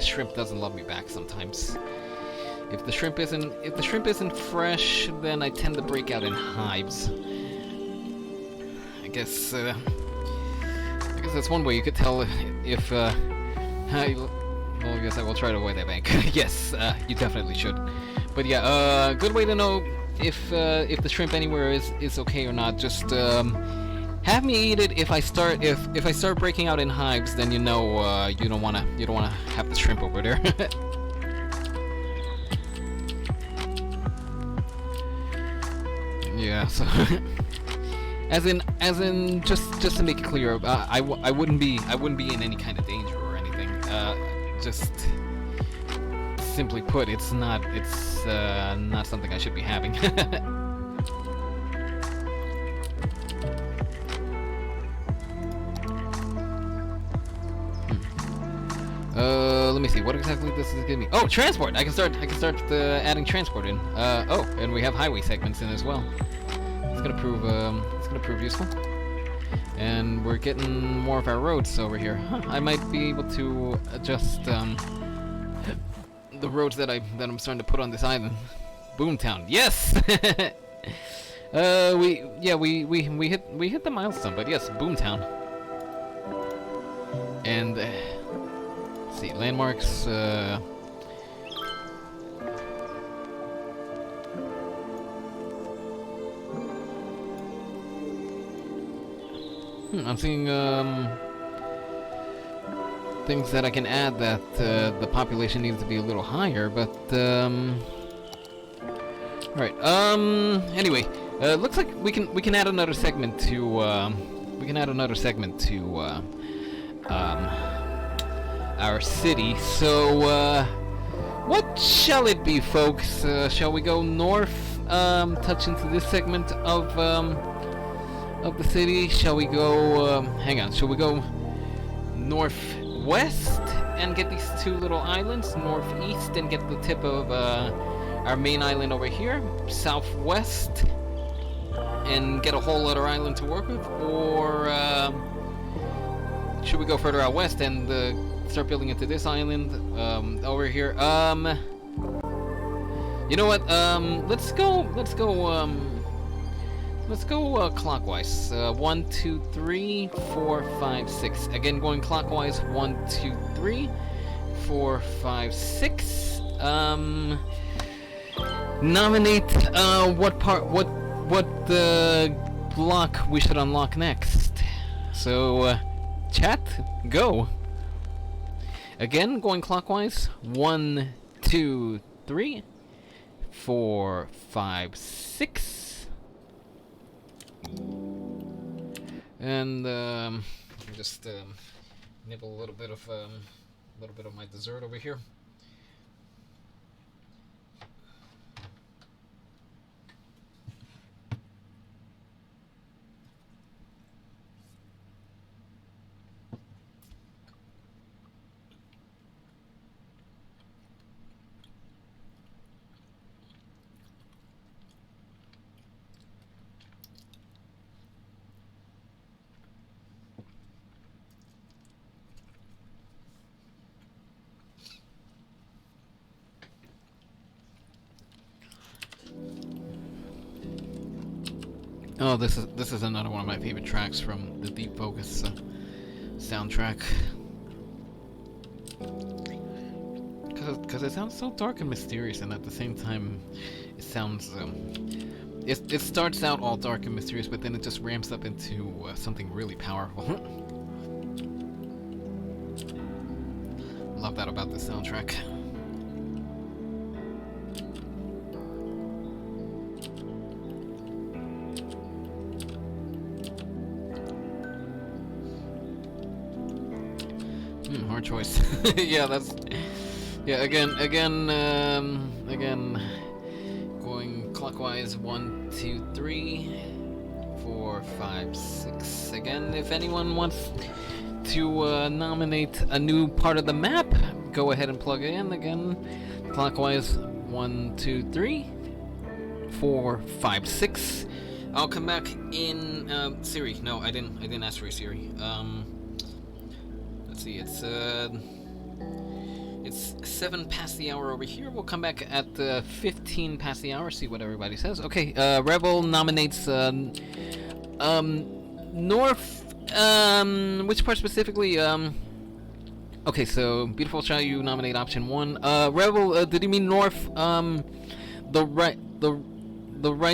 A: shrimp doesn't love me back sometimes. If the shrimp isn't fresh, then I tend to break out in hives. I guess that's one way you could tell if. Well, I guess I will try to avoid that bank. Yes, you definitely should. But yeah, good way to know if the shrimp anywhere is okay or not. Just have me eat it. If I start breaking out in hives, then you know you don't wanna have the shrimp over there. Yeah. So as in just to make it clear, I wouldn't be in any kind of danger or anything. Just simply put, it's not something I should be having. Let me see. What exactly this is giving me? Oh, transport! I can start adding transport in. Oh, and we have highway segments in as well. It's gonna prove useful. And we're getting more of our roads over here. Huh, I might be able to adjust the roads that I'm starting to put on this island. Boomtown. Yes. We hit the milestone, but yes, Boomtown. And let's see, landmarks. I'm seeing things that I can add that the population needs to be a little higher, but alright, anyway, looks like we can add another segment to our city. So what shall it be, folks? Shall we go north, touch into this segment of the city? Shall we go hang on, shall we go northwest and get these two little islands, northeast and get the tip of our main island over here, southwest and get a whole other island to work with, or should we go further out west and start building into this island over here? You know what, let's go clockwise. 1, 2, 3, 4, 5, 6. Again, going clockwise. 1, 2, 3, 4, 5, 6. Nominate what block we should unlock next. So, chat, go. Again, going clockwise. 1, 2, 3, 4, 5, 6. And just nibble a little bit of my dessert over here. Oh, this is another one of my favorite tracks from the Deep Focus soundtrack. Because it sounds so dark and mysterious, and at the same time, it sounds it starts out all dark and mysterious, but then it just ramps up into something really powerful. Love that about this soundtrack. Hard choice. Yeah, that's... Yeah, again, going clockwise. 1, 2, 3, 4, 5, 6. Again, if anyone wants to nominate a new part of the map, go ahead and plug it in. Again, clockwise. 1, 2, 3, 4, 5, 6. I'll come back in Siri. No, I didn't ask for a Siri. Let's see. It's 7 past the hour over here. We'll come back at 15 past the hour, see what everybody says. Okay, Rebel nominates North, which part specifically? Okay, so Beautiful Child, you nominate option 1. Rebel, did you mean North, the right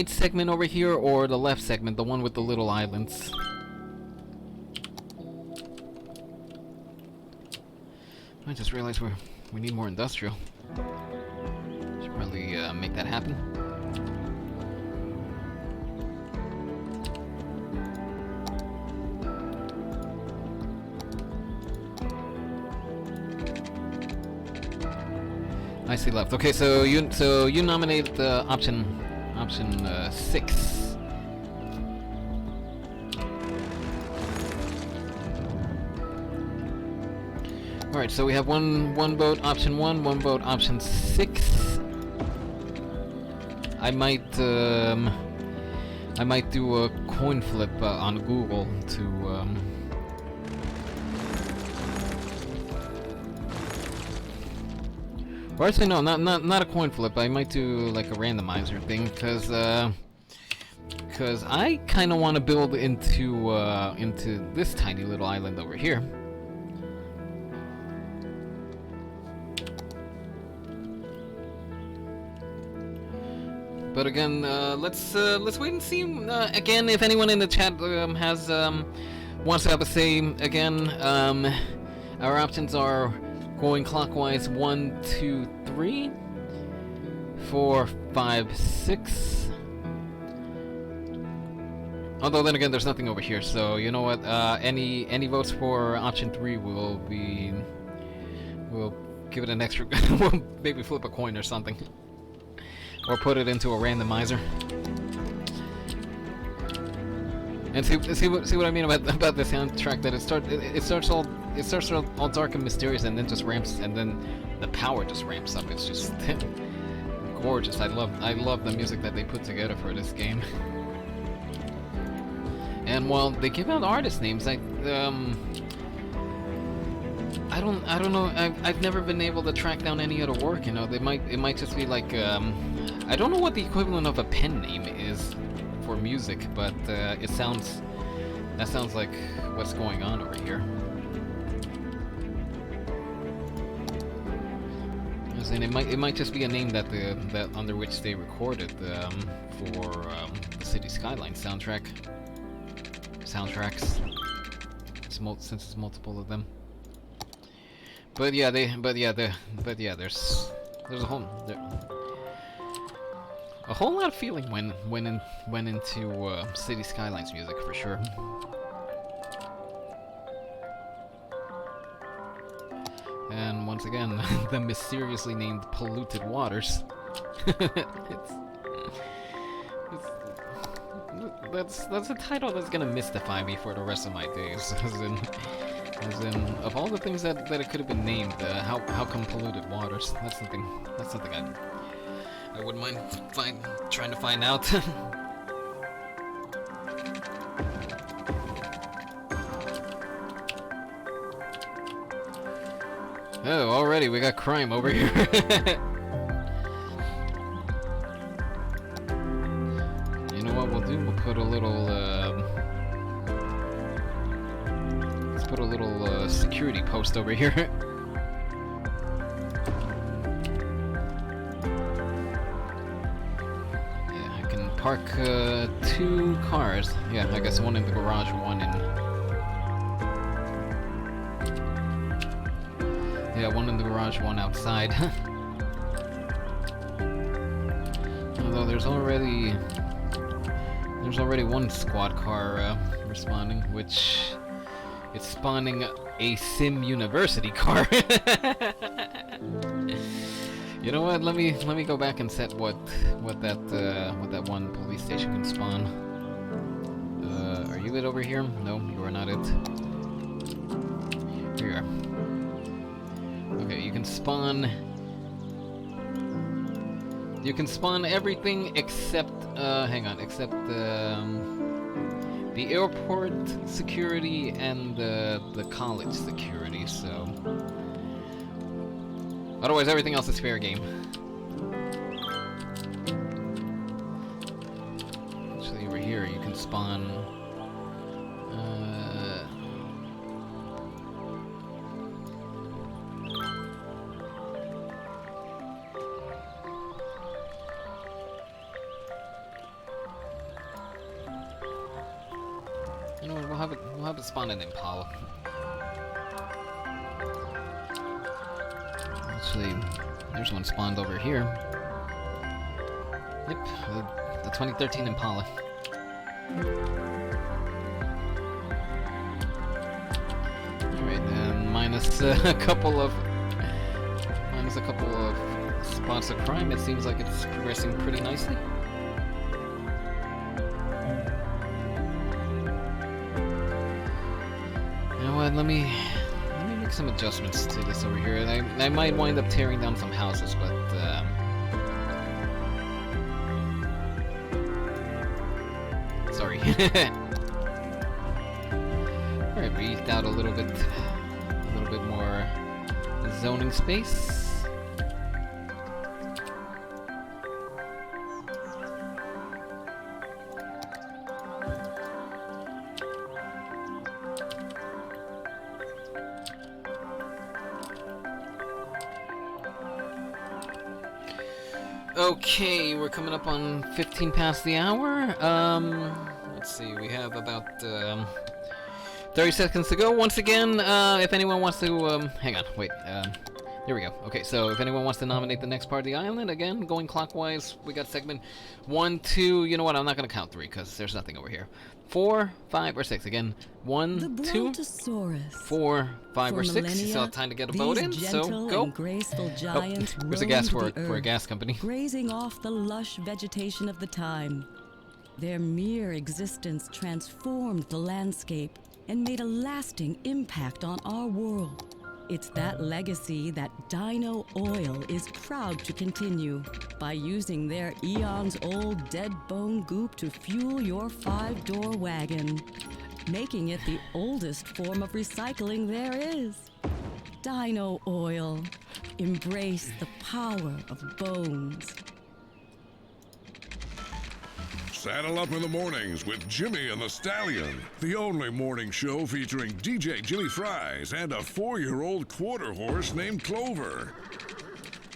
A: segment over here, or the left segment, the one with the little islands? I just realized we need more industrial. Should probably make that happen. I see left. Okay, so you nominate option 6. Alright, so we have one vote option 1, 1 vote option 6. I might do a coin flip on Google to or actually no, not a coin flip. I might do like a randomizer thing, because I kind of want to build into this tiny little island over here. But again, let's wait and see. Again, if anyone in the chat wants to have a say. Again, our options are going clockwise: 1, 2, 3, 4, 5, 6. Although then again, there's nothing over here. So you know what? Any votes for option 3 we'll give it an extra. We'll maybe flip a coin or something. Or put it into a randomizer. And see what I mean about the soundtrack, that it starts all dark and mysterious, and then just ramps, and then the power just ramps up. It's just gorgeous. I love the music that they put together for this game. And while they give out artist names, I don't know. I've never been able to track down any other work. You know, it might just be like I don't know what the equivalent of a pen name is for music, but that sounds like what's going on over here. As in, it might just be a name that under which they recorded for the City Skylines soundtracks. Since it's multiple of them. But yeah, there's a whole lot of feeling went into City Skylines music for sure. And once again, the mysteriously named polluted waters. That's a title that's gonna mystify me for the rest of my days. As in, of all the things that it could have been named, how come polluted waters? That's something I wouldn't mind trying to find out. Oh, already we got crime over here. You know what we'll do? We'll put a little put a little security post over here. Yeah, I can park 2 cars. Yeah, I guess one in the garage, one in... Yeah, one in the garage, one outside. Although there's already one squad car responding, which it's spawning a Sim University car. You know what? Let me go back and set what that one police station can spawn. Are you it over here? No, you are not it. Here you are. Okay, you can spawn. You can spawn everything except, hang on, except the airport security and the college security, so... Otherwise, everything else is fair game. Actually, over here, you can spawn... You know what, we'll have it spawn an Impala. Actually, there's one spawned over here. Yep, the 2013 Impala. Alright, minus a couple of spots of crime, it seems like it's progressing pretty nicely. Let me make some adjustments to this over here, and I might wind up tearing down some houses, but sorry. Alright, we eked out a little bit more zoning space. Okay, we're coming up on 15 past the hour. Let's see, we have about 30 seconds to go. Once again, if anyone wants to, hang on, wait, there we go. Okay, so if anyone wants to nominate the next part of the island, again, going clockwise, we got segment 1, 2, you know what, I'm not going to count 3, because there's nothing over here. 4, 5, or 6, again, 1, 2, 4, 5, or 6, you still have time to get a vote in, so go. There's a gas for a gas company.
B: Grazing off the lush vegetation of the time. Their mere existence transformed the landscape and made a lasting impact on our world. It's that legacy that Dino Oil is proud to continue by using their eons-old dead bone goop to fuel your 5-door wagon, making it the oldest form of recycling there is. Dino Oil. Embrace the power of bones.
F: Saddle up in the mornings with Jimmy and the Stallion, the only morning show featuring DJ Jimmy Fries and a 4-year-old quarter horse named Clover.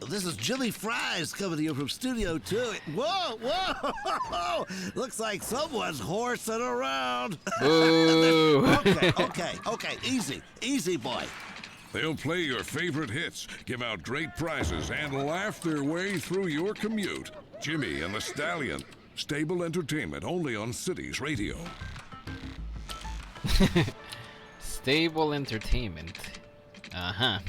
I: This is Jimmy Fries coming to you from Studio 2. Whoa, whoa! Looks like someone's horsing around.
A: Ooh.
I: Okay, easy, boy.
F: They'll play your favorite hits, give out great prizes, and laugh their way through your commute. Jimmy and the Stallion. Stable entertainment only on Cities Radio.
A: Stable entertainment. Uh-huh.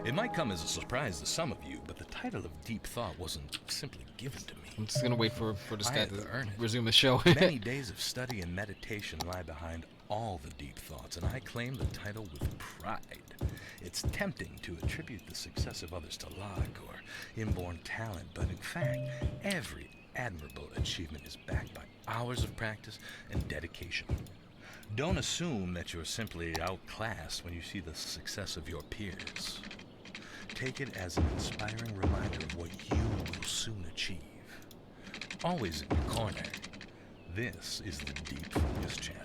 C: It might come as a surprise to some of you, but the title of Deep Thought wasn't simply given to me.
A: I'm just gonna wait for this guy to
C: earn it.
A: resume the show.
C: Many days of study and meditation lie behind all the deep thoughts, and I claim the title with pride. It's tempting to attribute the success of others to luck or inborn talent, but in fact, every admirable achievement is backed by hours of practice and dedication. Don't assume that you're simply outclassed when you see the success of your peers. Take it as an inspiring reminder of what you will soon achieve. always in your corner. This is the Deep Focus channel.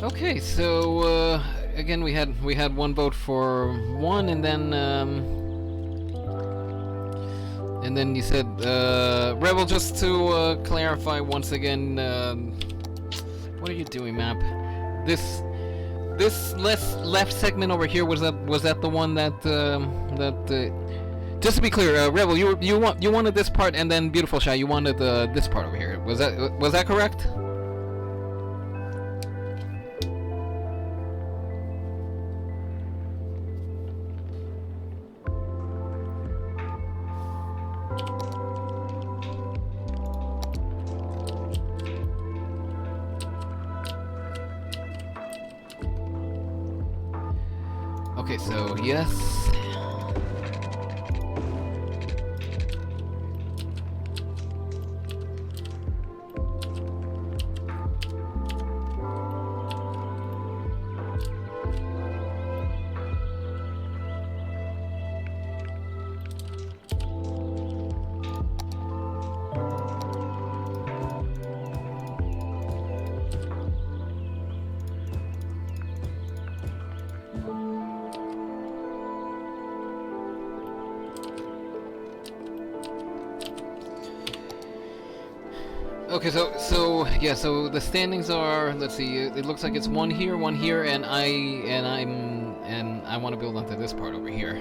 A: Okay, so again we had one vote for one, and then you said Rebel. Just to clarify once again, what are you doing, map? This left segment over here, was that the one that just to be clear, Rebel, you wanted this part, and then Beautiful Shy, you wanted this part over here. Was that correct? Okay, so yes. Okay, so yeah, so the standings are, let's see, it looks like it's one here, and I want to build onto this part over here.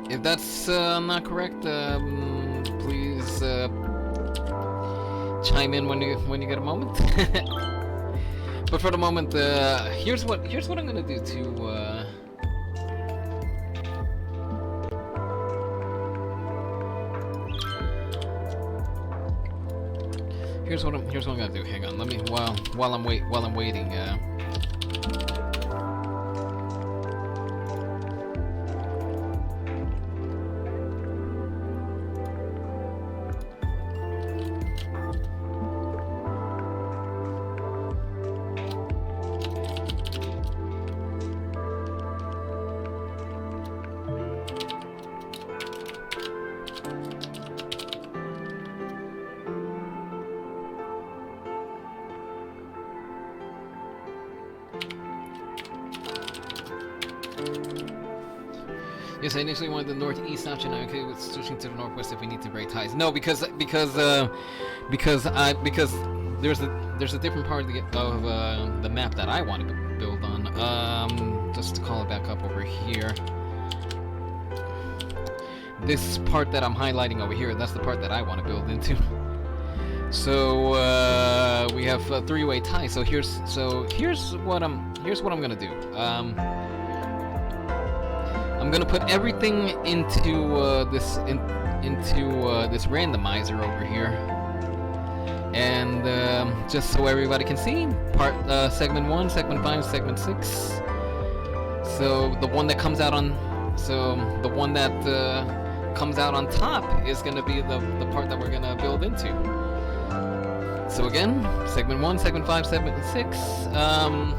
A: If that's not correct, please chime in when you get a moment. But for the moment, here's what I'm gonna do to. Here's what I'm gonna do. Hang on, let me while I'm waiting. Yes, I initially wanted the northeast option. I'm okay with switching to the northwest if we need to break ties. No, because there's a different part of the map that I want to build on. Just to call it back up over here. This part that I'm highlighting over here, that's the part that I want to build into. So we have a three-way tie. So here's what I'm gonna do. I'm gonna put everything into this randomizer over here, and just so everybody can see, segment 1, segment 5, segment 6. So the one that comes out on top is gonna be the part that we're gonna build into. So again, segment 1, segment 5, segment 6.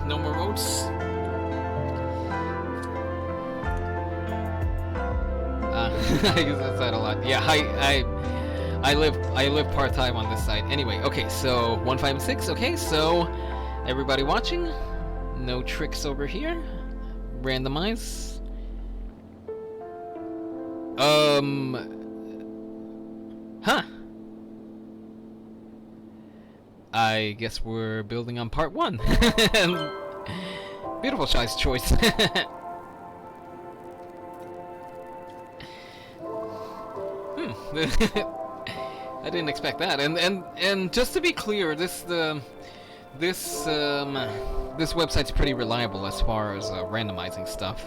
A: No more votes. I use that side a lot. Yeah, I live part-time on this side. Anyway, okay, so 1, 5, and 6. Okay, so everybody watching, no tricks over here. Randomize. Huh. I guess we're building on part 1. Beautiful Shy's choice. I didn't expect that. And just to be clear, this website's pretty reliable as far as randomizing stuff.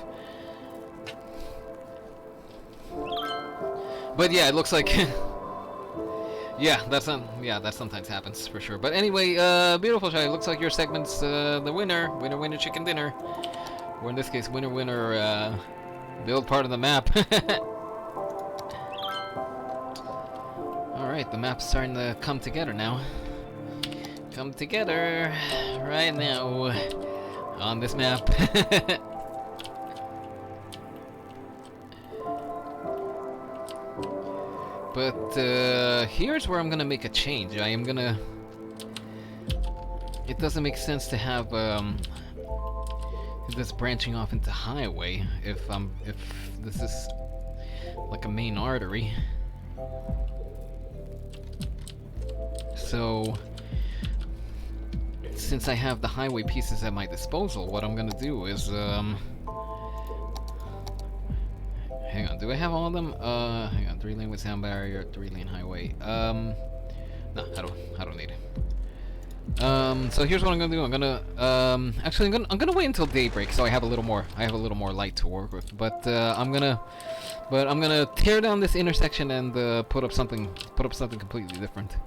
A: But yeah, it looks like yeah, that sometimes happens for sure. But anyway, Beautiful Shy, it looks like your segment's the winner chicken dinner. Or in this case, winner build part of the map. Alright, the map's starting to come together now. Come together right now. on this map. But here's where I'm gonna make a change. I am gonna... It doesn't make sense to have this branching off into highway if this is like a main artery. So since I have the highway pieces at my disposal, what I'm gonna do is hang on, do I have all of them? Hang on, 3-lane with sound barrier, 3-lane highway. No, I don't need it. So here's what I'm gonna do. I'm gonna actually I'm gonna wait until daybreak so I have a little more light to work with. But I'm gonna tear down this intersection and put up something completely different.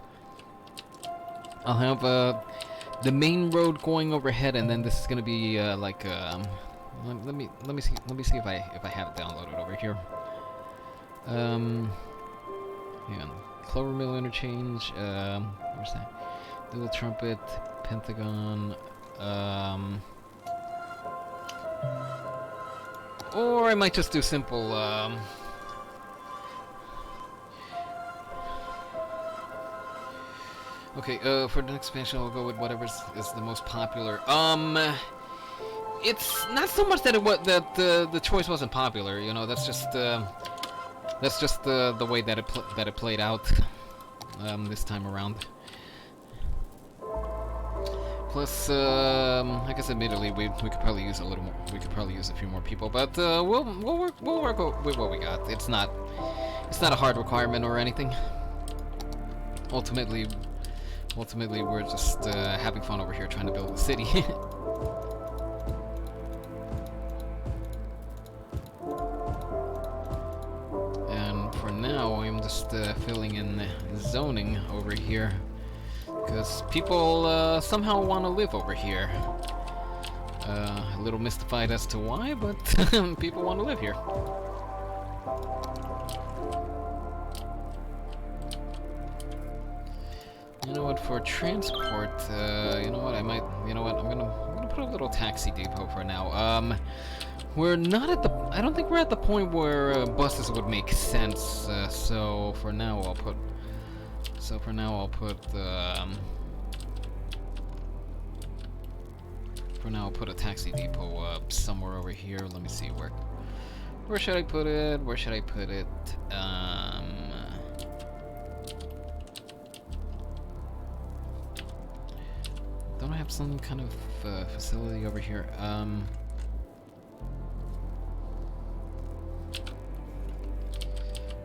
A: I'll have the main road going overhead, and then this is gonna be like let me see if I have it downloaded over here. Hang on, Clover Mill interchange. Where's that? Dual trumpet, Pentagon. Or I might just do simple. Okay, for the next expansion, I'll go with whatever is the most popular. It's not so much that the choice wasn't popular. You know, that's just the way that it played out this time around. Plus, I guess admittedly we could probably use a little more. We could probably use a few more people, but we'll work with what we got. It's not a hard requirement or anything. Ultimately, we're just having fun over here trying to build the city. And for now, I'm just filling in zoning over here. Because people somehow want to live over here. A little mystified as to why, but people want to live here. You know what? For transport, you know what? I'm gonna put a little taxi depot for now. We're not at the. I don't think we're at the point where buses would make sense. So for now, I'll put. For now, I'll put a taxi depot somewhere over here. Let me see where should I put it? Where should I put it? Don't I have some kind of facility over here?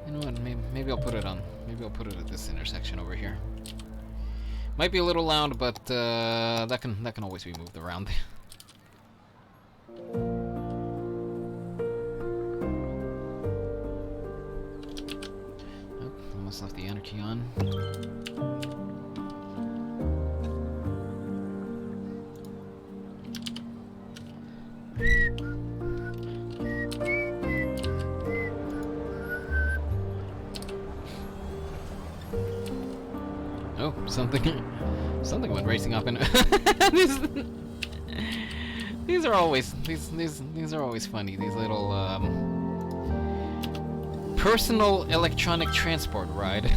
A: You know what? Maybe I'll put it on. Maybe I'll put it at this intersection over here. Might be a little loud, but that can always be moved around. Oh, almost left the anarchy on. Oh, something went racing up in. These are always funny. These little personal electronic transport ride.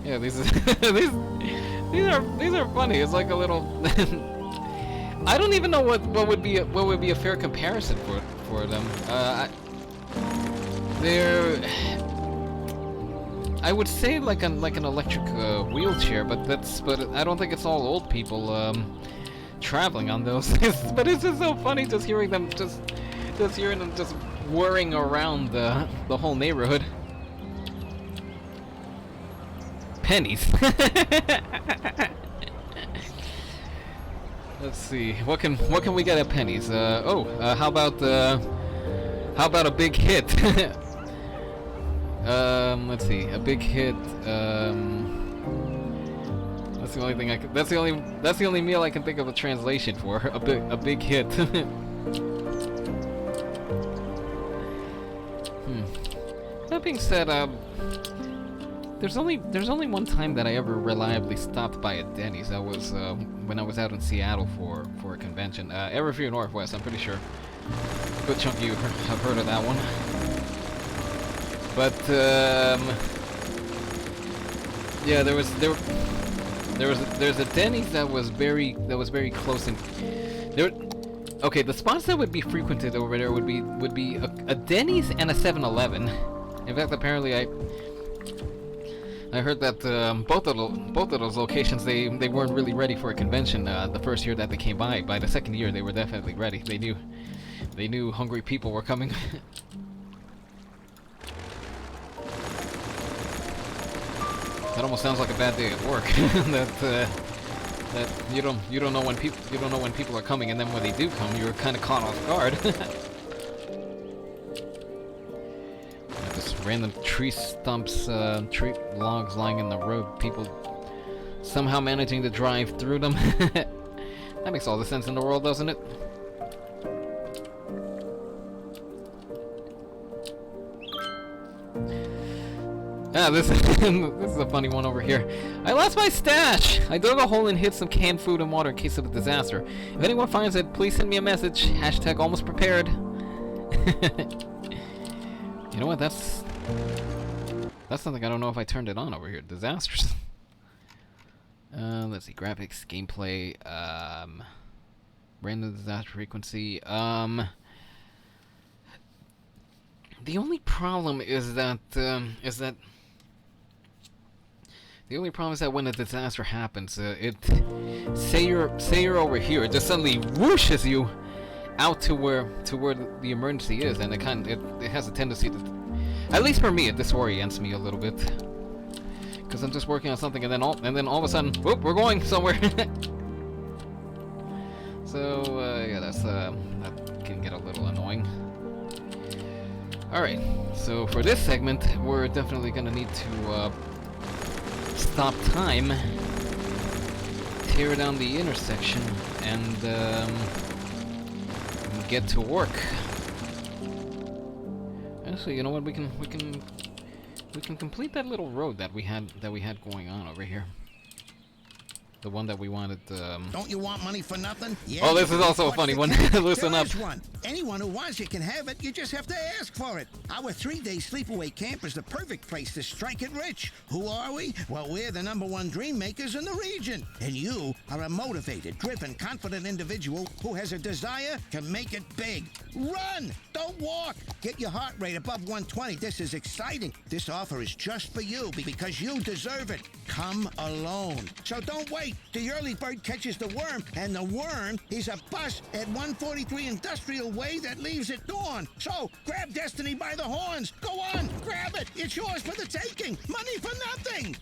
A: Yeah, these are funny. It's like a little. I don't even know what would be a fair comparison for them. They're. I would say like an electric wheelchair, but I don't think it's all old people traveling on those. But it's just so funny just hearing them just whirring around the whole neighborhood. Pennies. Let's see. What can we get at pennies? How about a big hit? Let's see, a big hit. That's the only thing I can. That's the only meal I can think of a translation for. A big hit. That being said, there's only one time that I ever reliably stopped by a Denny's. That was when I was out in Seattle for a convention. Everview Northwest, I'm pretty sure. A good chunk of you have heard of that one. But yeah, there's a Denny's that was very close in there. Okay, the spots that would be frequented over there would be a Denny's and a 7-Eleven. In fact, apparently I heard that both of those locations they weren't really ready for a convention the first year that they came by. By the second year, they were definitely ready. They knew hungry people were coming. That almost sounds like a bad day at work. that you don't know when people are coming, and then when they do come, you're kind of caught off guard. Just random tree stumps, tree logs lying in the road. People somehow managing to drive through them. That makes all the sense in the world, doesn't it? Ah, this is a funny one over here. I lost my stash! I dug a hole and hid some canned food and water in case of a disaster. If anyone finds it, please send me a message. Hashtag almost prepared. You know what, that's something I don't know if I turned it on over here. Disasters. Let's see, graphics, gameplay, random disaster frequency. The only problem is that when a disaster happens, say you're over here, it just suddenly whooshes you out to where the emergency is, and it has a tendency to, at least for me, it disorients me a little bit, because I'm just working on something, and then all of a sudden, whoop, we're going somewhere. So yeah, that can get a little annoying. Alright, so for this segment, we're definitely gonna need to stop time, tear down the intersection, and get to work. Actually, you know what? We can complete that little road that we had going on over here. The one that we wanted.
I: Don't you want money for nothing? Yeah,
A: oh, this is also a funny one. Listen up.
I: One. Anyone who wants it can have it. You just have to ask for it. Our 3-day sleepaway camp is the perfect place to strike it rich. Who are we? Well, we're the #1 dream makers in the region. And you are a motivated, driven, confident individual who has a desire to make it big. Run! Don't walk! Get your heart rate above 120. This is exciting. This offer is just for you because you deserve it. Come alone. So don't wait. The early bird catches the worm, and the worm is a bus at 143 Industrial Way that leaves at dawn. So grab destiny by the horns. Go on, grab it. It's yours for the taking. Money for nothing.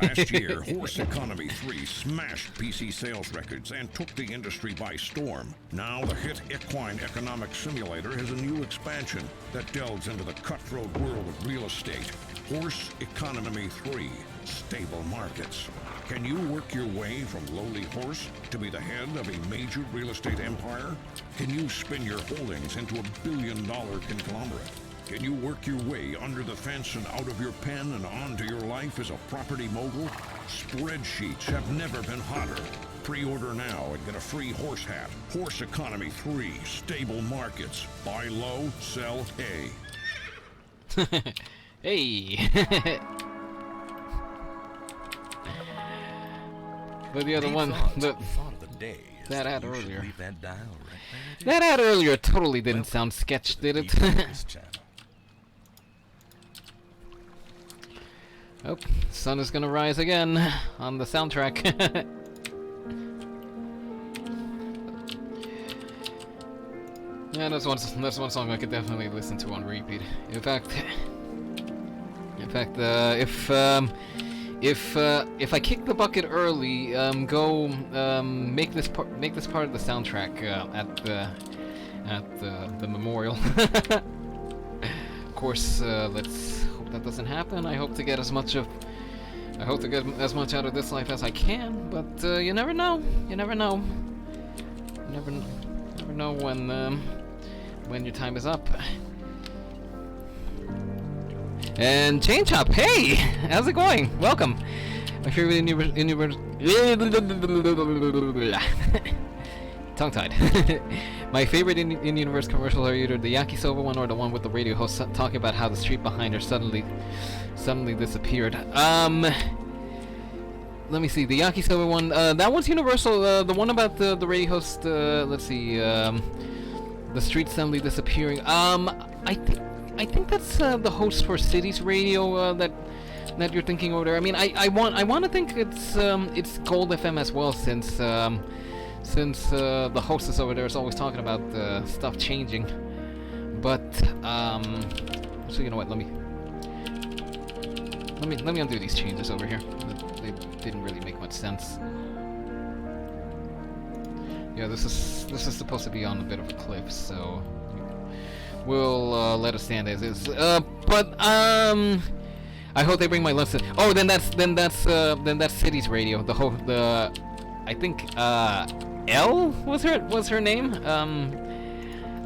F: Last year, Horse Economy 3 smashed PC sales records and took the industry by storm. Now the hit Equine Economic Simulator has a new expansion that delves into the cutthroat world of real estate. Horse Economy 3, Stable Markets. Can you work your way from lowly horse to be the head of a major real estate empire? Can you spin your holdings into a billion-dollar conglomerate? Can you work your way under the fence and out of your pen and onto your life as a property mogul? Spreadsheets have never been hotter. Pre-order now and get a free horse hat. Horse Economy 3, Stable Markets. Buy low, sell hay.
A: Hey! But the other one, that ad earlier. That ad earlier totally didn't sound sketch, did it? Oh, sun is gonna rise again on the soundtrack. Yeah, that's one song I could definitely listen to on repeat. In fact, if I kick the bucket early, go make this part of the soundtrack at the memorial. Of course, let's hope that doesn't happen. I hope to get as much out of this life as I can. But you never know. You never know. You never know when your time is up. And Chain Chop, hey! How's it going? Welcome! My favorite tongue-tied. My favorite in-universe commercials are either the yakisoba one or the one with the radio host talking about how the street behind her suddenly disappeared. Let me see, the yakisoba one, that one's universal. The one about the radio host, let's see, the street suddenly disappearing. I think that's the host for Cities Radio that you're thinking over there. I mean, I want to think it's Gold FM as well, since the hostess over there is always talking about stuff changing. But so you know what? Let me undo these changes over here. They didn't really make much sense. Yeah, this is supposed to be on a bit of a cliff, so we'll let it stand as is. But I hope they bring my lunch. Oh, then that's Cities Radio. I think L was her name.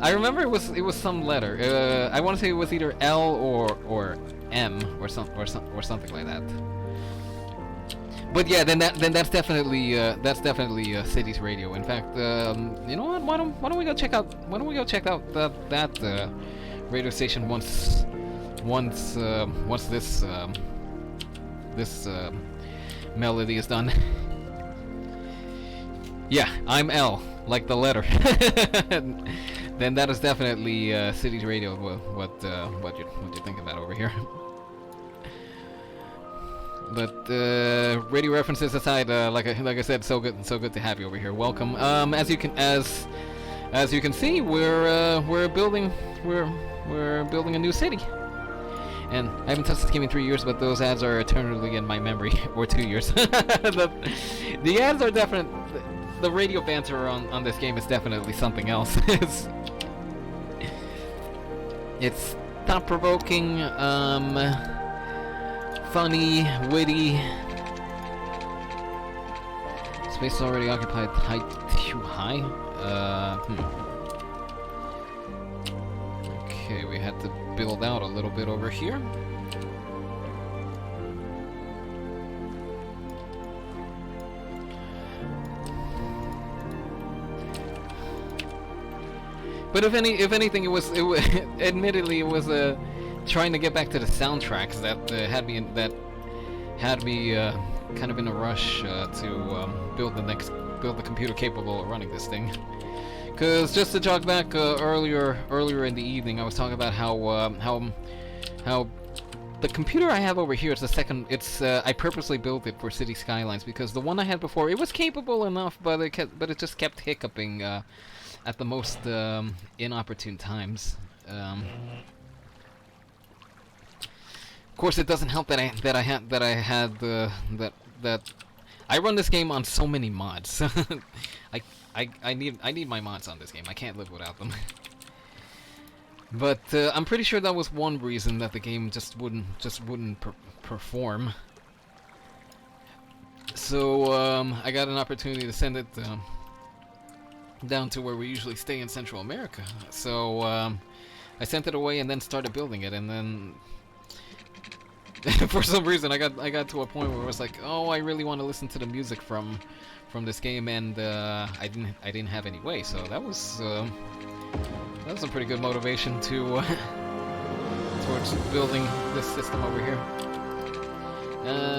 A: I remember it was some letter. I want to say it was either L or M or something like that. But yeah, then that's definitely Cities Radio. In fact, you know what? Why don't we go check out that radio station once this melody is done. Yeah, I'm L, like the letter. Then that is definitely Cities Radio. What you think about over here? But radio references aside, like I said, so good to have you over here. Welcome. As you can see, we're building a new city. And I haven't touched this game in 3 years, but those ads are eternally in my memory, or 2 years. The ads are definite. The radio banter on this game is definitely something else. It's thought-provoking, funny, witty. Space is already occupied. Too high. Okay, we had to build out a little bit over here. But if anything, it was admittedly it was trying to get back to the soundtracks that had me kind of in a rush to build the computer capable of running this thing. Because just to jog back earlier in the evening, I was talking about how the computer I have over here is the second. I purposely built it for City Skylines because the one I had before, it was capable enough, but it just kept hiccuping at the most inopportune times. Of course, it doesn't help that I run this game on so many mods. I need my mods on this game. I can't live without them. But I'm pretty sure that was one reason that the game just wouldn't perform. So I got an opportunity to send it down to where we usually stay in Central America. So I sent it away and then started building it, and then for some reason I got to a point where it was like, oh, I really want to listen to the music from this game, and I didn't have any way. So that was a pretty good motivation to towards building this system over here.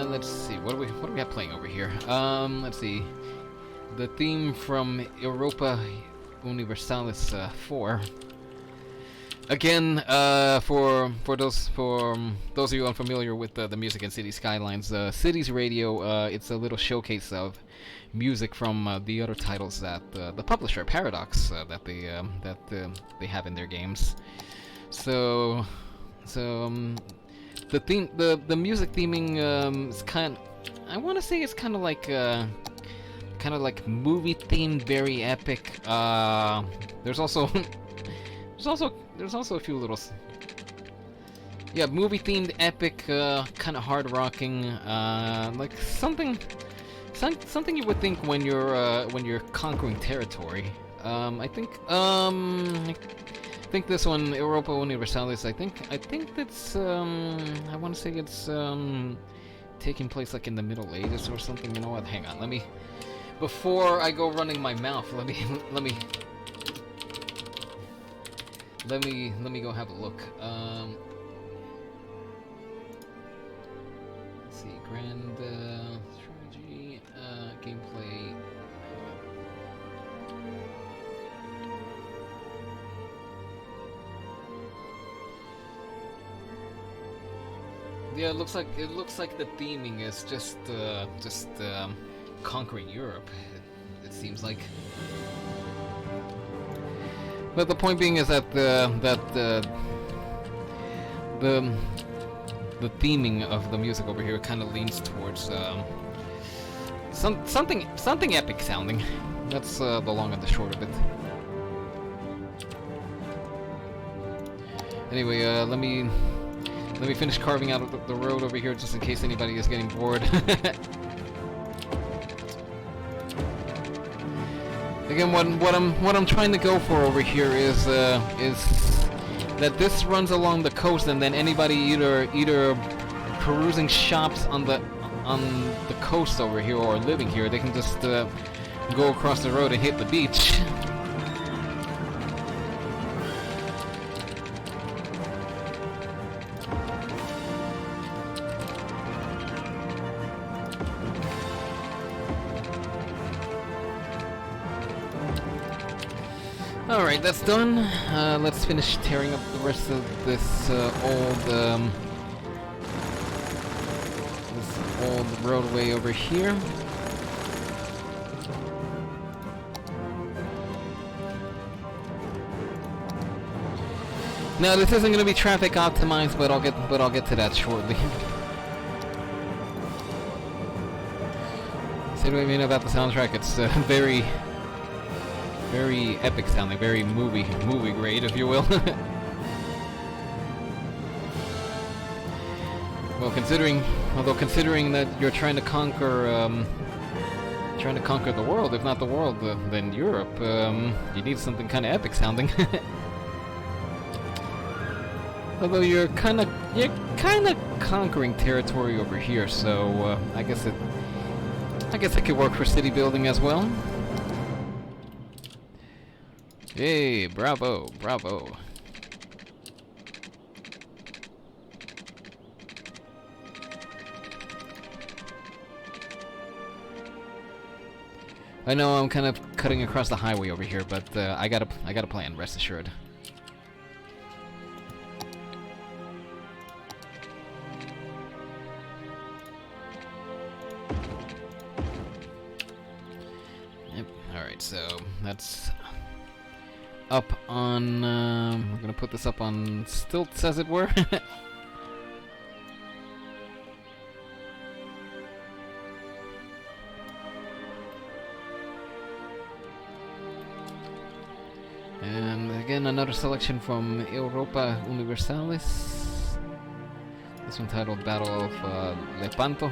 A: Let's see, what do we have playing over here? Let's see. The theme from Europa Universalis 4. Again, for those of you unfamiliar with the music in City Skylines, Cities Radio, it's a little showcase of music from the other titles that the publisher Paradox that they have in their games. So the theme, the music theming is I want to say it's kind of like movie themed, very epic. There's also a few little movie themed, epic, kind of hard rocking, like something you would think when you're conquering territory. I think think this one, Europa Universalis, I think that's, I want to say it's, taking place like in the Middle Ages or something. You know what? Hang on, let me, before I go running my mouth, let me go have a look. Let's see, Grand, strategy, gameplay. Yeah, it looks like the theming is just conquering Europe. It seems like. But the point being is that the theming of the music over here kind of leans towards something epic sounding. That's the long and the short of it. Anyway, let me finish carving out the road over here, just in case anybody is getting bored. Again, what I'm trying to go for over here is that this runs along the coast, and then anybody either perusing shops on the coast over here or living here, they can just go across the road and hit the beach. Alright, that's done. Let's finish tearing up the rest of this old roadway over here. Now, this isn't going to be traffic optimized, but I'll get to that shortly. See what I mean about the soundtrack? It's very epic sounding, very movie grade, if you will. Well, considering that you're trying to conquer the world, if not the world, then Europe, you need something kind of epic sounding. Although you're kind of conquering territory over here, so I guess it could work for city building as well. Hey, bravo, bravo. I know I'm kind of cutting across the highway over here, but I got a plan, rest assured. Yep. All right, so that's up on, we're gonna put this up on stilts, as it were. And again, another selection from Europa Universalis. This one titled Battle of Lepanto.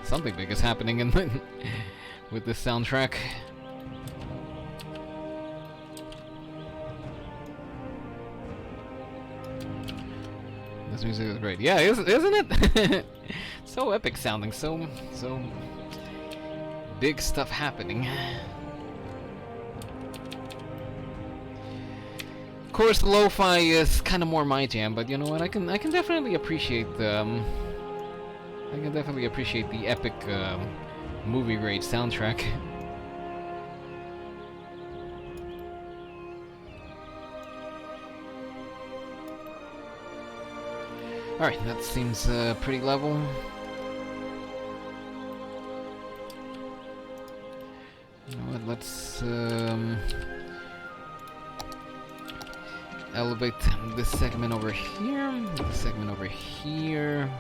A: Something big is happening in with this soundtrack. This music is great. Yeah, isn't it? So epic sounding, so big stuff happening. Of course, lo-fi is kind of more my jam, but you know what? I can definitely appreciate the epic movie grade soundtrack. Alright, that seems pretty level. You know what, let's elevate this segment over here, this segment over here.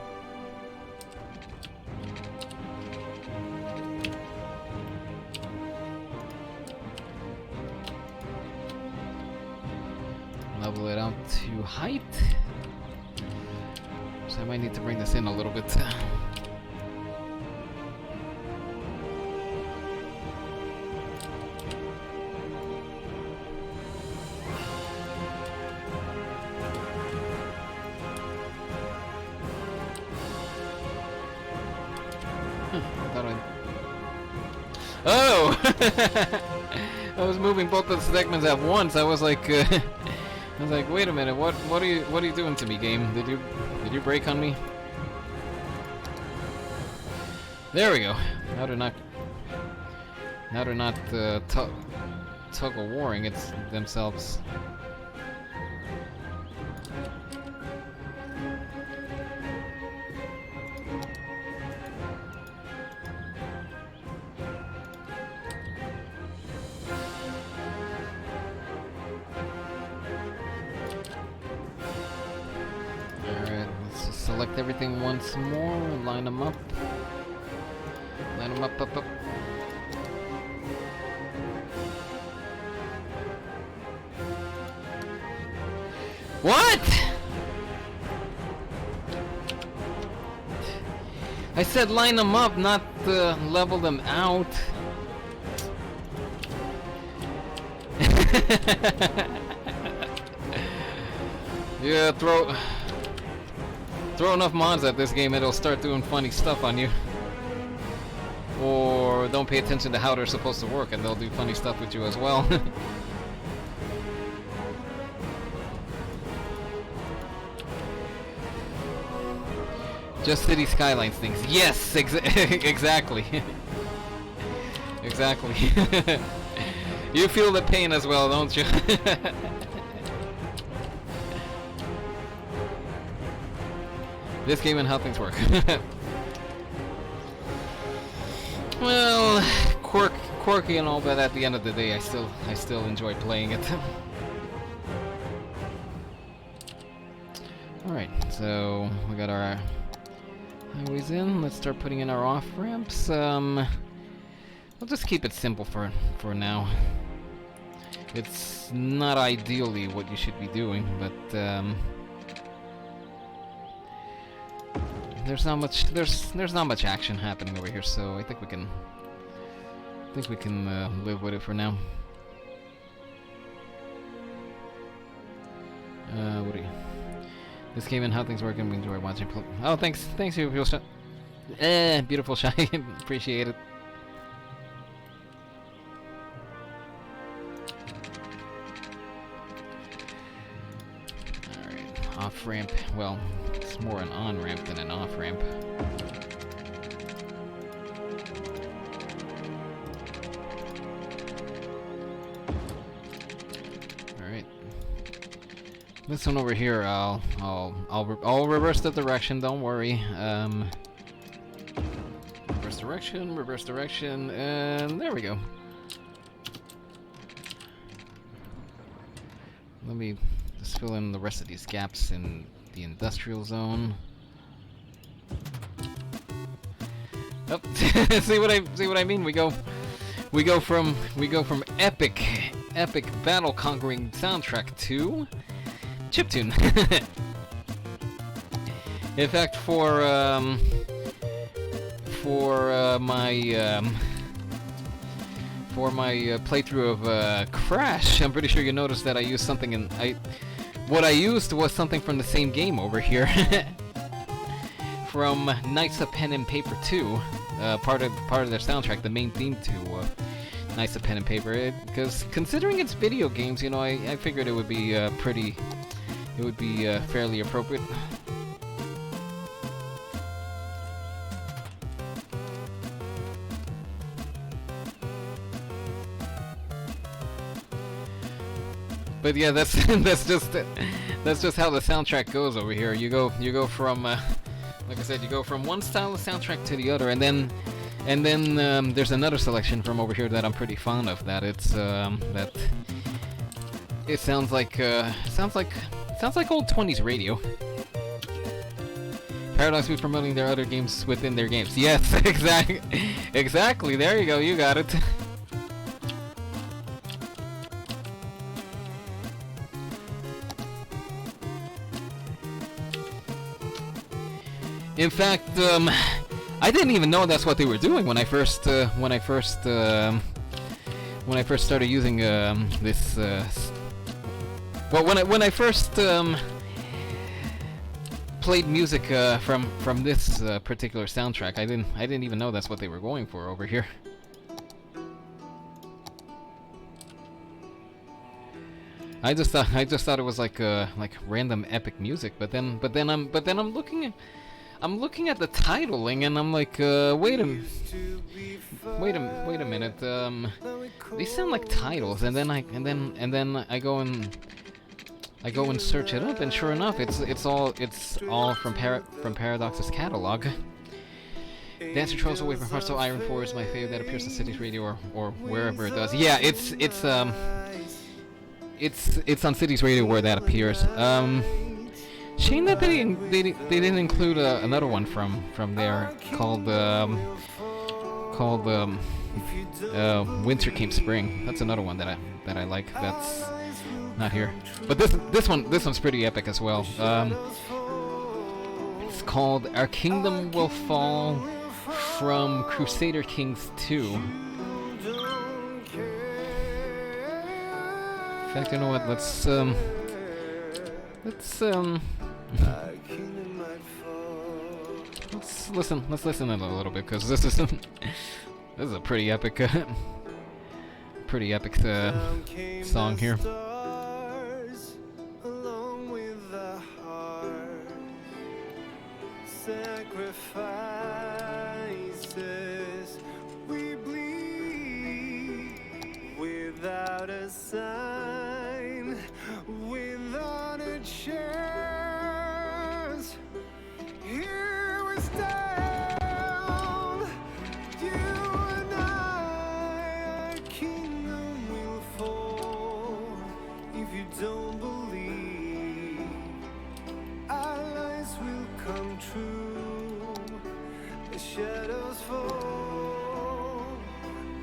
A: Level it out to height. So I might need to bring this in a little bit. Oh! I was moving both the segments at once. I was like, I was like, wait a minute, what are you doing to me, game? Did you break on me? There we go. Now they're not tug of warring it's themselves. Select everything once more, line them up. Line them up. What? I said line them up, not level them out. Yeah, throw enough mods at this game, it'll start doing funny stuff on you. Or don't pay attention to how they're supposed to work, and they'll do funny stuff with you as well. Just City Skylines things. Yes, exactly. Exactly. You feel the pain as well, don't you? This game and how things work. Well, quirky and all, but at the end of the day, I still enjoy playing it. All right, so we got our highways in. Let's start putting in our off ramps. We'll just keep it simple for now. It's not ideally what you should be doing, but there's not much action happening over here, so I think we can live with it for now. What do you? This game and how things work, and we enjoy watching. Oh, thanks, beautiful shot. Beautiful shot. Appreciate it. All right, off ramp. Well, it's more an on ramp than an off ramp. This one over here, I'll reverse the direction. Don't worry. Reverse direction, and there we go. Let me just fill in the rest of these gaps in the industrial zone. Oh, see what I mean? We go from epic battle conquering soundtrack to chiptune. In fact, for my playthrough of Crash, I'm pretty sure you noticed that I used something what I used was something from the same game over here. From Knights of Pen and Paper 2, part of their soundtrack, the main theme to Knights of Pen and Paper. Because considering it's video games, you know, I figured it would be fairly appropriate. But yeah, that's just how the soundtrack goes over here. You go from like I said, you go from one style of soundtrack to the other, and then there's another selection from over here that I'm pretty fond of. That it's that it sounds like old 20s radio. Paradox be promoting their other games within their games. Yes, exactly. There you go. You got it. In fact, I didn't even know that's what they were doing when I first started using this. Well, when I first played music from this particular soundtrack, I didn't even know that's what they were going for over here. I just thought it was like random epic music, but then I'm looking at the titling and I'm like, wait a minute, they sound like titles, and then I go and search it up, and sure enough, it's all from Paradox's catalog. Dance Trolls Away from Hearts to Iron 4 is my favorite that appears in Cities Radio or wherever it does. Yeah, it's on Cities Radio where that appears. Shame that they didn't include another one from there called Winter Came Spring. That's another one that I like. That's not here. But this one's pretty epic as well. It's called Our Kingdom Will Fall from Crusader Kings 2. In fact, you know what? Let's listen in a little bit, because this is a pretty epic song here.
J: Sacrifices we bleed without a sign, without a chance. Here we stand, you and I. Our kingdom will fall if you don't believe. Our lies will come true. The shadows fall,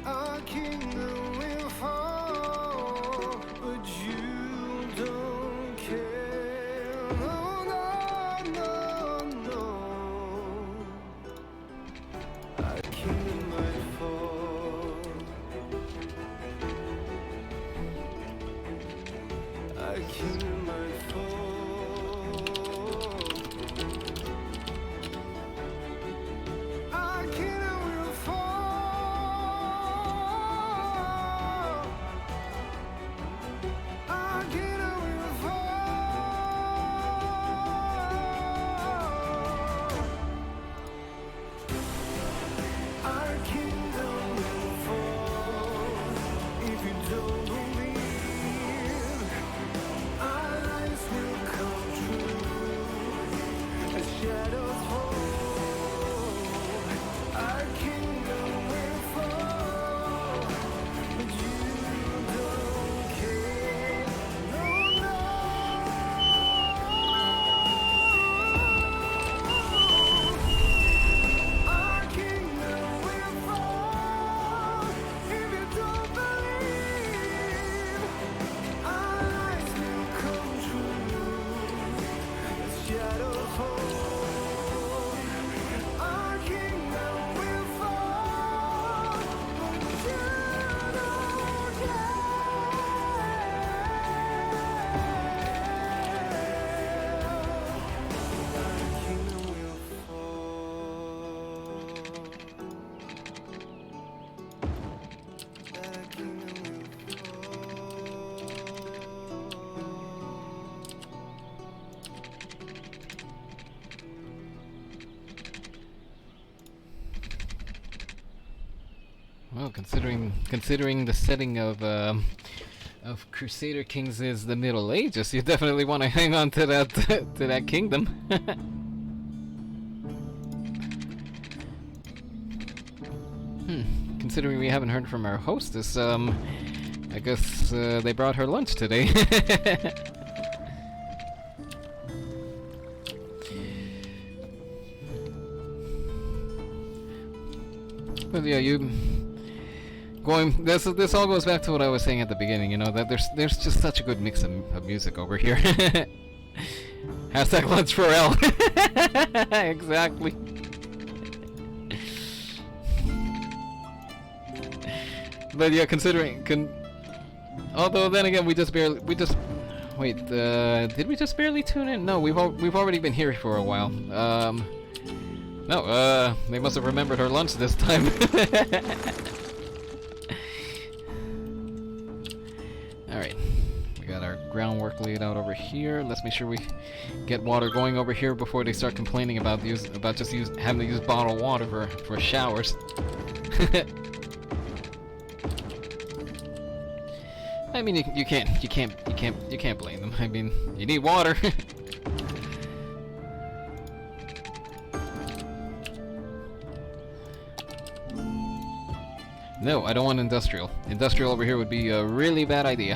J: our kingdom will fall, but you don't care. No, no, no, no. Our kingdom might fall. Our kingdom might fall. Our kingdom will fall. Our kingdom will fall. Our kingdom will fall if you don't believe. Our lives will come true as shadows fall. Our kingdom will fall, but you don't care. No, no. Our kingdom will fall if you don't believe. Our lives will come true as shadows fall. Our kingdom will fall, but you don't care. Our kingdom will fall. Our kingdom will
A: Well, considering the setting of Crusader Kings is the Middle Ages, you definitely want to hang on to that to that kingdom. Considering we haven't heard from our hostess, I guess they brought her lunch today. But yeah, this all goes back to what I was saying at the beginning, you know, that there's just such a good mix of music over here. Hashtag lunch for L. Exactly. But yeah, although then again, wait, did we just barely tune in? No, we've already been here for a while. No, they must have remembered our lunch this time. Alright, we got our groundwork laid out over here. Let's make sure we get water going over here before they start complaining about having to use bottled water for showers. I mean, you can't blame them. I mean, you need water. No, I don't want industrial. Industrial over here would be a really bad idea.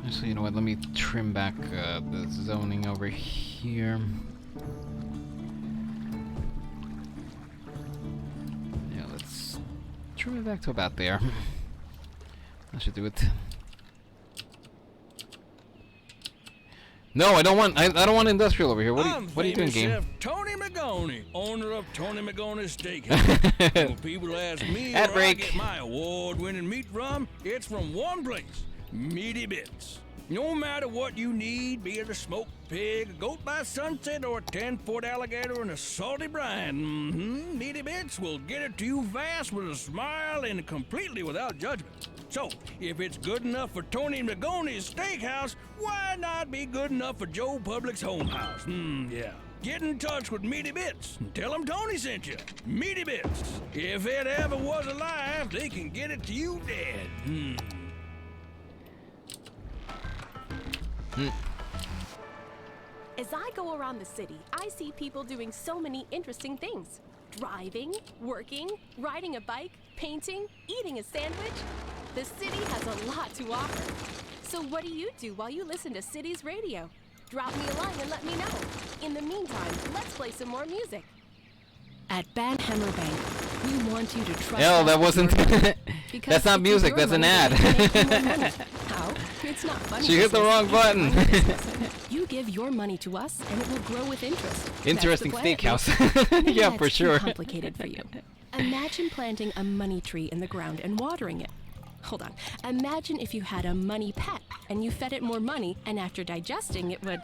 A: Actually, you know what? Let me trim back the zoning over here. Trim it back to about there. That should do it. No, I don't want industrial over here. What are you doing, game?
K: Chef Tony Magoni, owner of Tony Magoni's Steakhouse. When people ask me where I get my award-winning meat from, it's from one place, Meaty Bits. No matter what you need, be it a smoked pig, a goat by sunset, or a 10-foot alligator and a salty brine, Meaty Bits will get it to you fast with a smile and completely without judgment. So, if it's good enough for Tony Magoni's Steakhouse, why not be good enough for Joe Public's Home House? Yeah. Get in touch with Meaty Bits and tell them Tony sent you. Meaty Bits. If it ever was alive, they can get it to you dead.
E: As I go around the city, I see people doing so many interesting things. Driving, working, riding a bike, painting, eating a sandwich. The city has a lot to offer. So what do you do while you listen to Cities Radio? Drop me a line and let me know. In the meantime, let's play some more music.
D: At Banhammer Bank, we want you to trust
A: No,
D: us
A: that
D: with
A: wasn't.
D: your money.
A: That's not
D: Because
A: music.
D: it's
A: That's an
D: your
A: ad.
D: money that make you more money. How? It's not funny.
A: She hit the
D: business,
A: wrong
D: it's
A: button.
D: money business. You give your money to us, and it will grow with interest.
A: Interesting
D: That's the plan.
A: steakhouse.
D: Maybe
A: Yeah,
D: that's
A: for sure.
D: Too complicated for you. Imagine planting a money tree in the ground and watering it. Hold on. Imagine if you had a money pet and you fed it more money, and after digesting, it would.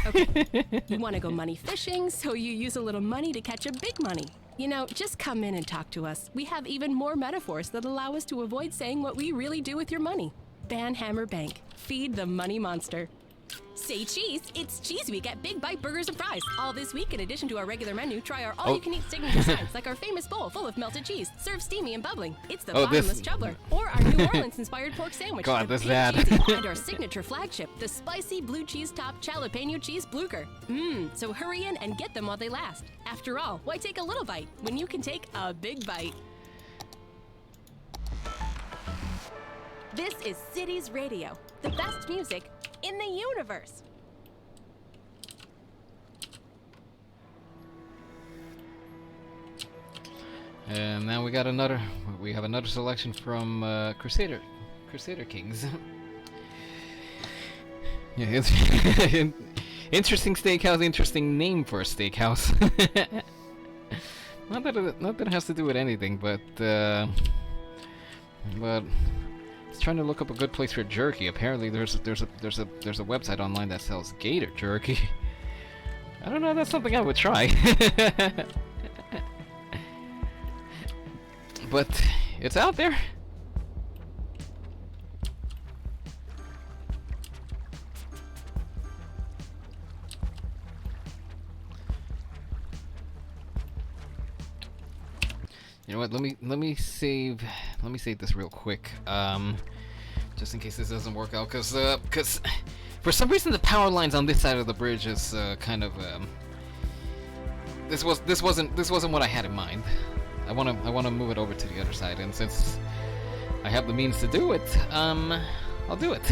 D: Okay. You want to go money fishing, so you use a little money to catch a big money. You know, just come in and talk to us. We have even more metaphors that allow us to avoid saying what we really do with your money. Banhammer Bank. Feed the money monster.
E: Say cheese, it's Cheese Week at Big Bite Burgers and Fries. All this week, in addition to our regular menu, try our all-you-can-eat signature sides, like our famous bowl full of melted cheese, served steamy and bubbling. It's the bottomless chubbler, or our New Orleans-inspired pork sandwich,
A: God,
E: the
A: this
E: pink
A: ad.
E: cheesy, and our signature flagship, the spicy blue cheese topped jalapeno cheese blucher. So hurry in and get them while they last. After all, why take a little bite when you can take a big bite? This is Cities Radio, the best music in the universe.
A: And now we have another selection from Crusader Kings. Yeah, it's interesting steakhouse, interesting name for a steakhouse. not that it has to do with anything, but it's trying to look up a good place for jerky. Apparently, there's a website online that sells gator jerky. I don't know. That's something I would try. But it's out there. You know what? Let me save this real quick. Just in case this doesn't work out, because for some reason the power lines on this side of the bridge is kind of this wasn't what I had in mind. I wanna move it over to the other side, and since I have the means to do it, I'll do it.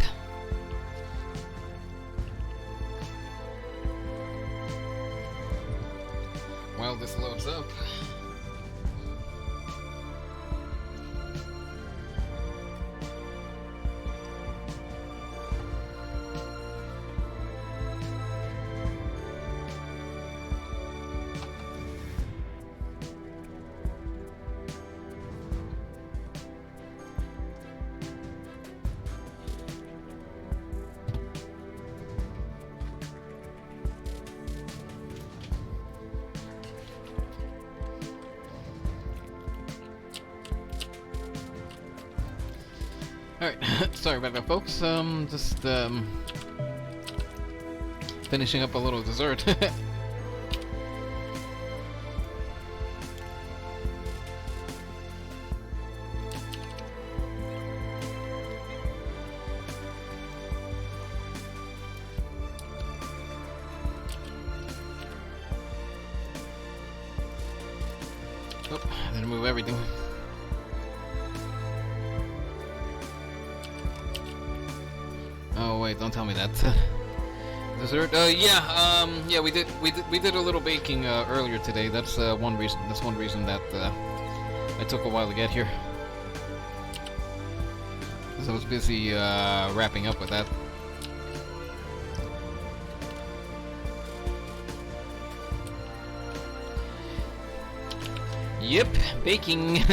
A: while this loads up. Alright, sorry about that, folks. Just finishing up a little dessert. Oh, I didn't move everything. Oh wait, don't tell me that. Dessert? Yeah, we did a little baking earlier today. That's one reason. That's one reason that it took a while to get here. 'Cause I was busy wrapping up with that. Yep, baking.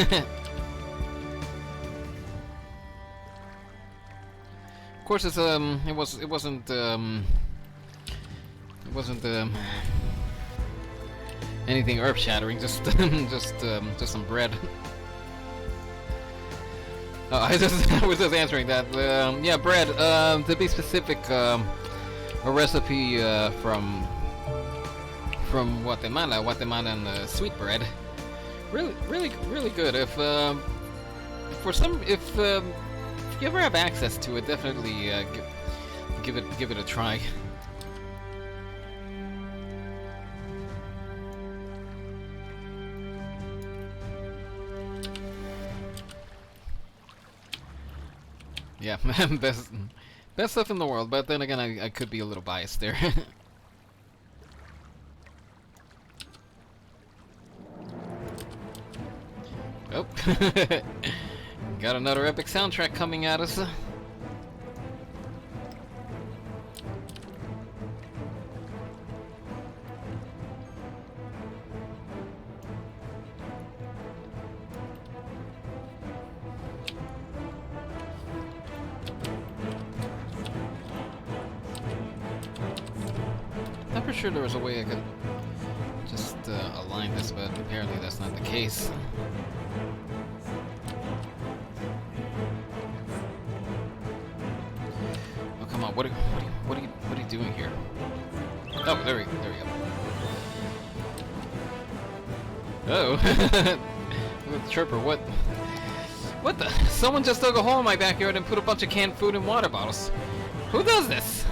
A: Of course, it wasn't anything earth-shattering. Just just some bread. Oh, I was just answering that. Yeah, bread. To be specific, a recipe from Guatemala and sweet bread. Really good. If you ever have access to it, definitely give it a try. Yeah, best stuff in the world. But then again, I could be a little biased there. Oh. Got another epic soundtrack coming at us. I'm pretty sure there was a way I could just align this, but apparently that's not the case. Come on, what are you doing here? Oh, there we go. Oh, the chirper, what the? Someone just dug a hole in my backyard and put a bunch of canned food in water bottles. Who does this?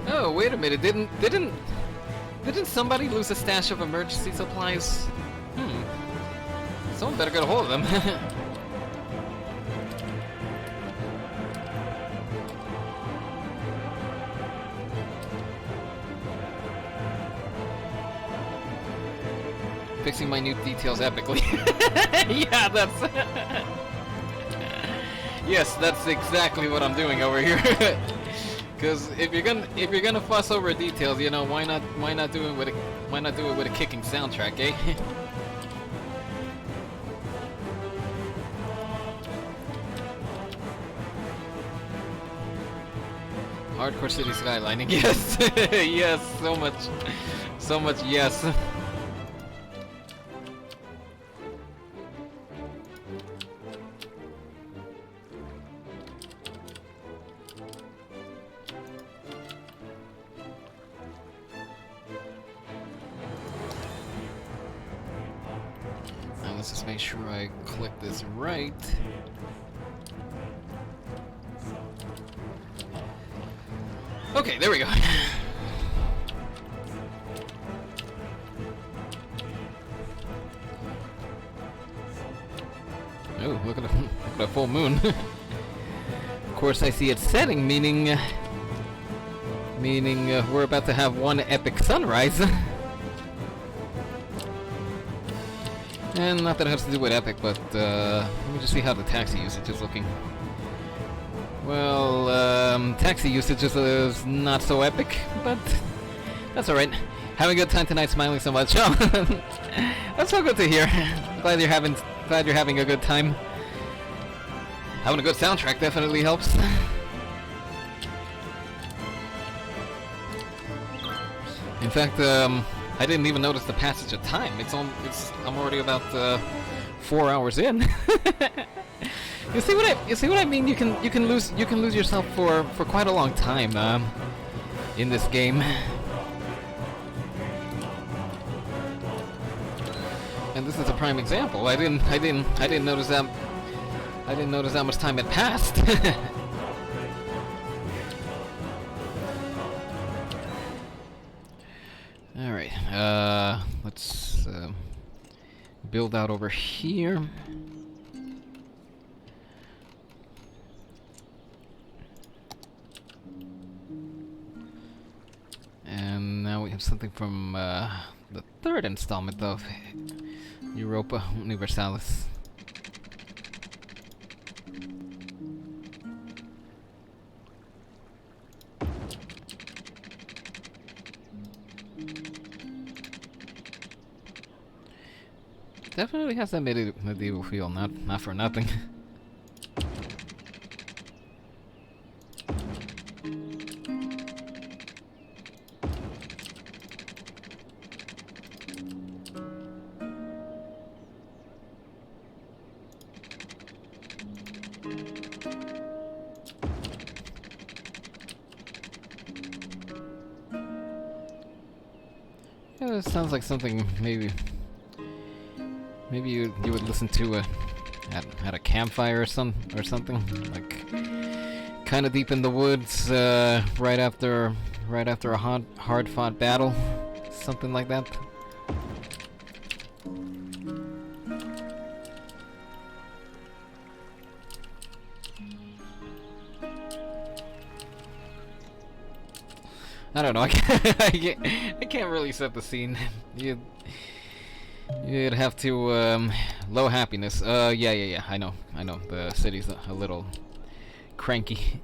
A: Oh, wait a minute, didn't somebody lose a stash of emergency supplies? Someone better get a hold of them. Fixing minute details epically. Yeah, that's yes, that's exactly what I'm doing over here. Because if you're gonna fuss over details, you know, why not do it with a kicking soundtrack, eh? Hardcore city skylining, yes, yes, so much, yes. Now let's just make sure I click this right. Okay, there we go. Oh, look at a full moon. Of course, I see it setting, meaning Meaning we're about to have one epic sunrise. And not that it has to do with epic, but let me just see how the taxi usage is looking. Well, taxi usage is not so epic, but that's alright. Having a good time tonight, smiling so much. Oh, that's so good to hear. Glad you're having a good time. Having a good soundtrack definitely helps. In fact, I didn't even notice the passage of time. I'm already about 4 hours in. You see what I mean? You can lose yourself for quite a long time in this game. And this is a prime example. I didn't notice that. I didn't notice how much time had passed. All right. Let's build out over here. And now we have something from the third installment of Europa Universalis. Definitely has that medieval feel, not for nothing. Yeah, that sounds like something maybe you would listen to at a campfire or something, like kind of deep in the woods, right after a hard-fought battle, something like that. I don't know. I can't really set the scene. You'd have to low happiness. Yeah. I know. The city's a little cranky.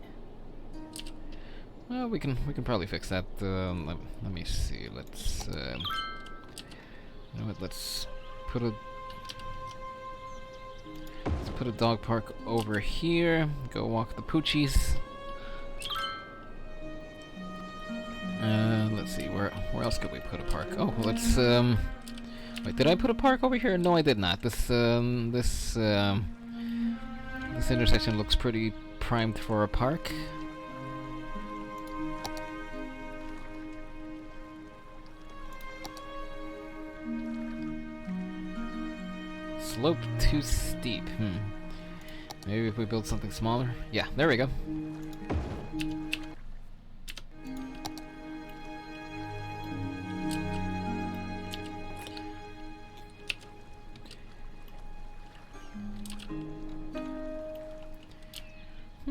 A: Well, we can probably fix that. Let me see. Let's you know what? Let's put a dog park over here. Go walk the poochies. Let's see, where else could we put a park? Oh, let's wait, did I put a park over here? No, I did not. This intersection looks pretty primed for a park. Slope too steep. Maybe if we build something smaller? Yeah, there we go.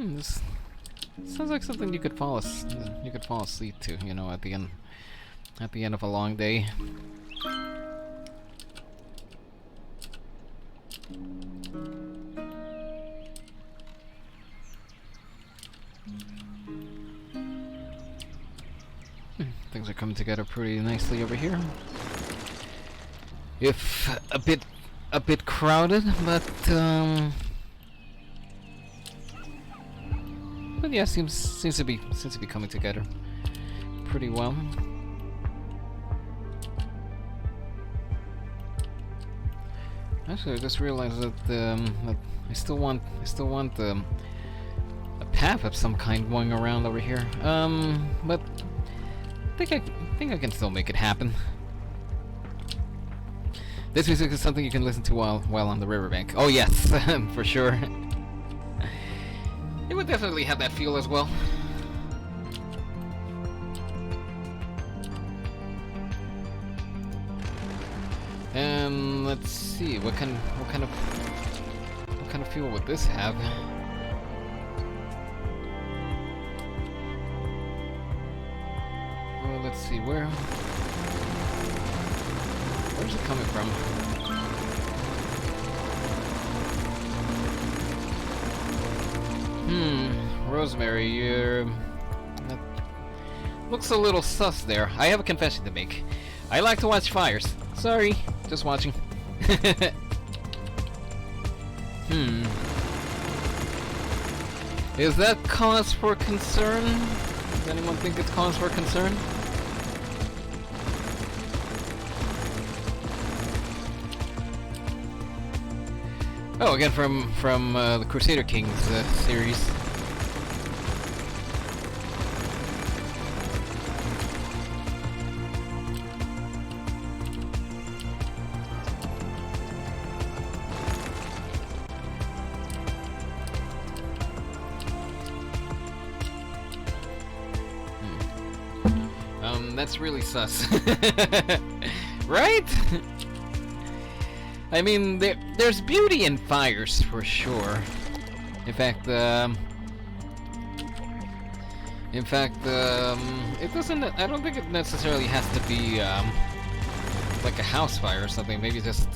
A: This sounds like something you could fall asleep to, you know, at the end of a long day. Things are coming together pretty nicely over here. If a bit crowded, but yeah, seems to be coming together pretty well. Actually, I just realized that, that I still want a path of some kind going around over here. But I think I can still make it happen. This music is something you can listen to while on the riverbank. Oh yes, for sure. It would definitely have that feel as well. And let's see, what kind of feel would this have? let's see, where's it coming from? Rosemary, that looks a little sus there. I have a confession to make. I like to watch fires. Sorry, just watching. Is that cause for concern? Does anyone think it's cause for concern? Oh, again from the Crusader Kings series. That's really sus. Right? I mean, there's beauty in fires for sure. In fact, it doesn't. I don't think it necessarily has to be like a house fire or something. Maybe just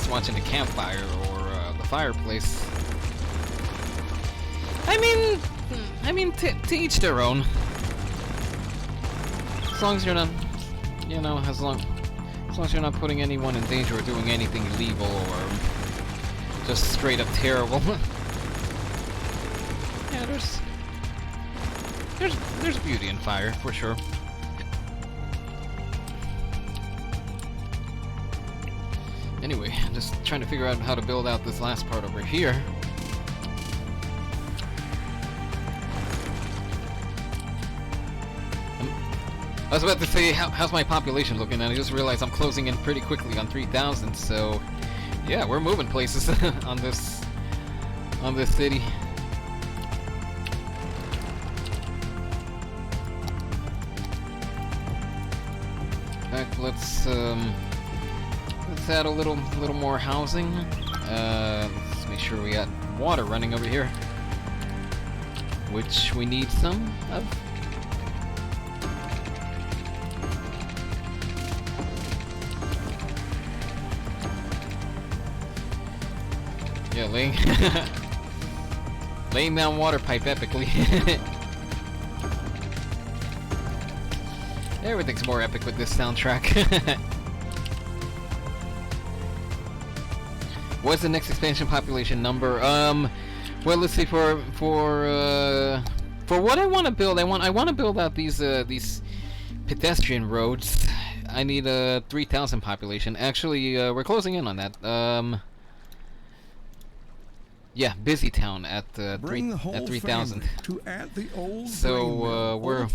A: watching a campfire or the fireplace. I mean, to each their own. As long as you're not, you know, as long as you're not putting anyone in danger or doing anything illegal or just straight up terrible. Yeah, there's beauty in fire for sure. Anyway, I'm just trying to figure out how to build out this last part over here. I was about to say, how's my population looking? And I just realized I'm closing in pretty quickly on 3,000. So, yeah, we're moving places on this city. In fact, let's add a little more housing. Let's make sure we got water running over here, which we need some of. Yeah, laying down water pipe epically. Everything's more epic with this soundtrack. What's the next expansion population number? Well, let's see. For what I want to build, I want to build out these pedestrian roads. I need a 3,000 population. Actually, we're closing in on that. Yeah, busy town at 3,000. So we're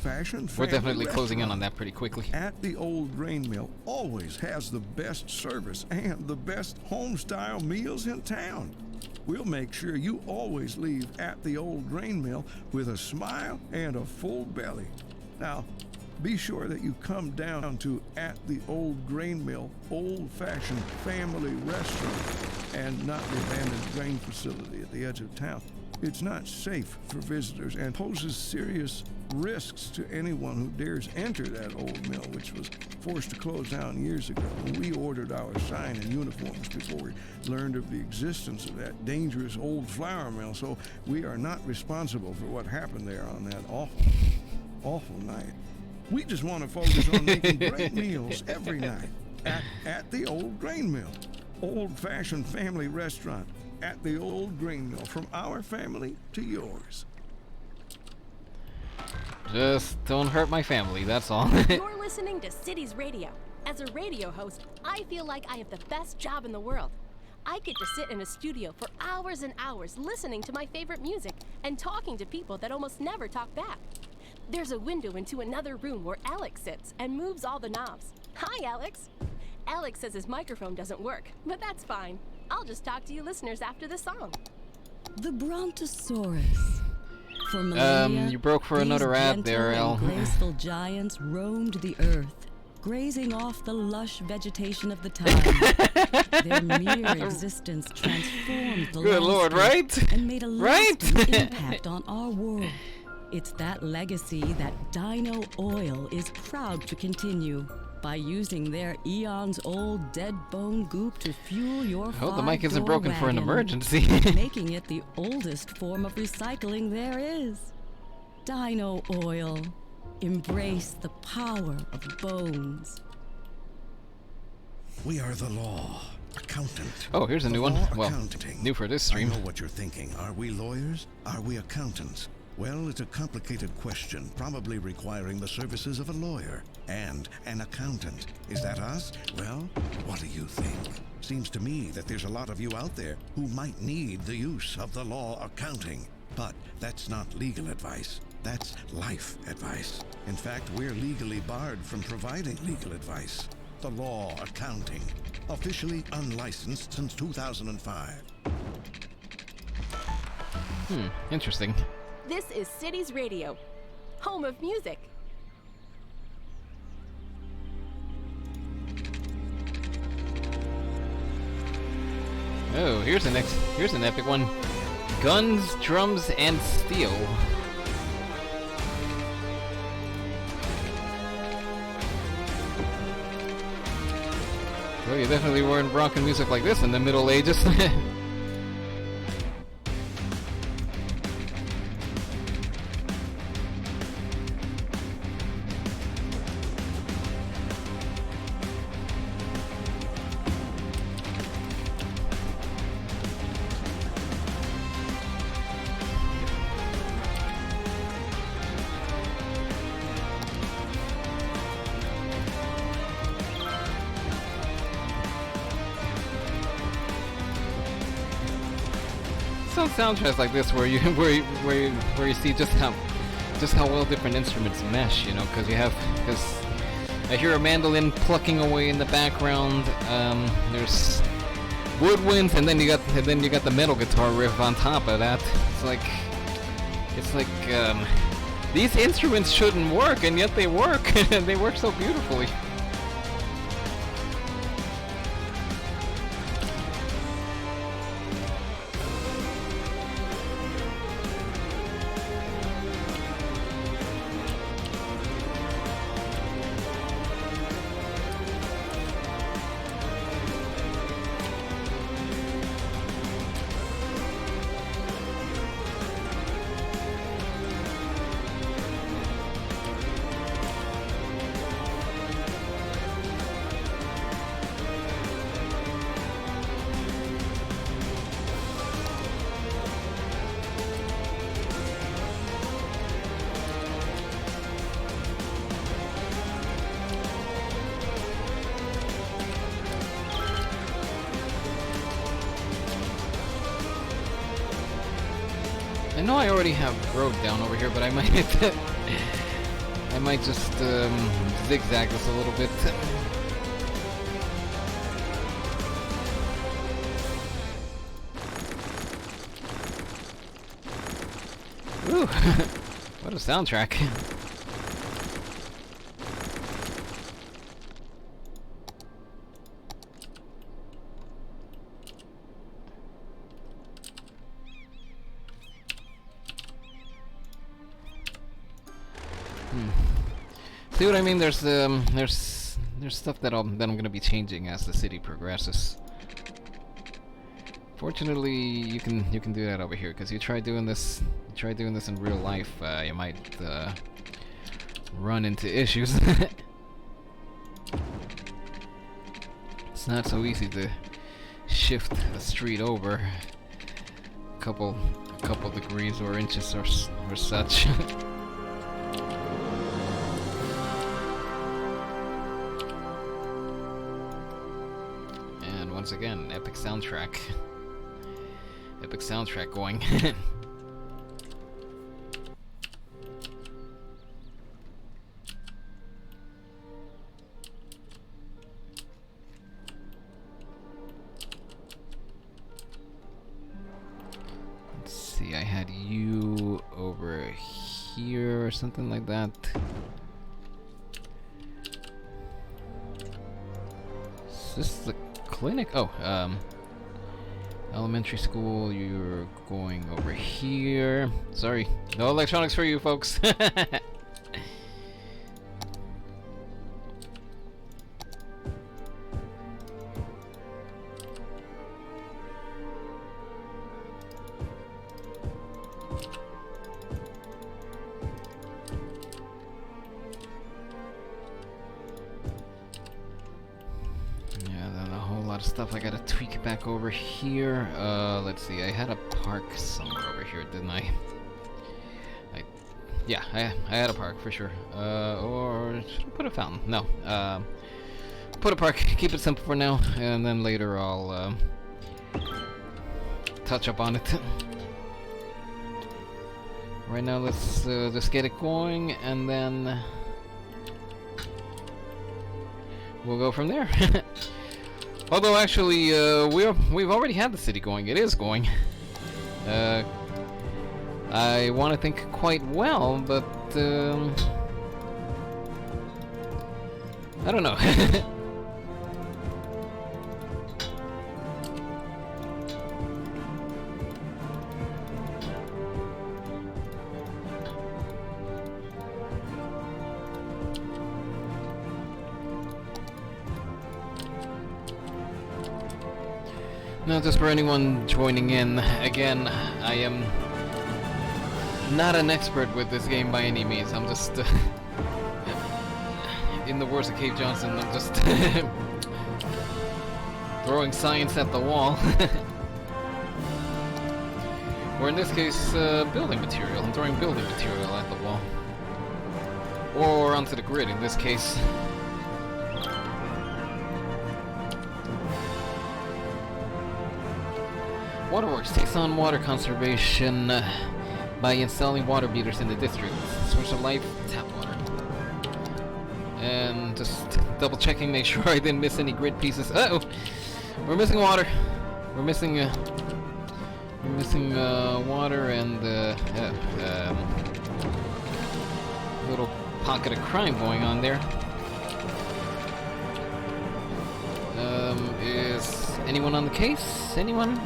A: definitely closing in on that pretty quickly.
F: At the Old Grain Mill always has the best service and the best home-style meals in town. We'll make sure you always leave at the Old Grain Mill with a smile and a full belly. Now, be sure that you come down to At the Old Grain Mill old-fashioned family restaurant and not the abandoned grain facility at the edge of town. It's not safe for visitors and poses serious risks to anyone who dares enter that old mill, which was forced to close down years ago. We ordered our sign and uniforms before we learned of the existence of that dangerous old flour mill, so we are not responsible for what happened there on that awful night. We just want to focus on making great meals every night at the Old Grain Mill. Old-fashioned family restaurant at the Old Grain Mill. From our family to yours.
A: Just don't hurt my family, that's all.
E: You're listening to Cities Radio. As a radio host, I feel like I have the best job in the world. I get to sit in a studio for hours and hours listening to my favorite music and talking to people that almost never talk back. There's a window into another room where Alex sits and moves all the knobs. Hi, Alex. Alex says his microphone doesn't work, but that's fine. I'll just talk to you listeners after the song.
B: The Brontosaurus. For millennia,
A: you broke for
B: these
A: another ad there,
B: gentle
A: El.
B: and graceful giants roamed the earth, grazing off the lush vegetation of the time. Their mere existence transformed the
A: Good Lord,
B: landscape
A: right?
B: and made a lasting impact on our world. It's that legacy that Dino Oil is proud to continue by using their eons-old dead bone goop to fuel your
A: I hope the mic isn't
B: five-door
A: broken for an
B: wagon,
A: emergency.
B: making it the oldest form of recycling there is. Dino Oil. Embrace the power of bones.
G: We are the law. Accountant.
A: Oh, here's a new one.
G: Law
A: Well,
G: accounting.
A: new for this stream.
G: I know what you're thinking. Are we lawyers? Are we accountants? Well, it's a complicated question, probably requiring the services of a lawyer and an accountant. Is that us? Well, what do you think? Seems to me that there's a lot of you out there who might need the use of the law accounting. But that's not legal advice. That's life advice. In fact, we're legally barred from providing legal advice. The law accounting. Officially unlicensed since 2005.
A: Interesting.
E: This is Cities Radio, home of music.
A: Oh, here's an epic one. Guns, drums, and steel. Well, you definitely weren't rocking music like this in the Middle Ages. Some soundtracks like this where you see just how well different instruments mesh, you know, because I hear a mandolin plucking away in the background. There's woodwinds, and then you got the metal guitar riff on top of that. It's like these instruments shouldn't work, and yet they work. They work so beautifully. I know I already have road down over here, but I might just zigzag this a little bit. Ooh, what a soundtrack. See what I mean? There's stuff that I'm gonna be changing as the city progresses. Fortunately, you can do that over here, because you try doing this in real life, you might run into issues. It's not so easy to shift a street over a couple degrees or inches or such. Once again, epic soundtrack. Epic soundtrack going. Let's see, I had you over here or something like that. Is this the clinic? Oh, Elementary school, you're going over here. Sorry, no electronics for you folks. Stuff I gotta tweak back over here. Let's see, I had a park somewhere over here, didn't I? Yeah, I had a park for sure. Or should I put a fountain? No. Put a park, keep it simple for now, and then later I'll touch up on it. Right now let's just get it going, and then we'll go from there. Although actually, we've already had the city going. It is going. I want to think quite well, but I don't know. Now, just for anyone joining in, again, I am not an expert with this game by any means. I'm just, in the words of Cave Johnson, I'm just throwing science at the wall. Or in this case, building material. I'm throwing building material at the wall. Or onto the grid in this case. Waterworks takes on water conservation by installing water meters in the district. Source of life, tap water. And just double checking, make sure I didn't miss any grid pieces. Uh-oh! We're missing water. We're missing water and little pocket of crime going on there. Is anyone on the case? Anyone?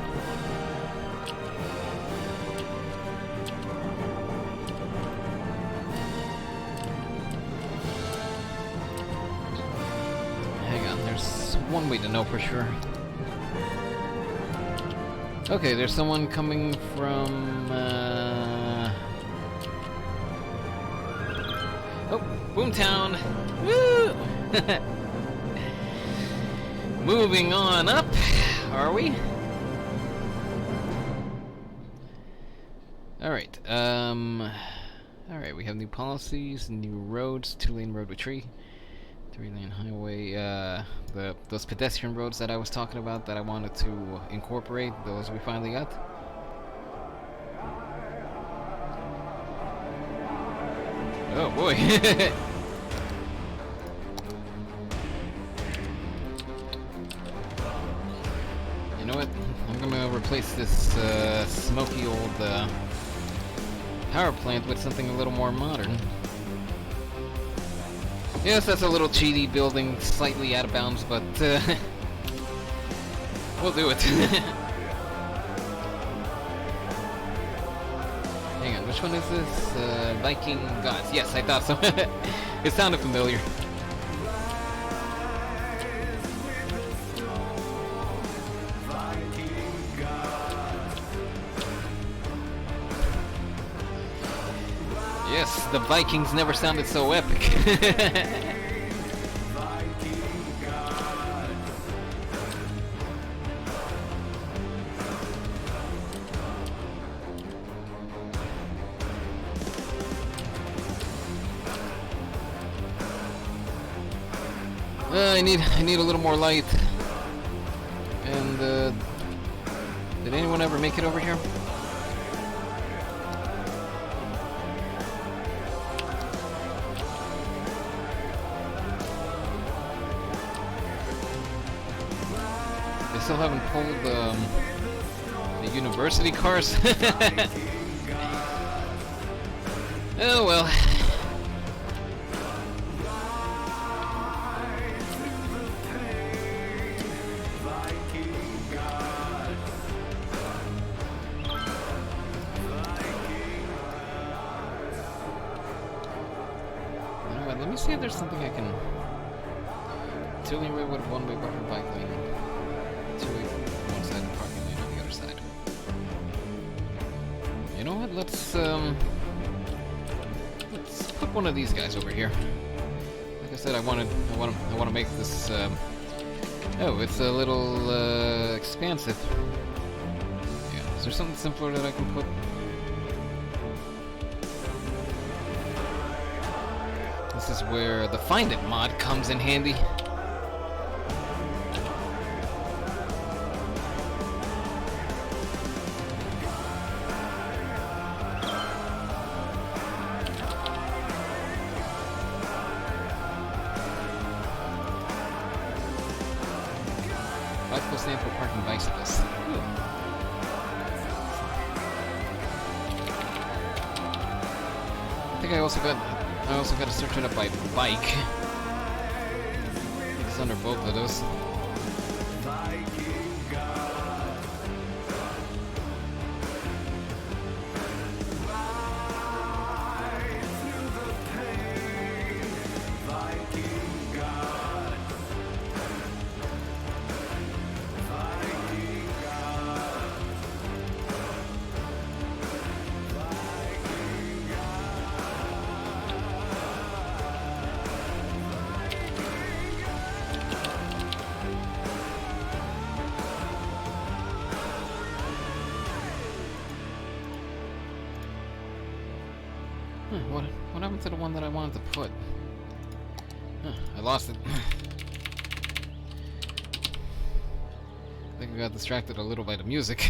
A: One way to know for sure. Okay, there's someone coming from oh, Boomtown. Woo! Moving on up, are we? Alright, alright, we have new policies, new roads, 2-lane road with tree. 3-lane highway, those pedestrian roads that I was talking about that I wanted to incorporate, those we finally got. Oh boy. You know what? I'm gonna replace this smoky old power plant with something a little more modern. Yes, that's a little cheaty building, slightly out of bounds, but we'll do it. Hang on, which one is this? Viking Gods. Yes, I thought so. It sounded familiar. Yes, the Vikings never sounded so epic. I need a little more light. And did anyone ever make it over here? They still haven't pulled the university cars. Oh well. let me see if there's something I can... Two-lane road, one-way buffer bike lane. Two-way one side and parking lane on the other side. You know what? Let's put one of these guys over here. Like I said, I want to make this. Oh, it's a little expansive. Yeah. Is there something simpler that I can put? This is where the Find It mod comes in handy. Bicycle stand for parking bicycles. Ooh. I think I also got to search it up by bike. It's under both of those. What happened to the one that I wanted to put? Huh, I lost it. I think I got distracted a little by the music.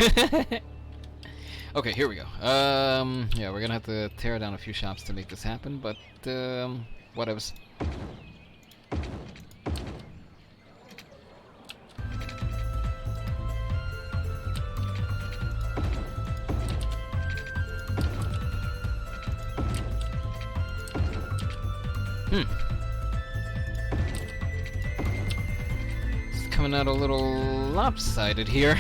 A: Okay, here we go. Yeah, we're gonna have to tear down a few shops to make this happen, but whatevs. It's coming out a little lopsided here.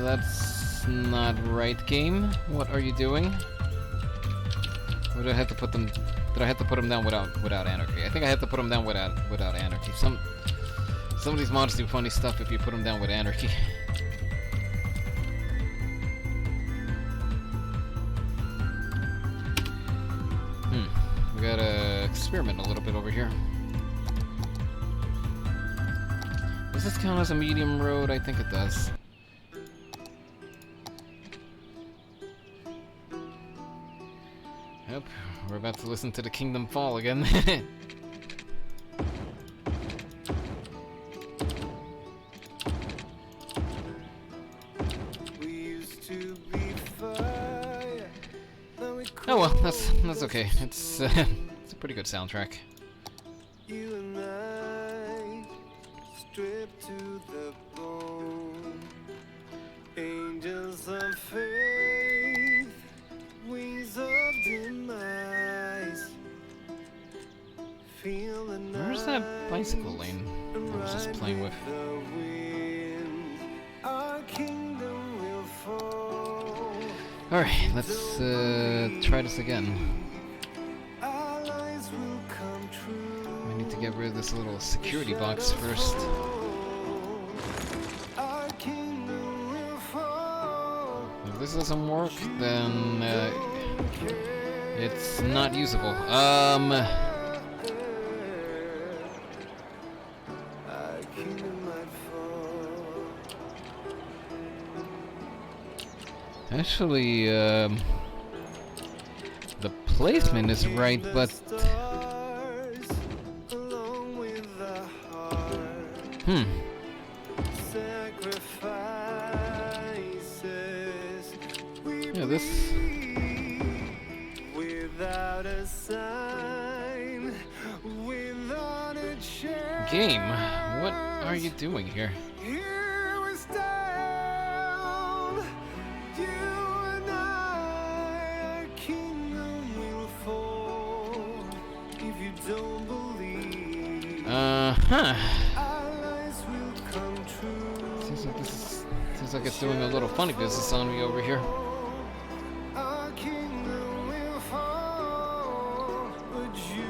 A: That's not right, game. What are you doing? Or did I have to put them? Did I have to put them down without anarchy? I think I have to put them down without anarchy. Some of these mods do funny stuff if you put them down with anarchy. We gotta experiment a little bit over here. Does this count as a medium road? I think it does. Yep, we're about to listen to the Kingdom Fall again. Oh well, that's okay. It's it's a pretty good soundtrack.
J: You and I, stripped to the bone, angels of faith, wings of demise. Feel the night.
A: Where's that bicycle lane I was just playing with?
J: The wind, our kingdom will fall.
A: Alright, let's try this again.
J: Our lives will come true.
A: I need to get rid of this little security box first.
J: Our kingdom will fall.
A: If this doesn't work, then it's not usable.
J: Our kingdom might fall.
A: Actually, the placement is right, but
J: Stars, along with the heart, sacrifices we
A: yeah, this.
J: without a sign, without a change.
A: Game, what are you doing here?
J: Here we stand, you and I, our kingdom will fall. If you don't believe, our lives will come true.
A: Seems like it's doing a little funny business on me over here.
J: Our kingdom will fall, but you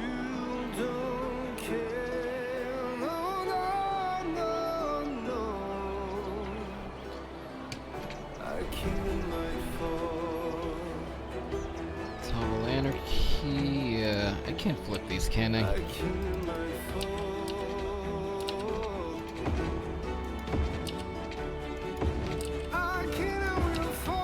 J: don't care. No, no, no, no. Our kingdom might fall.
A: Total anarchy. I can't flip these, can I?
J: Our kingdom might fall. Our kingdom will fall.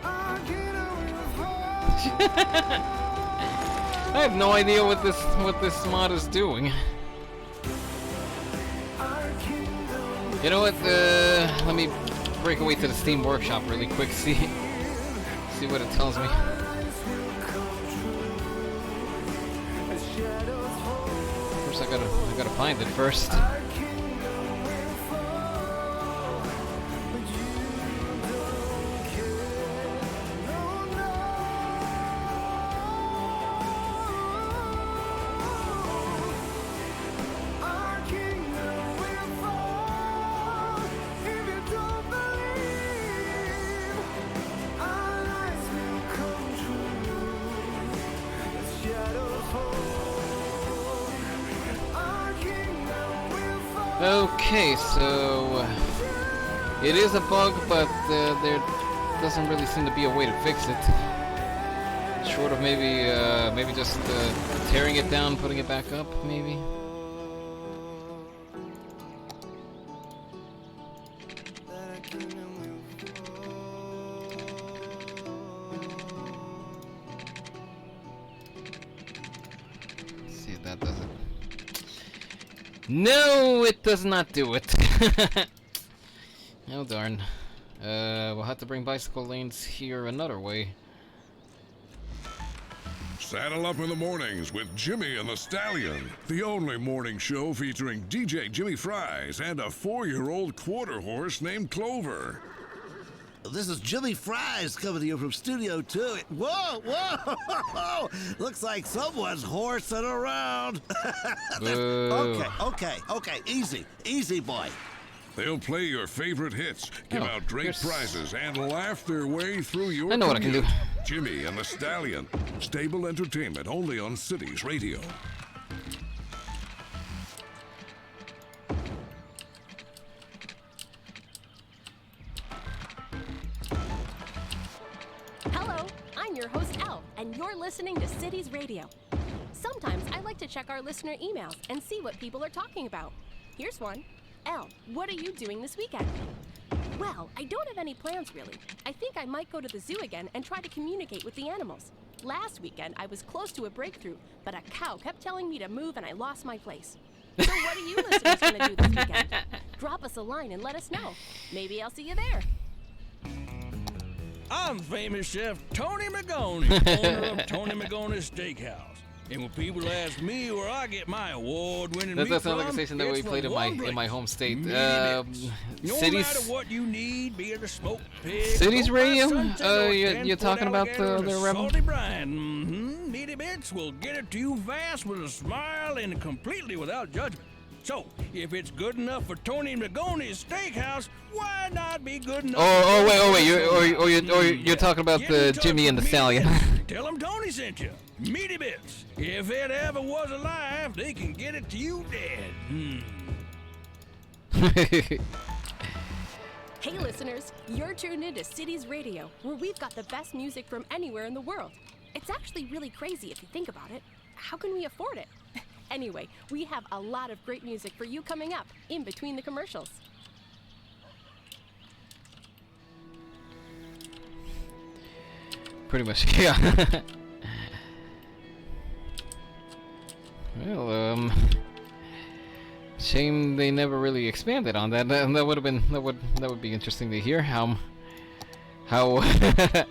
J: Our kingdom will fall.
A: I have no idea what this mod is doing.
J: Our kingdom.
A: You know what? Let me break away to the Steam Workshop really quick. See what it tells me. First, I gotta find it first. Okay, so it is a bug, but there doesn't really seem to be a way to fix it. Short of maybe just tearing it down, putting it back up, maybe. Let's see if that does it. No, it does not do it. Oh darn. We'll have to bring bicycle lanes here another way.
L: Saddle up in the mornings with Jimmy and the Stallion, the only morning show featuring DJ Jimmy Fries and a 4-year-old quarter horse named Clover.
I: This is Jimmy Fries coming to you from Studio 2. Whoa, whoa! Looks like someone's horsing around. Okay. Easy, boy.
L: They'll play your favorite hits, give out great prizes, and laugh their way through your
A: I know what I can do.
L: Jimmy and the Stallion. Stable entertainment only on Cities Radio.
E: Hello, I'm your host, Elle, and you're listening to Cities Radio. Sometimes I like to check our listener emails and see what people are talking about. Here's one. Elle, what are you doing this weekend? Well, I don't have any plans really. I think I might go to the zoo again and try to communicate with the animals. Last weekend, I was close to a breakthrough, but a cow kept telling me to move and I lost my place. So what are you listeners going to do this weekend? Drop us a line and let us know. Maybe I'll see you there.
K: I'm famous chef Tony McGoney, owner of Tony McGoney's Steakhouse. And when people ask me where I get my award-winning meat
A: That sounds
K: from,
A: like a station that we
K: it's
A: played
K: from
A: in my home state.
K: No
A: Cities.
K: matter what you need, be it a smoked pig,
A: Cities Radio?
K: you're
A: talking about the Rebel?
K: salty brine. Mm-hmm. Meaty Bits will get it to you fast with a smile and completely without judgment. So, if it's good enough for Tony McGoney's Steakhouse, why not be good enough?
A: You're talking about the Jimmy and the Stallion.
K: Tell them Tony sent you. Meaty Bits. If it ever was alive, they can get it to you dead.
E: Hey listeners, you're tuned into Cities Radio, where we've got the best music from anywhere in the world. It's actually really crazy if you think about it. How can we afford it? Anyway, we have a lot of great music for you coming up, in between the commercials.
A: Pretty much, yeah. Well, shame they never really expanded on that. That would have been that would be interesting to hear how a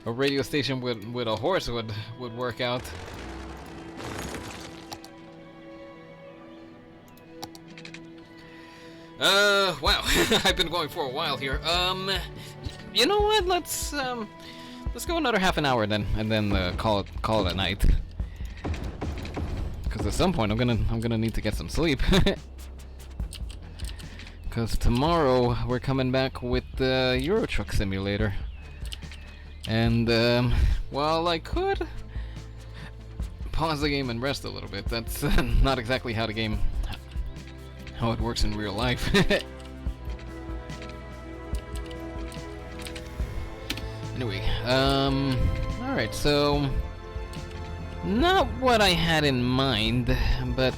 A: radio station with a horse would work out. Wow, I've been going for a while here. You know what? Let's go another half an hour then, and then call it a night. Because at some point I'm gonna need to get some sleep. Because tomorrow we're coming back with the Euro Truck Simulator. And while I could pause the game and rest a little bit, that's not exactly how it works in real life. Anyway, alright, so not what I had in mind, but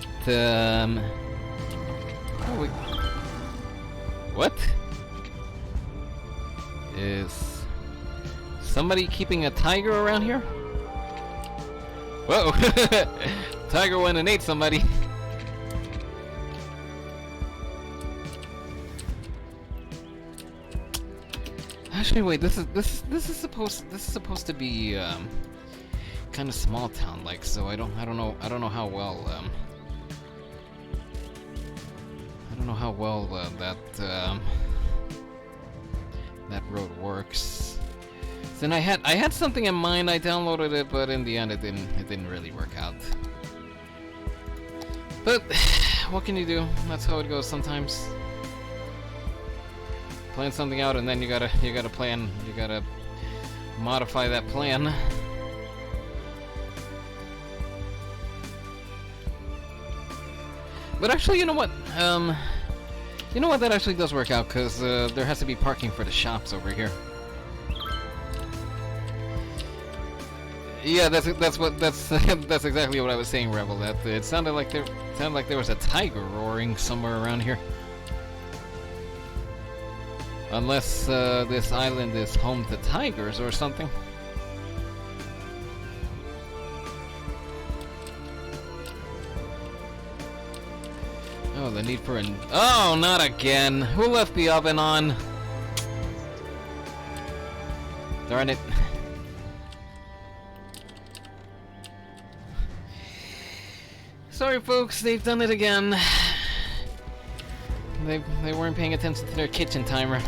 A: what? Is somebody keeping a tiger around here? Whoa! Tiger went and ate somebody. Actually, wait. This is supposed to be kind of small town like. So I don't know how well that road works. Then I had something in mind. I downloaded it, but in the end, it didn't really work out. But what can you do? That's how it goes sometimes. Plan something out, and then you gotta modify that plan. But actually, you know what? That actually does work out, because there has to be parking for the shops over here. Yeah, that's exactly what I was saying, Rebel. That it sounded like there was a tiger roaring somewhere around here. Unless this island is home to tigers or something. Oh, the need for an... Oh, not again! Who left the oven on? Darn it. Sorry folks, they've done it again. They weren't paying attention to their kitchen timer.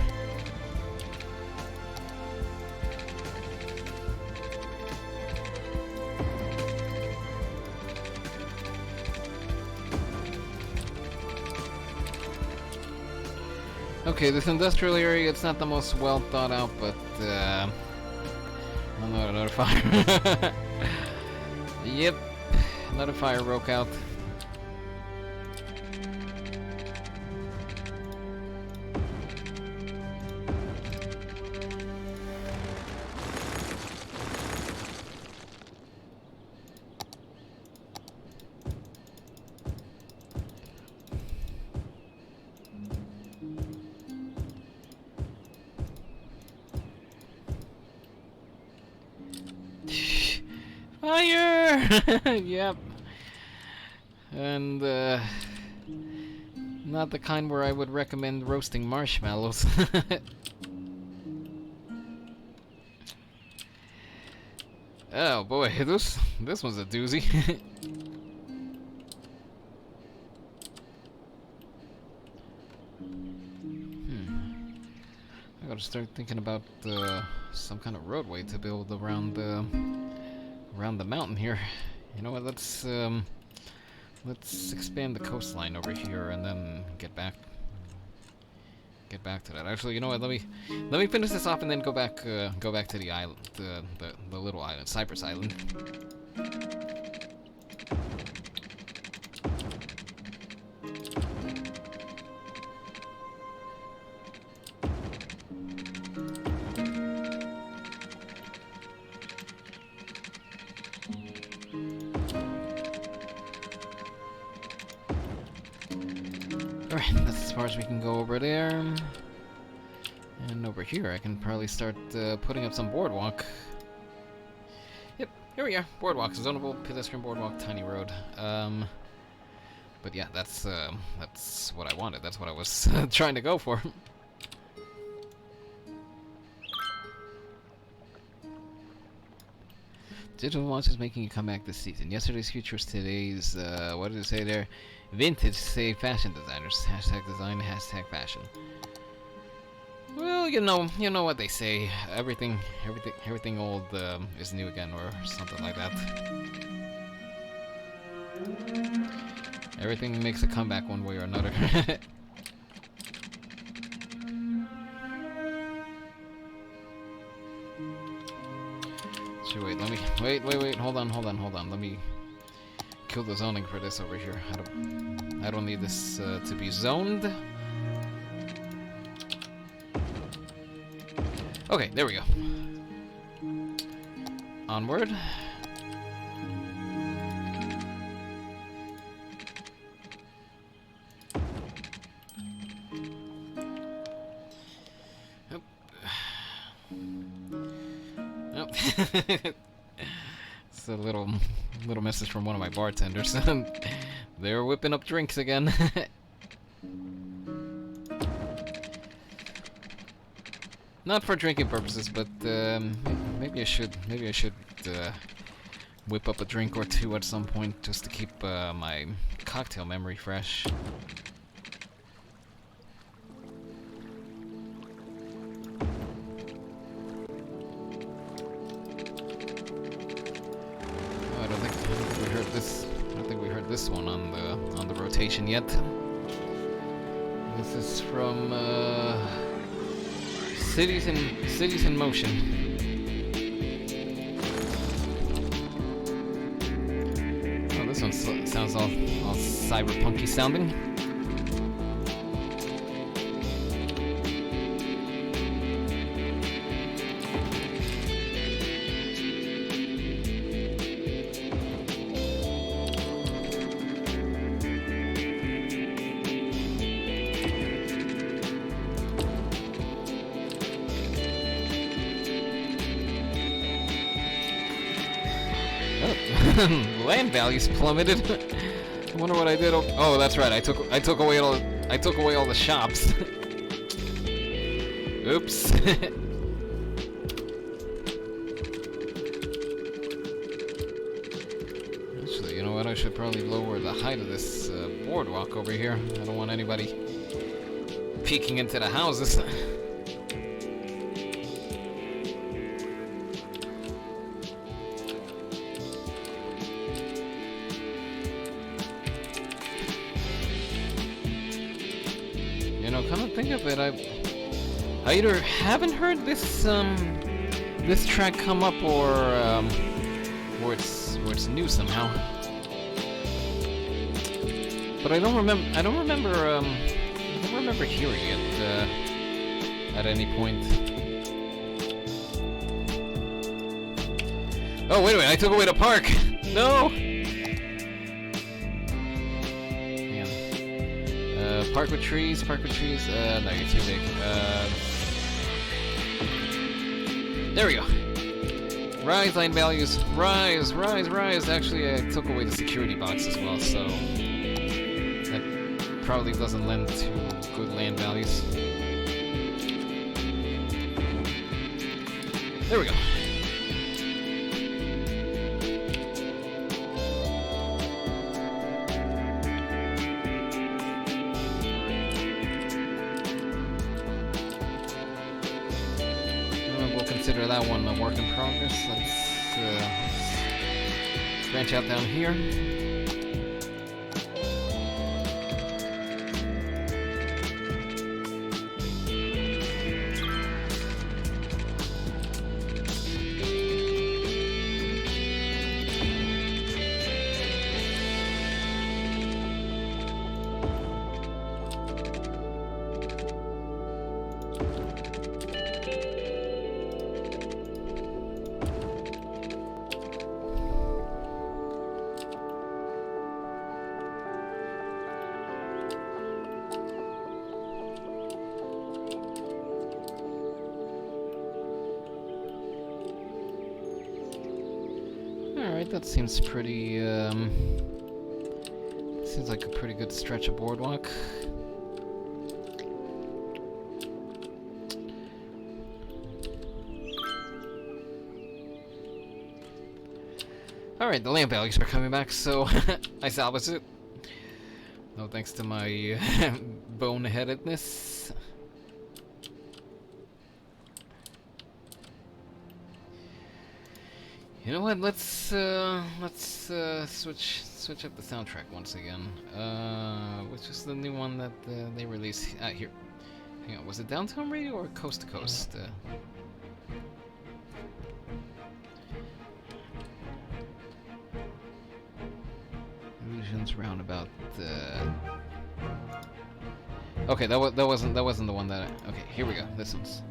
A: Okay, this industrial area, it's not the most well thought out, but another fire. Yep, another fire broke out. Fire! Yep. And, not the kind where I would recommend roasting marshmallows. Oh boy, this one's a doozy. I gotta start thinking about some kind of roadway to build around the mountain here. You know what? Let's expand the coastline over here and then get back to that. Actually, you know what? Let me finish this off and then go back to the island, the little island, Cypress Island. Alright, that's as far as we can go over there. And over here I can probably start putting up some boardwalk. Yep, here we are. Boardwalk, zonable pedestrian boardwalk, tiny road. But yeah, that's what I wanted. That's what I was trying to go for. Digital Launch is making a comeback this season. Yesterday's future is today's, what did it say there? Vintage say fashion designers. Hashtag design, hashtag fashion. Well, you know what they say. Everything old is new again, or something like that. Everything makes a comeback one way or another. So wait, let me wait, hold on. Let me kill the zoning for this over here. I don't need this to be zoned. Okay, there we go. Onward. It's a little message from one of my bartenders. They're whipping up drinks again. Not for drinking purposes, but maybe I should whip up a drink or two at some point just to keep my cocktail memory fresh. This one on the rotation yet. This is from Cities in Motion. Oh, this one sounds all cyberpunky sounding. Land values plummeted. I wonder what I did. Oh, that's right. I took away all the shops. Oops. Actually, you know what? I should probably lower the height of this boardwalk over here. I don't want anybody peeking into the houses. Think of it, I either haven't heard this this track come up or it's new somehow. But I don't remember hearing it at any point. Oh wait a minute, I took away the park. No. Park with trees. No, you're too big. There we go. Rise land values. Rise. Actually, I took away the security box as well, so that probably doesn't lend to good land values. There we go. Consider that one a work in progress. Let's branch out down here. Alright, that seems pretty, seems like a pretty good stretch of boardwalk. Alright, the land values are coming back, so I salvaged it. No thanks to my boneheadedness. You know what? Let's switch up the soundtrack once again. Which is the new one that they released? Here. Hang on. Was it Downtown Radio or Coast to Coast? Illusions Roundabout. Okay, that wasn't the one that. Okay, here we go. This one's.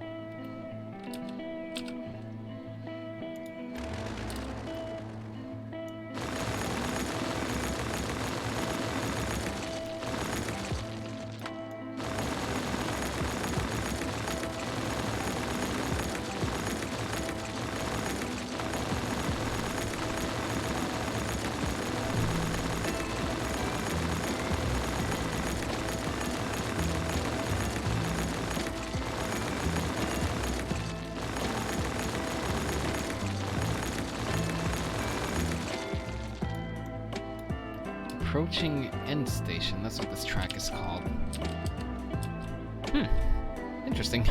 A: Approaching End Station, that's what this track is called. Interesting.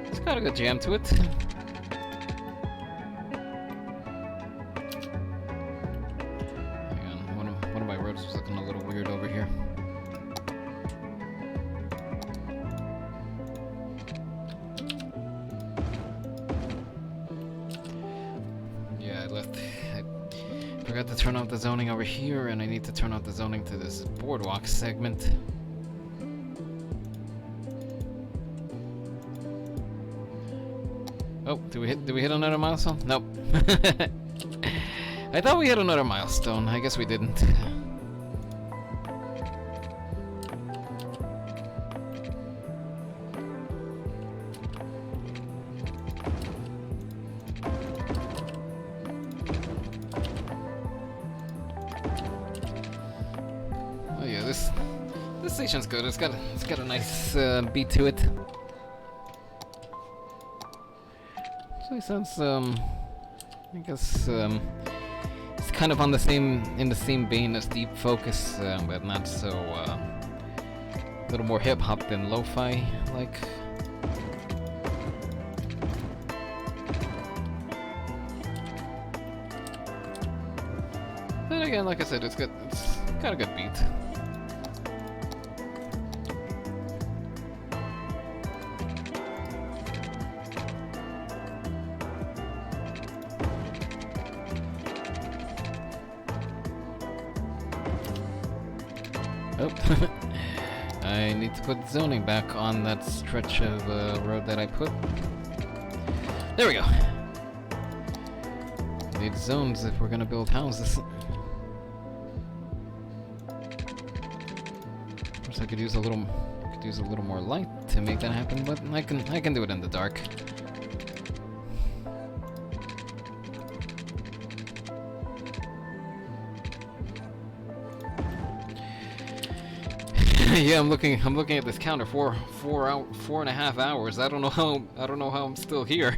A: It's got a good jam to it. Hang on, one of my roads was looking a little weird over here. I forgot to turn off the zoning over here, and I need to turn off the zoning to this boardwalk segment. Oh, did we hit another milestone? Nope. I thought we hit another milestone. I guess we didn't. This station's good. It's got a nice beat to it. So it sounds I guess it's kind of on the same vein as Deep Focus, but not so a little more hip hop than lo-fi like. But again, like I said, it's got a good beat. Oh, I need to put zoning back on that stretch of road that I put. There we go. Need zones if we're gonna build houses. Of course, I could use a little more light to make that happen, but I can do it in the dark. Yeah, I'm looking at this counter. 4.5 hours. I don't know how I'm still here.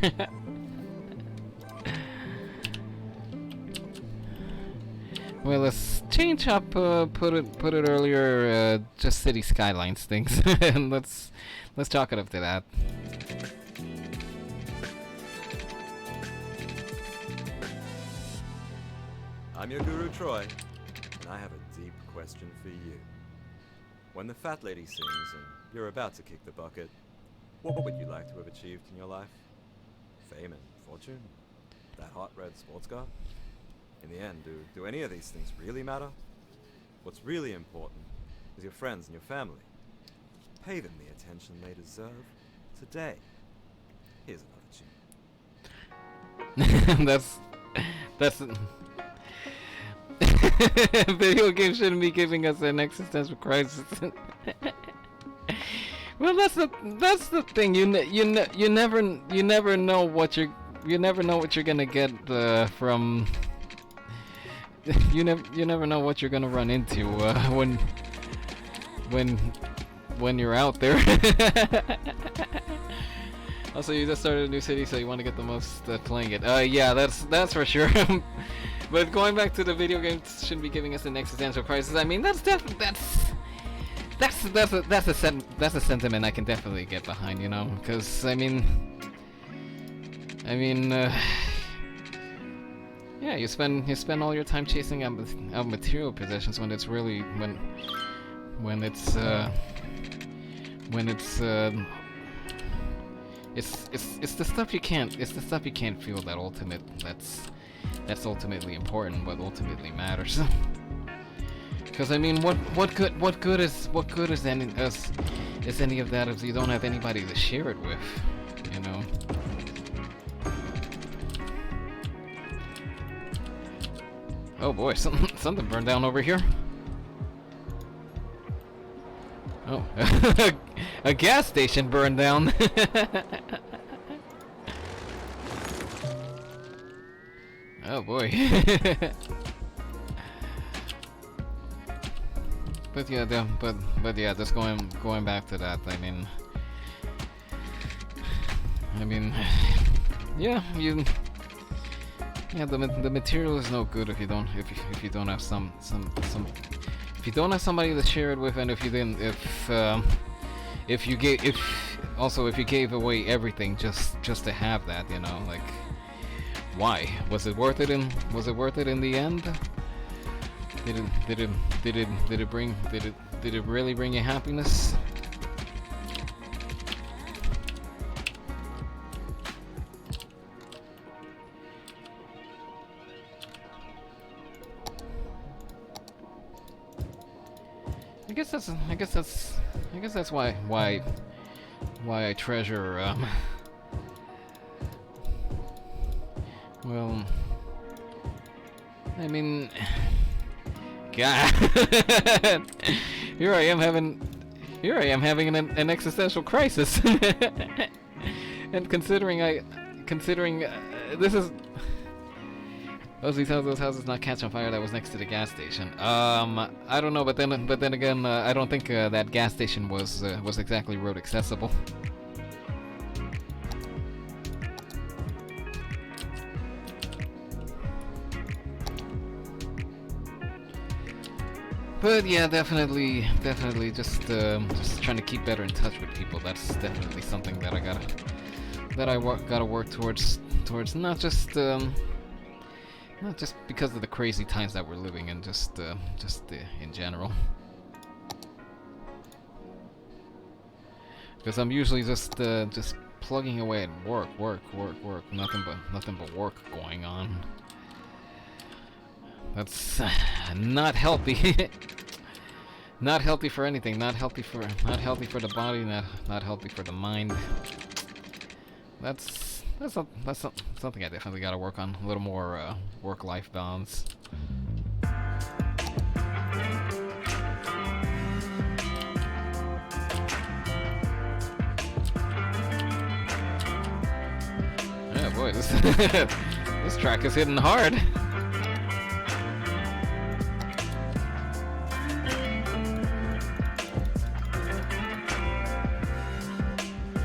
A: Well, let's change up. Put it earlier. Just city skylines things, and let's chalk it up to that.
M: I'm your guru Troy, and I have a deep question for you. When the fat lady sings and you're about to kick the bucket, what would you like to have achieved in your life? Fame and fortune? That hot red sports car? In the end, do any of these things really matter? What's really important is your friends and your family. Pay them the attention they deserve today. Here's another tune.
A: That's video games shouldn't be giving us an existential crisis. Well, that's the thing. You never know what you're gonna get from. You never know what you're gonna run into when you're out there. Also, you just started a new city, so you want to get the most playing it. Yeah, that's for sure. But going back to the video games shouldn't be giving us an existential crisis. I mean, that's a sentiment I can definitely get behind, you know, because I mean, yeah, you spend all your time chasing out material possessions when it's really when it's the stuff you can't feel that's ultimately important, what ultimately matters. Because I mean, what good is any of that if you don't have anybody to share it with, you know? Oh boy, something burned down over here. Oh, a gas station burned down. Oh boy. But yeah, but yeah, just going back to that. I mean, yeah, the material is no good if you don't have if you don't have somebody to share it with, and if you gave away everything just to have that, you know, like, why? Was it worth it in the end? Did it really bring you happiness? I guess that's why I treasure well, I mean, God, here I am having an existential crisis, and considering this is those houses not catch on fire that was next to the gas station. I don't know, but then again, I don't think that gas station was exactly road accessible. But yeah, definitely, just trying to keep better in touch with people. That's definitely something that I gotta work towards. Not just because of the crazy times that we're living in, just in general. Because I'm usually just plugging away at work, nothing but work going on. That's not healthy. Not healthy for anything. Not healthy for the body. Not healthy for the mind. That's something I definitely gotta work on. A little more work-life balance. Yeah, boy, this track is hitting hard.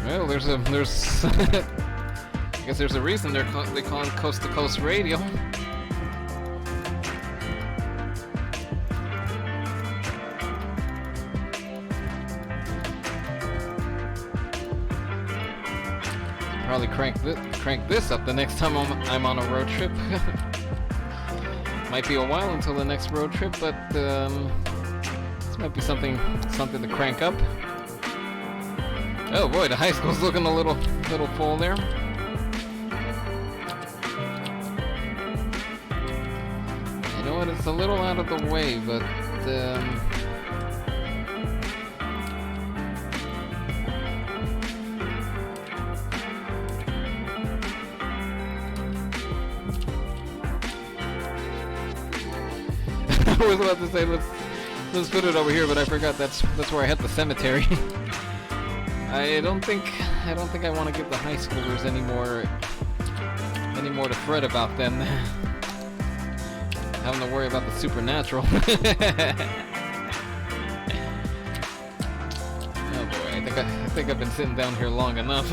A: Well, there's I guess there's a reason they call it Coast to Coast Radio. Probably crank this up the next time I'm on a road trip. Might be a while until the next road trip, but this might be something to crank up. Oh boy, the high school's looking a little full there. You know what? It's a little out of the way, but I was about to say let's put it over here, but I forgot that's where I had the cemetery. I don't think I want to give the high schoolers any more to fret about than having to worry about the supernatural. Oh boy, I think I've been sitting down here long enough.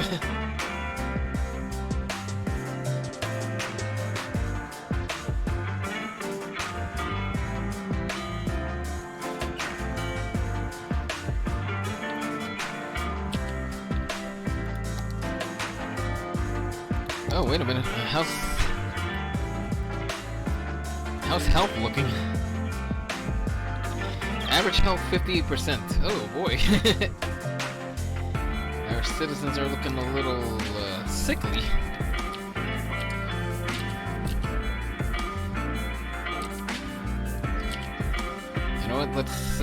A: Oh, wait a minute. How's health looking? Average health 58%. Oh boy. Our citizens are looking a little sickly. You know what? Let's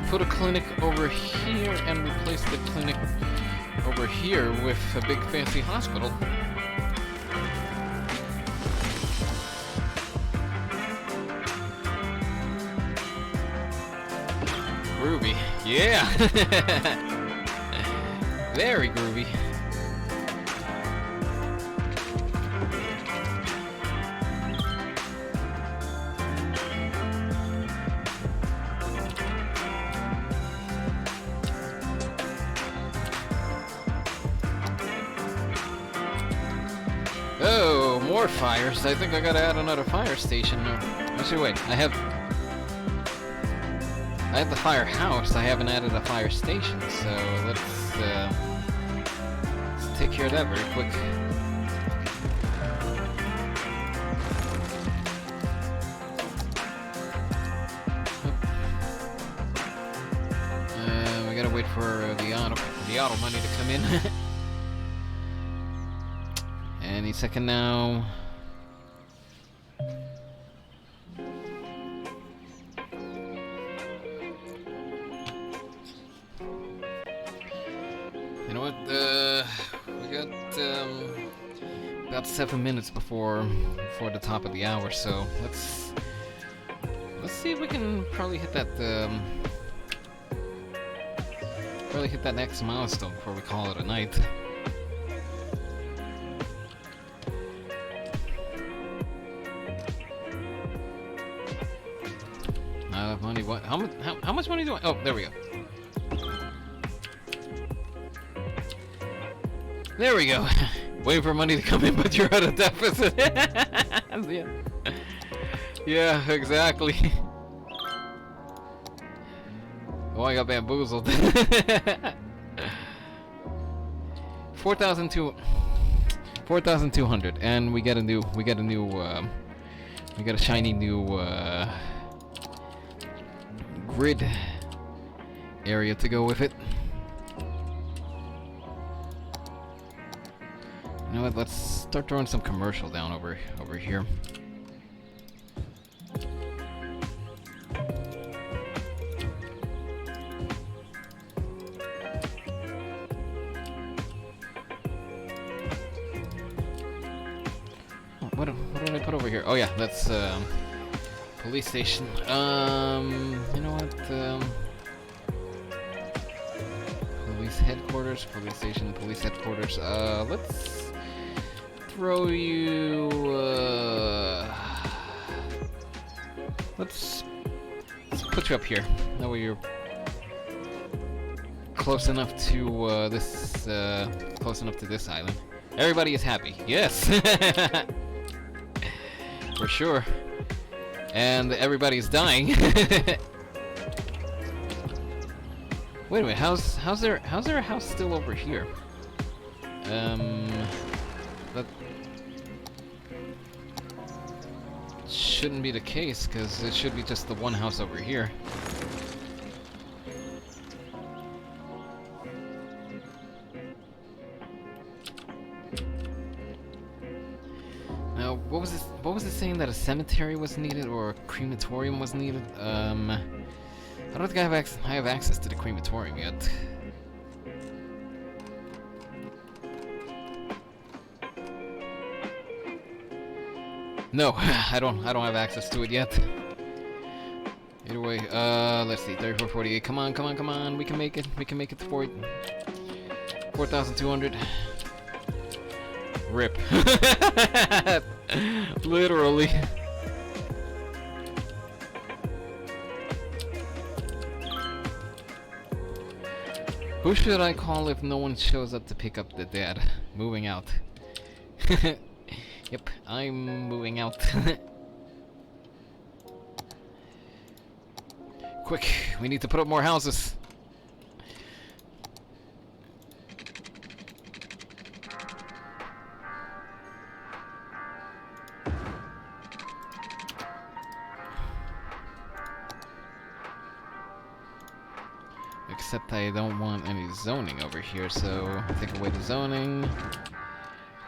A: put a clinic over here and replace the clinic over here with a big fancy hospital. Groovy. Yeah! Very groovy. Oh, more fires. I think I gotta add another fire station. Actually, wait. I have the firehouse. I haven't added a fire station, so let's take care of that very quick. We gotta wait for the auto money to come in. Any second now. You know what? We got about 7 minutes before the top of the hour, so let's see if we can probably hit that next milestone before we call it a night. Money? What? How much money do I? Oh, there we go. There we go. Waiting for money to come in, but you're at a deficit. Yeah. Yeah, exactly. Oh, I got bamboozled. 4,200, and we got a shiny new grid area to go with it. You know what? Let's start throwing some commercial down over here. What did I put over here? Oh yeah, that's police station. You know what? Police headquarters, police station, police headquarters. Let's throw you. Let's put you up here. That way you're close enough to close enough to this island. Everybody is happy. Yes. For sure. And everybody's dying. Wait a minute, how's there a house still over here? That shouldn't be the case, because it should be just the one house over here. Now, what was it saying that a cemetery was needed or a crematorium was needed? I don't think I have access to the crematorium yet. No, I don't have access to it yet. Either way, let's see, 3448. Come on. We can make it. We can make it to 4,200. Rip. Literally. Who should I call if no one shows up to pick up the dead? Moving out. Yep, I'm moving out. Quick, we need to put up more houses. except I don't want any zoning over here, so take away the zoning.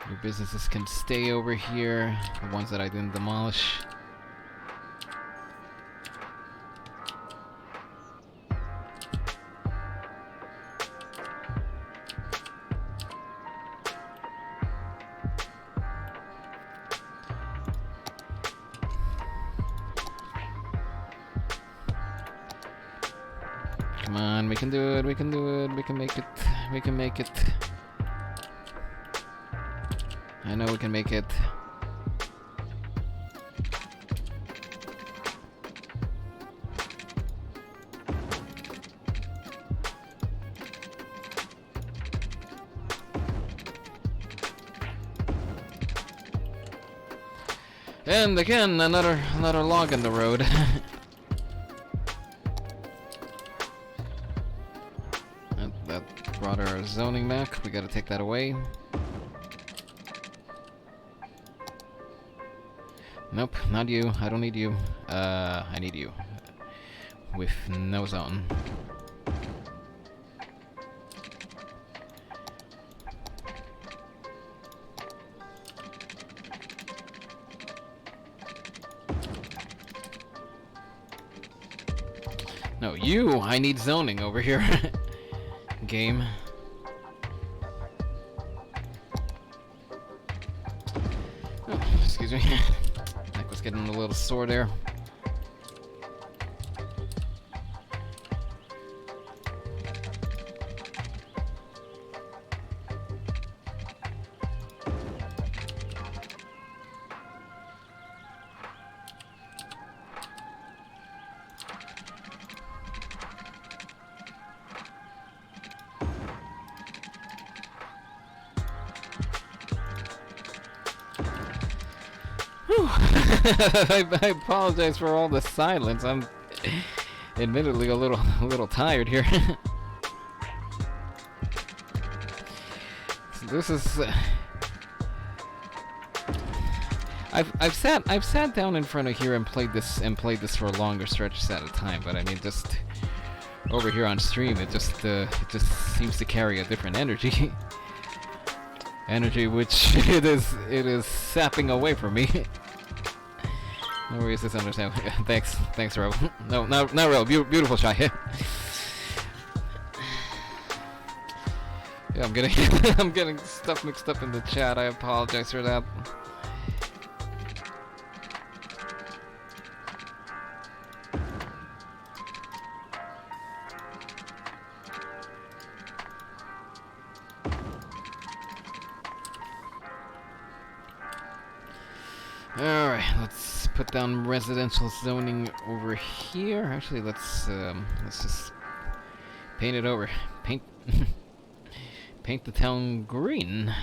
A: Your businesses can stay over here, the ones that I didn't demolish. Come on, we can do it, we can do it, we can make it, we can make it. I know we can make it. And again, another log in the road. that brought our zoning back. We gotta take that away. Nope, not you. I don't need you. I need you. With no zone. No, you! I need zoning over here. Game. Oh, excuse me. Neck was getting a little sore there. I apologize for all the silence. I'm admittedly a little tired here. This is I've sat down in front of here and played this for longer stretches at a time, but I mean, just over here on stream, it just seems to carry a different energy. Energy which it is sapping away from me. No worries, it's understandable. Thanks, Ro. No, not Ro. Beautiful shot. Yeah, I'm getting stuff mixed up in the chat. I apologize for that. Alright, let's put down residential zoning over here. Actually, let's just paint it over. Paint the town green.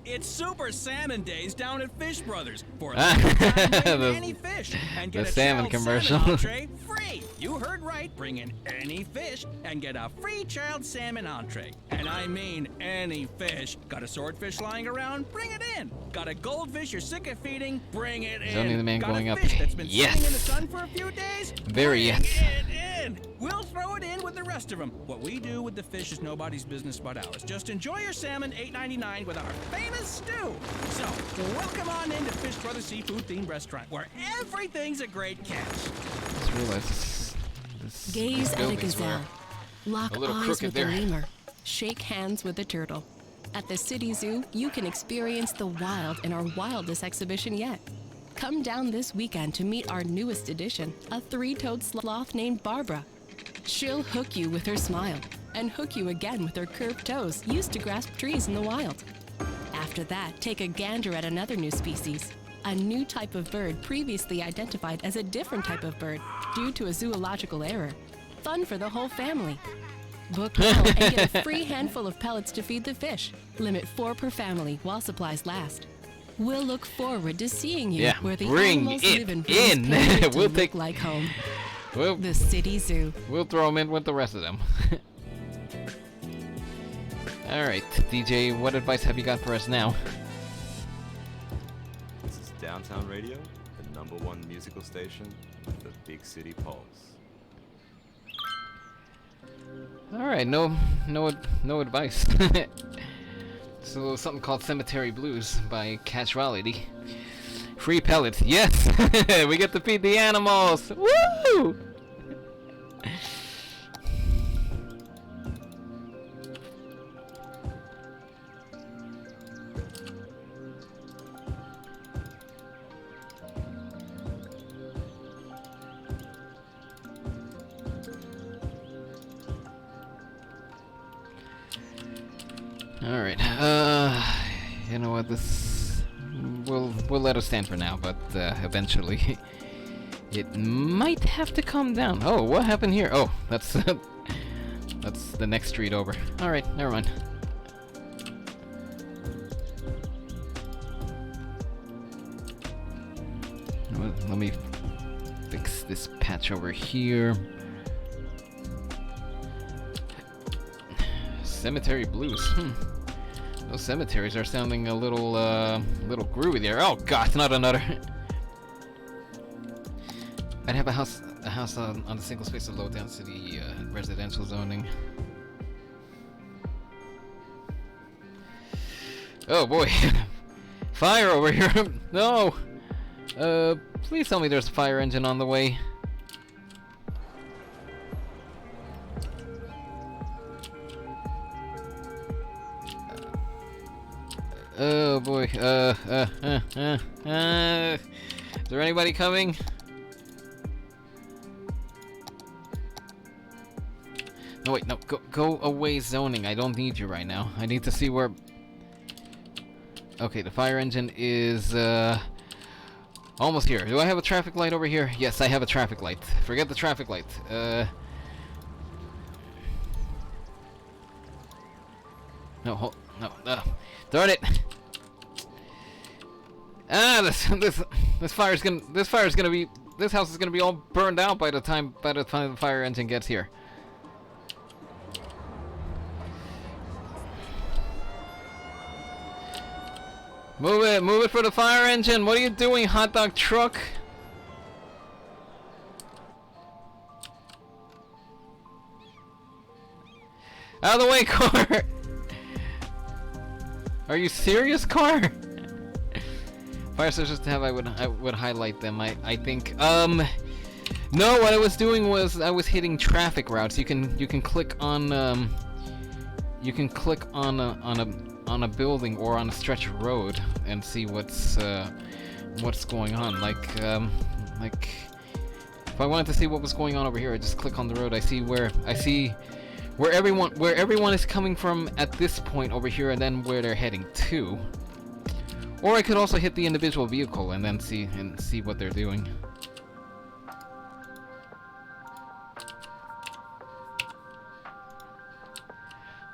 K: It's Super Salmon Days down at Fish Brothers. For a limited time, bring in any fish and get
A: the
K: a
A: salmon
K: child
A: commercial.
K: salmon entree free. You heard right. Bring in any fish and get a free child salmon entree. And I mean any fish. Got a swordfish lying around? Bring it in. Got a goldfish you're sick of feeding? Bring it in.
A: Zoning the man
K: Got
A: going
K: a
A: up.
K: fish that's been
A: Yes.
K: sitting in the sun for a few days?
A: Very
K: Bring
A: yes.
K: it in. We'll throw it in with the rest of them. What we do with the fish is nobody's business but ours. Just enjoy your salmon, $8.99 with our famous stew. So, welcome on into Fish Brothers Seafood Themed Restaurant, where everything's a great catch.
A: Just realized this
D: Gaze at a
A: buildings were
D: gazelle. Lock
A: a little
D: eyes
A: crooked
D: with
A: there.
D: a lemur. Shake hands with a turtle. At the City Zoo, you can experience the wild in our wildest exhibition yet. Come down this weekend to meet our newest addition, a three-toed sloth named Barbara. She'll hook you with her smile and hook you again with her curved toes used to grasp trees in the wild. After that, take a gander at another new species, a new type of bird previously identified as a different type of bird due to a zoological error. Fun for the whole family. Book now and get a free handful of pellets to feed the fish. Limit 4 per family while supplies last. We'll look forward to seeing you
A: Yeah,
D: where the
A: bring
D: animals
A: it
D: live and
A: in. We'll
D: look
A: take-
D: like home.
A: Well,
D: The City Zoo.
A: we'll throw them in with the rest of them. Alright, DJ, what advice have you got for us now?
M: This is Downtown Radio, the #1 musical station with the big city pulse.
A: All right, no advice. So something called Cemetery Blues by Casuality. Free pellets, yes! We get to feed the animals! Woo! Alright, you know what, this... We'll let it stand for now, but eventually it might have to come down. Oh, what happened here? Oh, that's that's the next street over. Alright, never mind. Let me fix this patch over here. Cemetery Blues. Those cemeteries are sounding a little groovy there. Oh God, not another. I'd have a house on the single space of low density residential zoning. Oh boy, fire over here! No. Please tell me there's a fire engine on the way. Oh boy, is there anybody coming? No wait, no, go away zoning, I don't need you right now. I need to see where... Okay, the fire engine is, almost here. Do I have a traffic light over here? Yes, I have a traffic light. Forget the traffic light. No, darn it! Ah, this house is gonna be all burned out by the time the fire engine gets here. Move it for the fire engine. What are you doing, hot dog truck? Out of the way, car! Are you serious, car? Fire stations to have, I would highlight them. I think. No, what I was doing was I was hitting traffic routes. You can click on on a building or on a stretch of road and see what's going on. Like if I wanted to see what was going on over here, I just click on the road. I see where everyone is coming from at this point over here, and then where they're heading to. Or I could also hit the individual vehicle and then see what they're doing.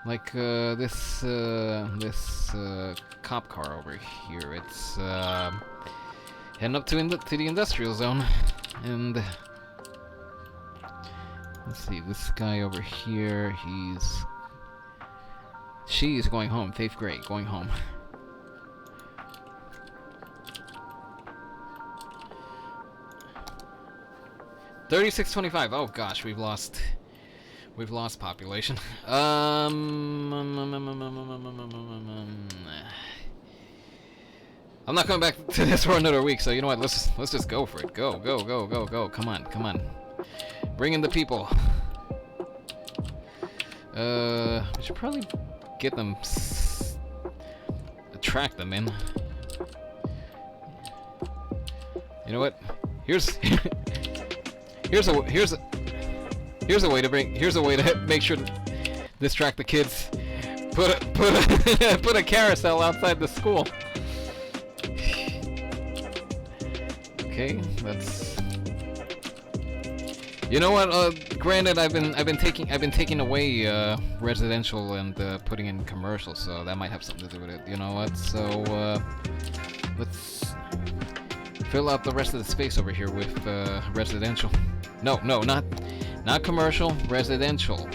A: Like this cop car over here. It's heading up to the industrial zone, and let's see, this guy over here. She's going home. 5th grade, going home. $36.25. Oh gosh, we've lost population. I'm not coming back to this for another week, so you know what? Let's just go for it. Go. Come on. Bring in the people. We should probably get them, attract them in. You know what? Here's a way to make sure to distract the kids. Put a carousel outside the school. Okay, that's. You know what? Granted, I've been taking away residential and putting in commercial, so that might have something to do with it. You know what? So let's fill out the rest of the space over here with residential. No, not commercial, residential.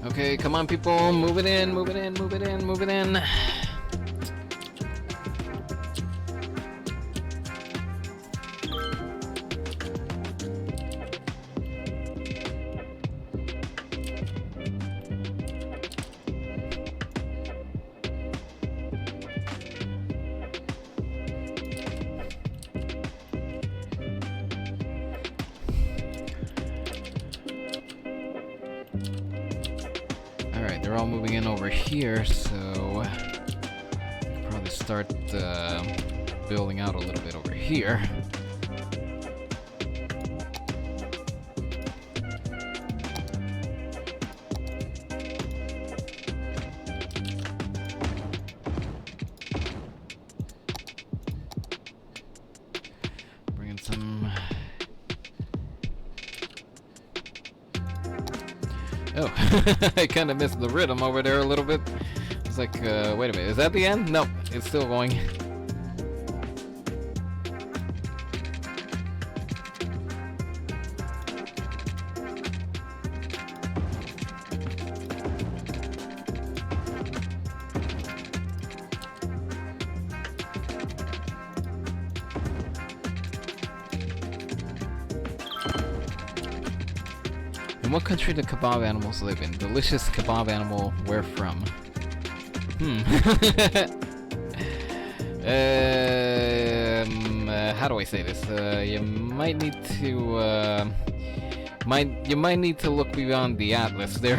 A: Okay, come on, people, move it in, move it in, move it in, move it in. Alright, they're all moving in over here, so probably start building out a little bit over here. Bring in some. Oh, I kind of missed the rhythm over there a little bit. It's like, wait a minute, is that the end? No, it's still going. In what country do kebab animals live in? Delicious kebab animal, where from? How do I say this? You might need to, you might need to look beyond the atlas there.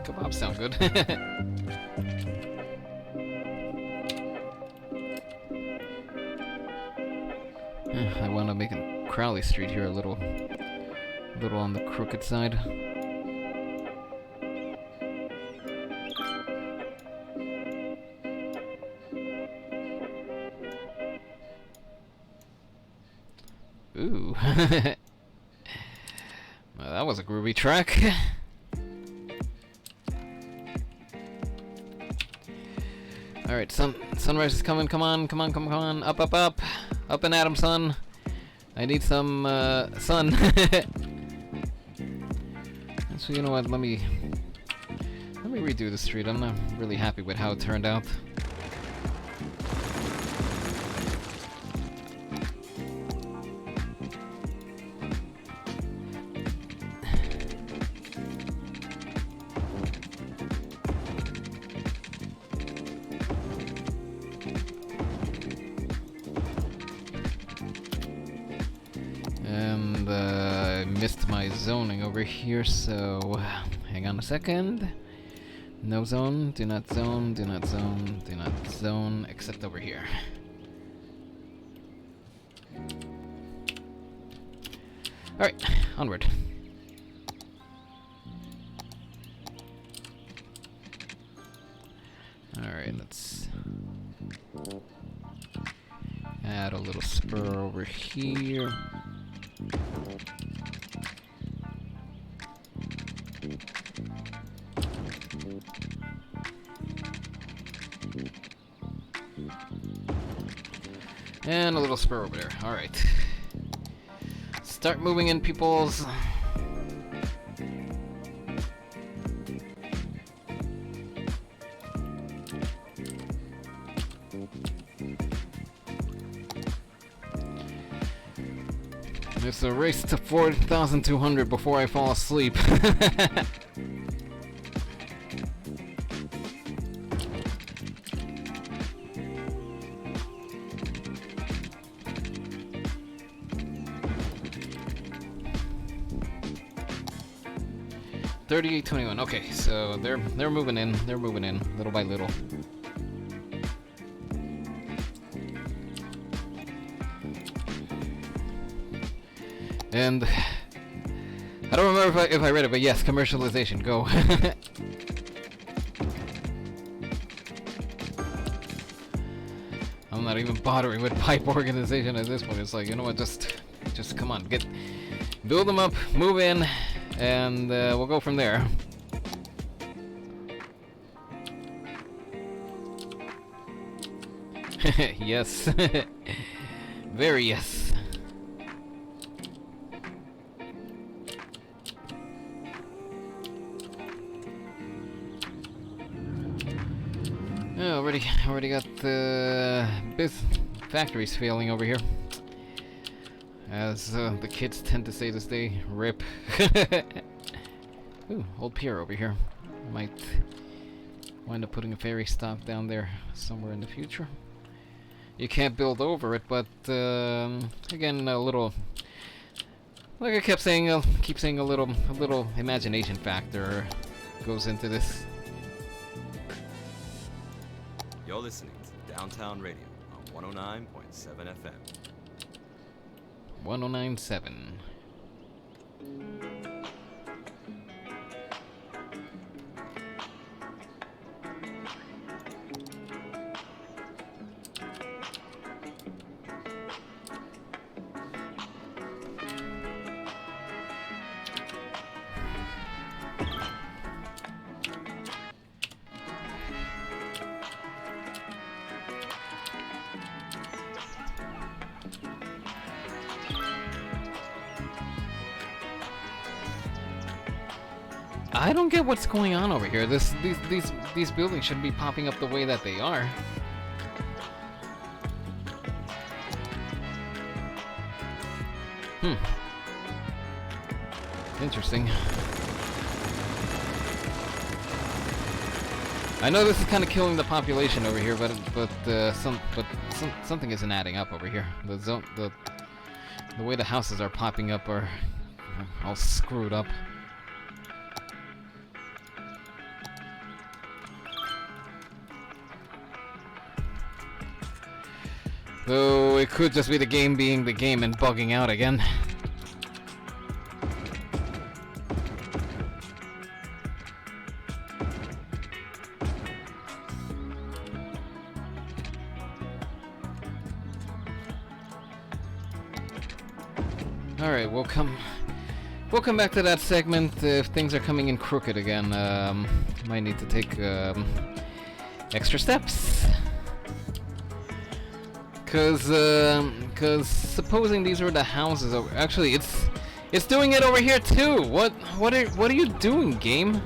A: Kebabs sound good. I wound up making Crowley Street here a little on the crooked side. Ooh. Well, that was a groovy track. Alright, sunrise is coming. Come on. Up. Up and at 'em, son. I need some sun. So you know what? Let me redo the street. I'm not really happy with how it turned out. And I missed my zoning over here, so hang on a second. No zone, do not zone, do not zone, do not zone, except over here. Alright, onward. Alright, let's add a little spur over here. And a little spur over there. Alright. Start moving in, peoples. It's a race to 4,200 before I fall asleep. $38.21. Okay, so they're moving in. They're moving in little by little. And I don't remember if I read it, but yes, commercialization, go. I'm not even bothering with pipe organization at this point. It's like, you know what, just come on, build them up, move in, and we'll go from there. Yes. Very yes. already got the factories failing over here. As the kids tend to say this day, rip. Ooh, old pier over here. Might wind up putting a ferry stop down there somewhere in the future. You can't build over it, but again, a little, like I keep saying a little imagination factor goes into this.
M: You're listening to Downtown Radio on 109.7 FM.
A: 109.7. I don't get what's going on over here. These buildings shouldn't be popping up the way that they are. Interesting. I know this is kind of killing the population over here, but something isn't adding up over here. The way the houses are popping up are all screwed up. Though it could just be the game being the game and bugging out again. Alright, we'll come back to that segment if things are coming in crooked again. Might need to take extra steps. Cause supposing these were the houses over, actually it's doing it over here too. What are you doing, game?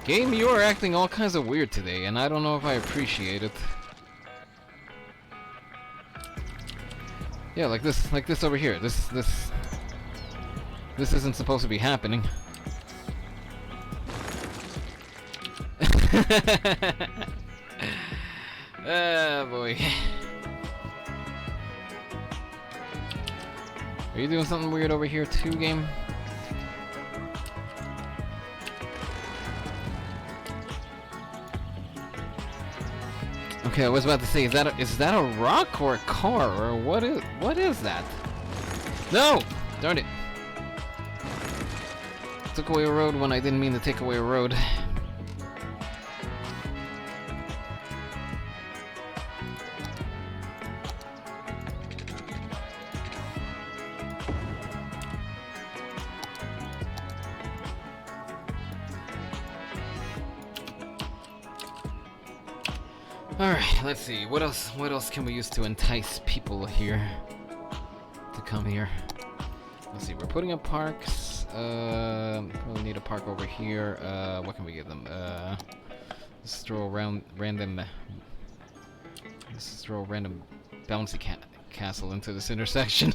A: Game, you are acting all kinds of weird today, and I don't know if I appreciate it. Yeah, like this over here. This isn't supposed to be happening. Oh boy. Are you doing something weird over here too, game? Okay, I was about to say, is that a rock or a car, or what is that? No! Darn it. Took away a road when I didn't mean to take away a road. Alright, let's see. What else can we use to entice people here to come here? Let's see, we're putting up parks. Probably need a park over here. What can we give them? Let's throw around random. Let's throw a random bouncy castle into this intersection.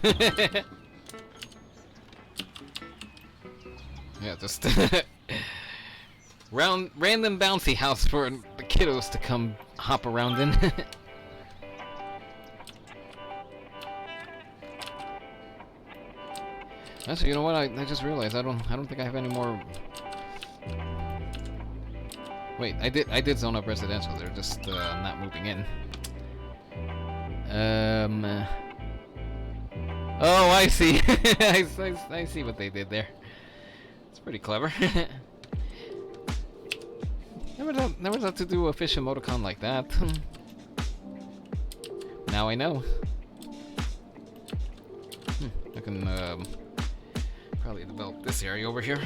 A: Yeah, just random bouncy house for the kiddos to come hop around in. Actually, you know what? I just realized I don't think I have any more. Wait, I did zone up residential. They're just not moving in. Oh, I see. I see what they did there. It's pretty clever. Never thought to do a fish emoticon like that. Now I know. I can probably develop this area over here.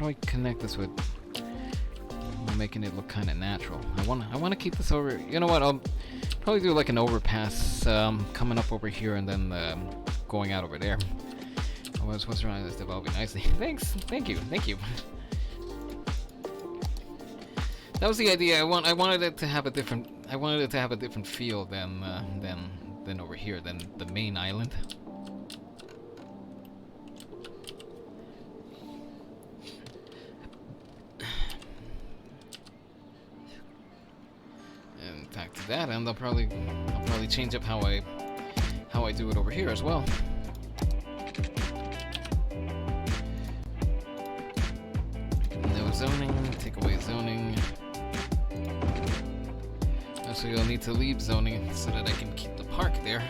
A: do I connect this with? I'm making it look kind of natural. I wanna keep this over. You know what? I'll probably do like an overpass coming up over here and then going out over there. What's wrong with this developing nicely? Thanks. Thank you. That was the idea. I wanted it to have a different. I wanted it to have a different feel than over here, than the main island. And back to that end, I'll probably change up how I do it over here as well. No zoning. Take away zoning. So you'll need to leave zoning so that I can keep the park there.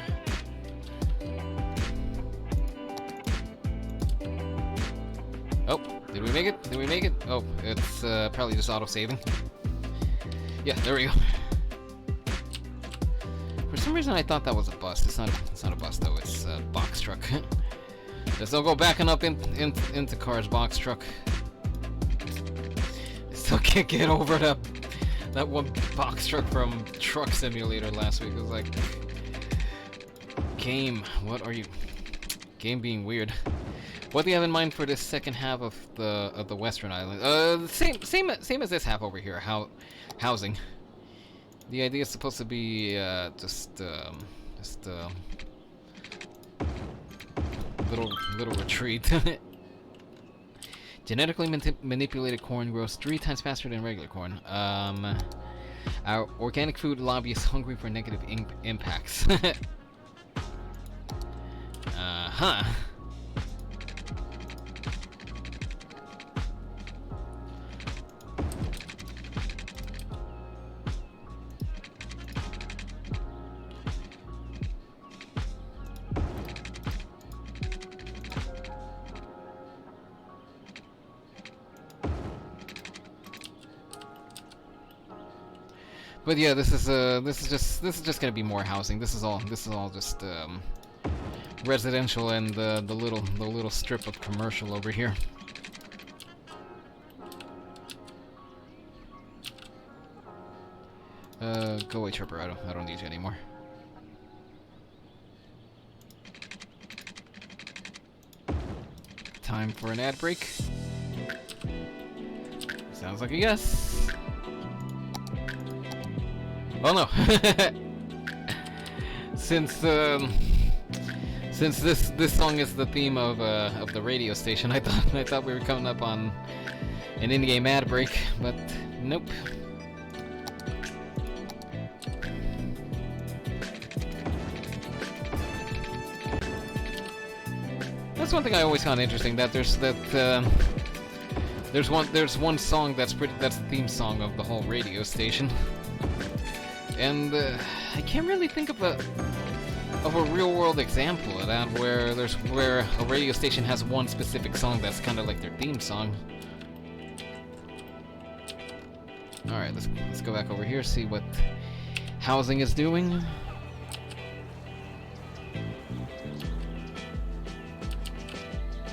A: Oh, did we make it? Did we make it? Oh, it's probably just auto-saving. Yeah, there we go. For some reason I thought that was a bus. It's not a bus though, it's a box truck. Just don't go backing up into cars, box truck. I still can't get over that one box truck from Truck Simulator last week. It was like, game, what are you? Game being weird. What do you have in mind for this second half of the Western Island? Same as this half over here. Housing. The idea is supposed to be just little retreat. Genetically manipulated corn grows 3 times faster than regular corn. Our organic food lobby is hungry for negative impacts. Uh-huh. But yeah, this is just gonna be more housing. This is all just residential and the little strip of commercial over here. Go away, Tripper. I don't need you anymore. Time for an ad break. Sounds like a yes. Oh no! Since this song is the theme of the radio station, I thought we were coming up on an in-game ad break, but nope. That's one thing I always found interesting. That there's one song that's the theme song of the whole radio station. And I can't really think of a real-world example of that where a radio station has one specific song that's kind of like their theme song. All right, let's go back over here, see what housing is doing.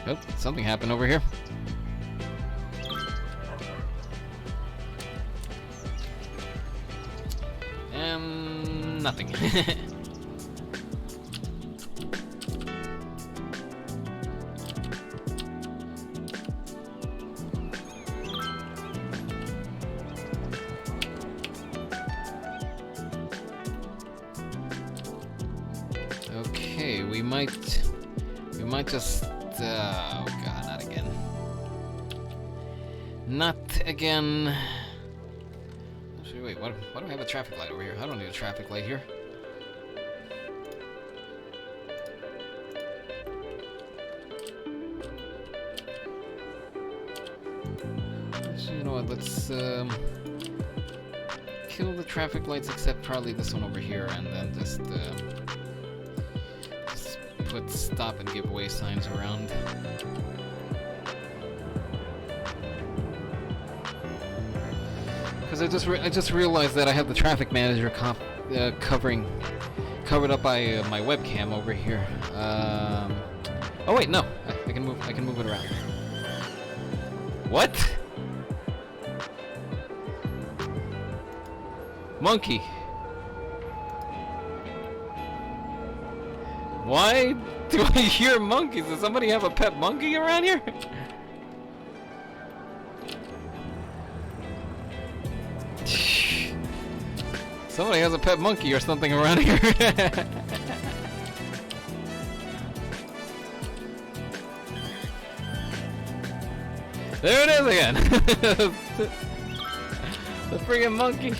A: Oh, something happened over here. Nothing. Okay, we might just oh god, not again. Not again. Wait, why do I have a traffic light over here? I don't need a traffic light here. So, you know what, let's kill the traffic lights except probably this one over here, and then just put stop and give way signs around. Because I just realized that I have the traffic manager covered up by my webcam over here. Oh wait, no, I can move it around. What? Monkey. Why do I hear monkeys? Does somebody have a pet monkey around here? Somebody has a pet monkey or something around here. There it is again. The friggin' monkey.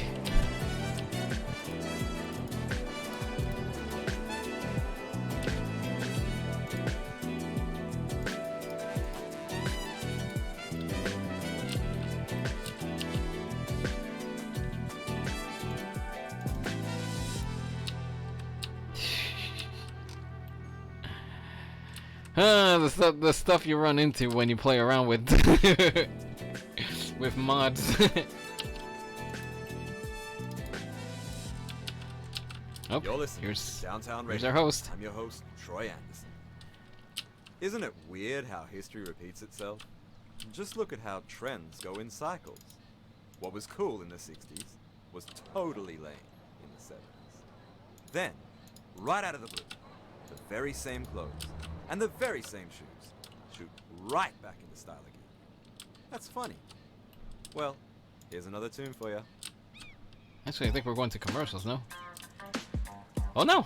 A: The stuff you run into when you play around with with mods. Oh,
M: You're listening
A: here's
M: to Downtown
A: here's
M: Radio.
A: our host.
M: I'm your host, Troy Anderson. Isn't it weird how history repeats itself? Just look at how trends go in cycles. What was cool in the 60s was totally lame in the 70s. Then, right out of the blue, the very same clothes and the very same shoes shoot right back into style again. That's funny. Well, here's another tune for you.
A: Actually, I think we're going to commercials, no? Oh no!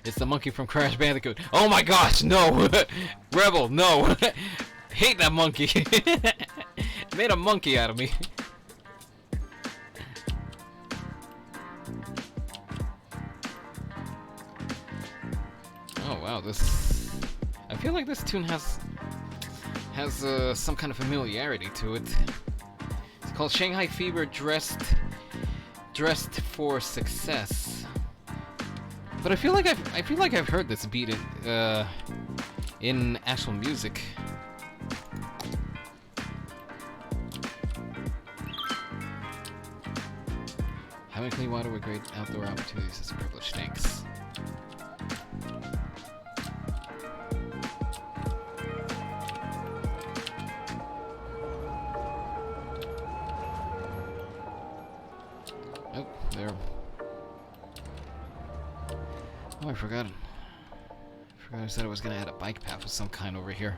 A: It's the monkey from Crash Bandicoot. Oh my gosh, no! Rebel, no! Hate that monkey! Made a monkey out of me. Oh wow, this... I feel like this tune has some kind of familiarity to it. It's called Shanghai Fever Dressed for Success. But I feel like I've heard this beat in actual music. Having clean water with great outdoor opportunities is a privilege. Thanks. Oh, there. Oh, I forgot. I said I was gonna add a bike path of some kind over here.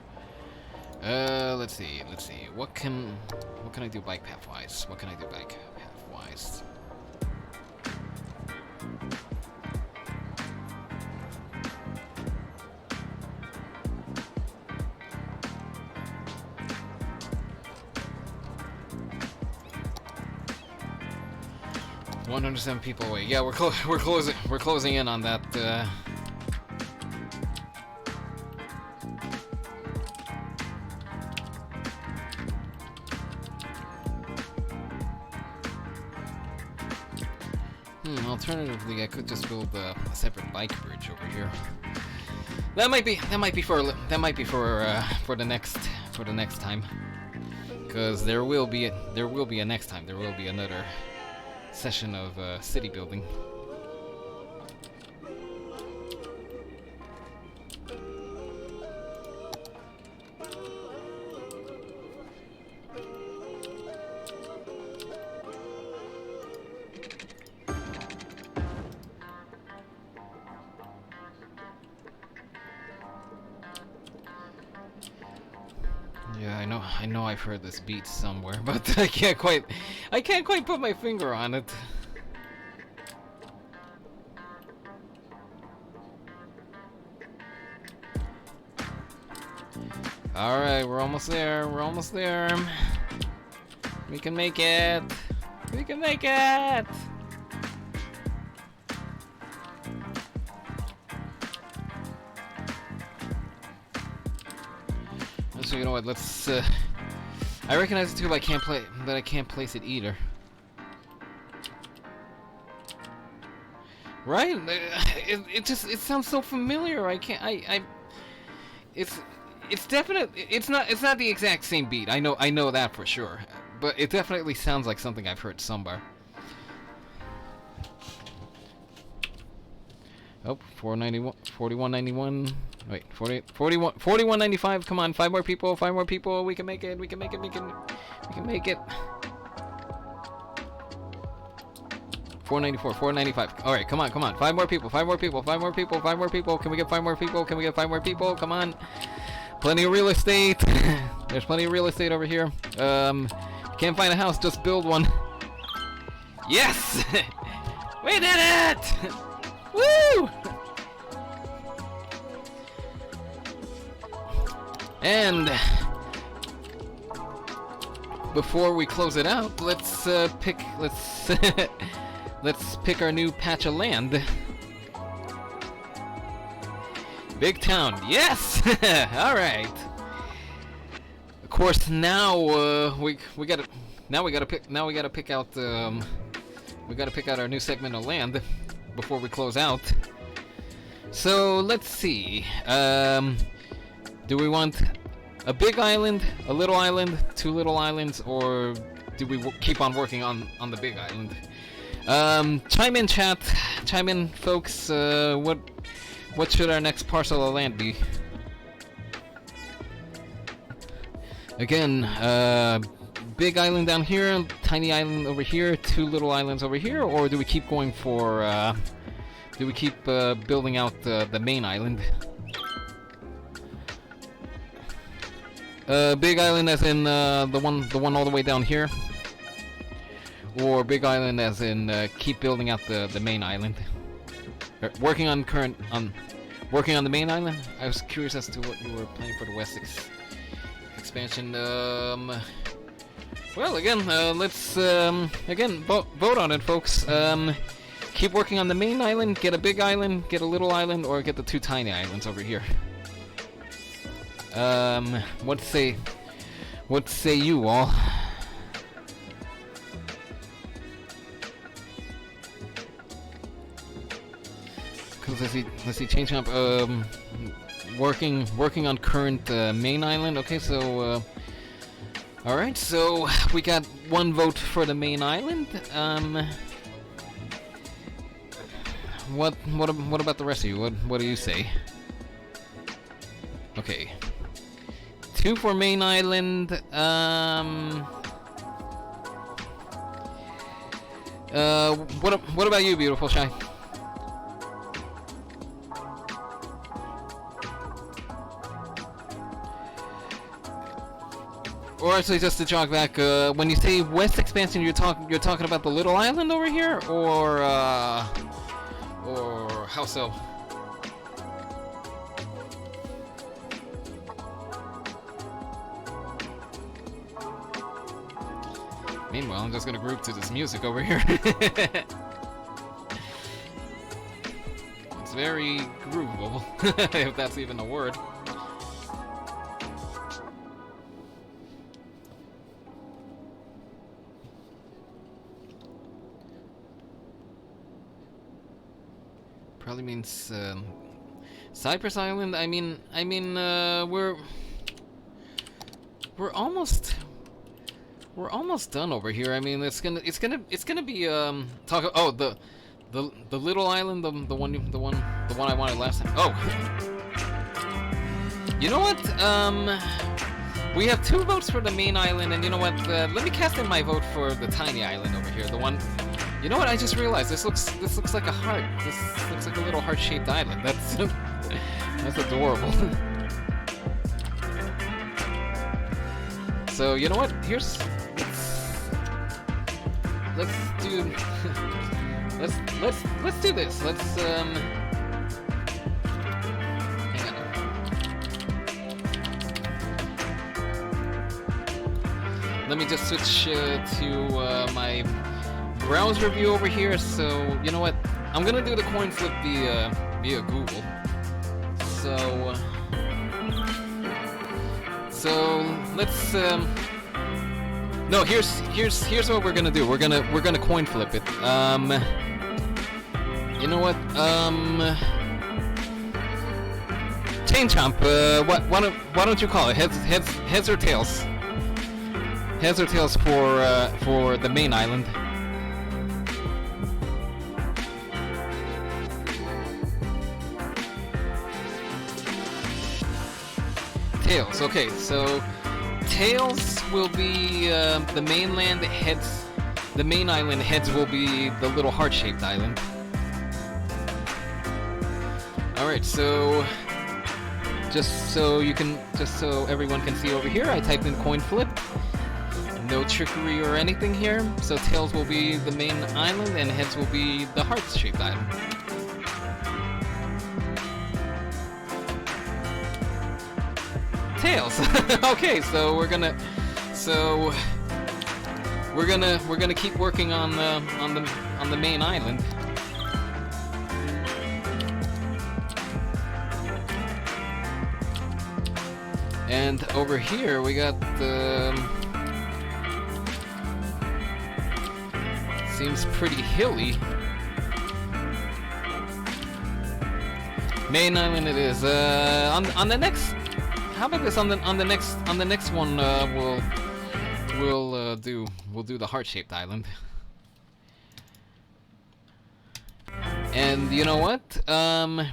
A: Let's see. What can I do bike path wise? What can I do bike path wise? $107 people away. Yeah, we're closing in on that. Alternatively, I could just build a separate bike bridge over here. That might be for the next time. Because there will be a next time. There will be another session of city building. Yeah, I know I've heard this beat somewhere, but I can't quite put my finger on it. Alright, we're almost there. We can make it. So you know what? Let's. I recognize it too, but I can't place it either. Right? It sounds so familiar. It's definite. It's not the exact same beat. I know that for sure. But it definitely sounds like something I've heard somewhere. Oh, 491, 4191. Wait, 4195. Come on, 5 more people, 5 more people. We can make it. We can make it. We can make it. 494, 495. All right, come on, come on. 5 more people, 5 more people, 5 more people, 5 more people. Can we get 5 more people? Can we get 5 more people? Come on. Plenty of real estate. There's plenty of real estate over here. Can't find a house, just build one. Yes! We did it! Woo! And before we close it out, let's pick our new patch of land. Big town, yes! All right. Of course, now we gotta pick out our new segment of land before we close out. So let's see. Do we want a big island, a little island, 2 little islands, or do we keep on working on the big island? Chime in, chat. Chime in, folks. What should our next parcel of land be? Again, big island down here, tiny island over here, 2 little islands over here, or do we keep going for? Do we keep building out the main island? Big island as in the one all the way down here, or big island as in keep building out the main island. Working on the main island. I was curious as to what you were planning for the West expansion. Well, again, let's again vote on it, folks. Keep working on the main island, get a big island, get a little island, or get the 2 tiny islands over here. What say you all? Cause let's see, change up. Working on current main island. Okay, so all right. So we got 1 vote for the main island. What about the rest of you? What do you say? Okay. 2 for main island. What about you, beautiful Shy? Or actually, just to jog back, when you say West expansion, you're talking about the little island over here, or how so? Meanwhile, I'm just gonna group to this music over here. It's very groovable, if that's even a word. Probably means Cypress Island. I mean, we're almost done over here. I mean, it's gonna be the little island, the one I wanted last time. Oh, you know what? We have 2 votes for the main island, and you know what? Let me cast in my vote for the tiny island over here. The one. You know what? I just realized this looks like a heart. This looks like a little heart-shaped island. That's adorable. So you know what? Let's do this. Let's hang on. Let me just switch to my browser view over here. So you know what? I'm gonna do the coin flip via Google. So let's no, here's what we're gonna do. We're gonna coin flip it. You know what? Chain Chomp. Why don't you call it heads or tails? Heads or tails for the main island. Tails. Okay, so Tails will be the mainland heads. The main island heads will be the little heart-shaped island. All right, so just so everyone can see over here, I typed in coin flip. No trickery or anything here. So Tails will be the main island, and heads will be the heart-shaped island. Tails. Okay, so we're gonna keep working on the main island. And over here we got the seems pretty hilly. Main island it is. On the next. How about this on the next one? We'll do the heart-shaped island. And you know what?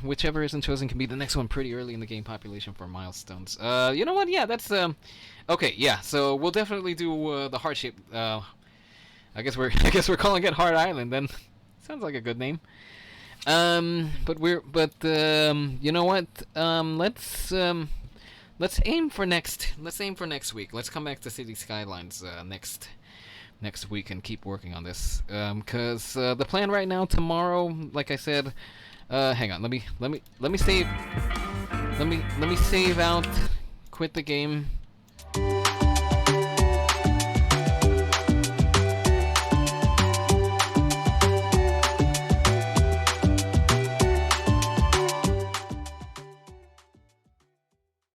A: Whichever isn't chosen can be the next one pretty early in the game population for milestones. You know what? Yeah, that's okay. Yeah, so we'll definitely do the heart-shaped. I guess we're calling it Heart Island then. Sounds like a good name. But you know what? Let's aim for next week. Let's come back to City Skylines next week and keep working on this. Cause the plan right now, tomorrow, like I said, hang on. Let me save out, quit the game.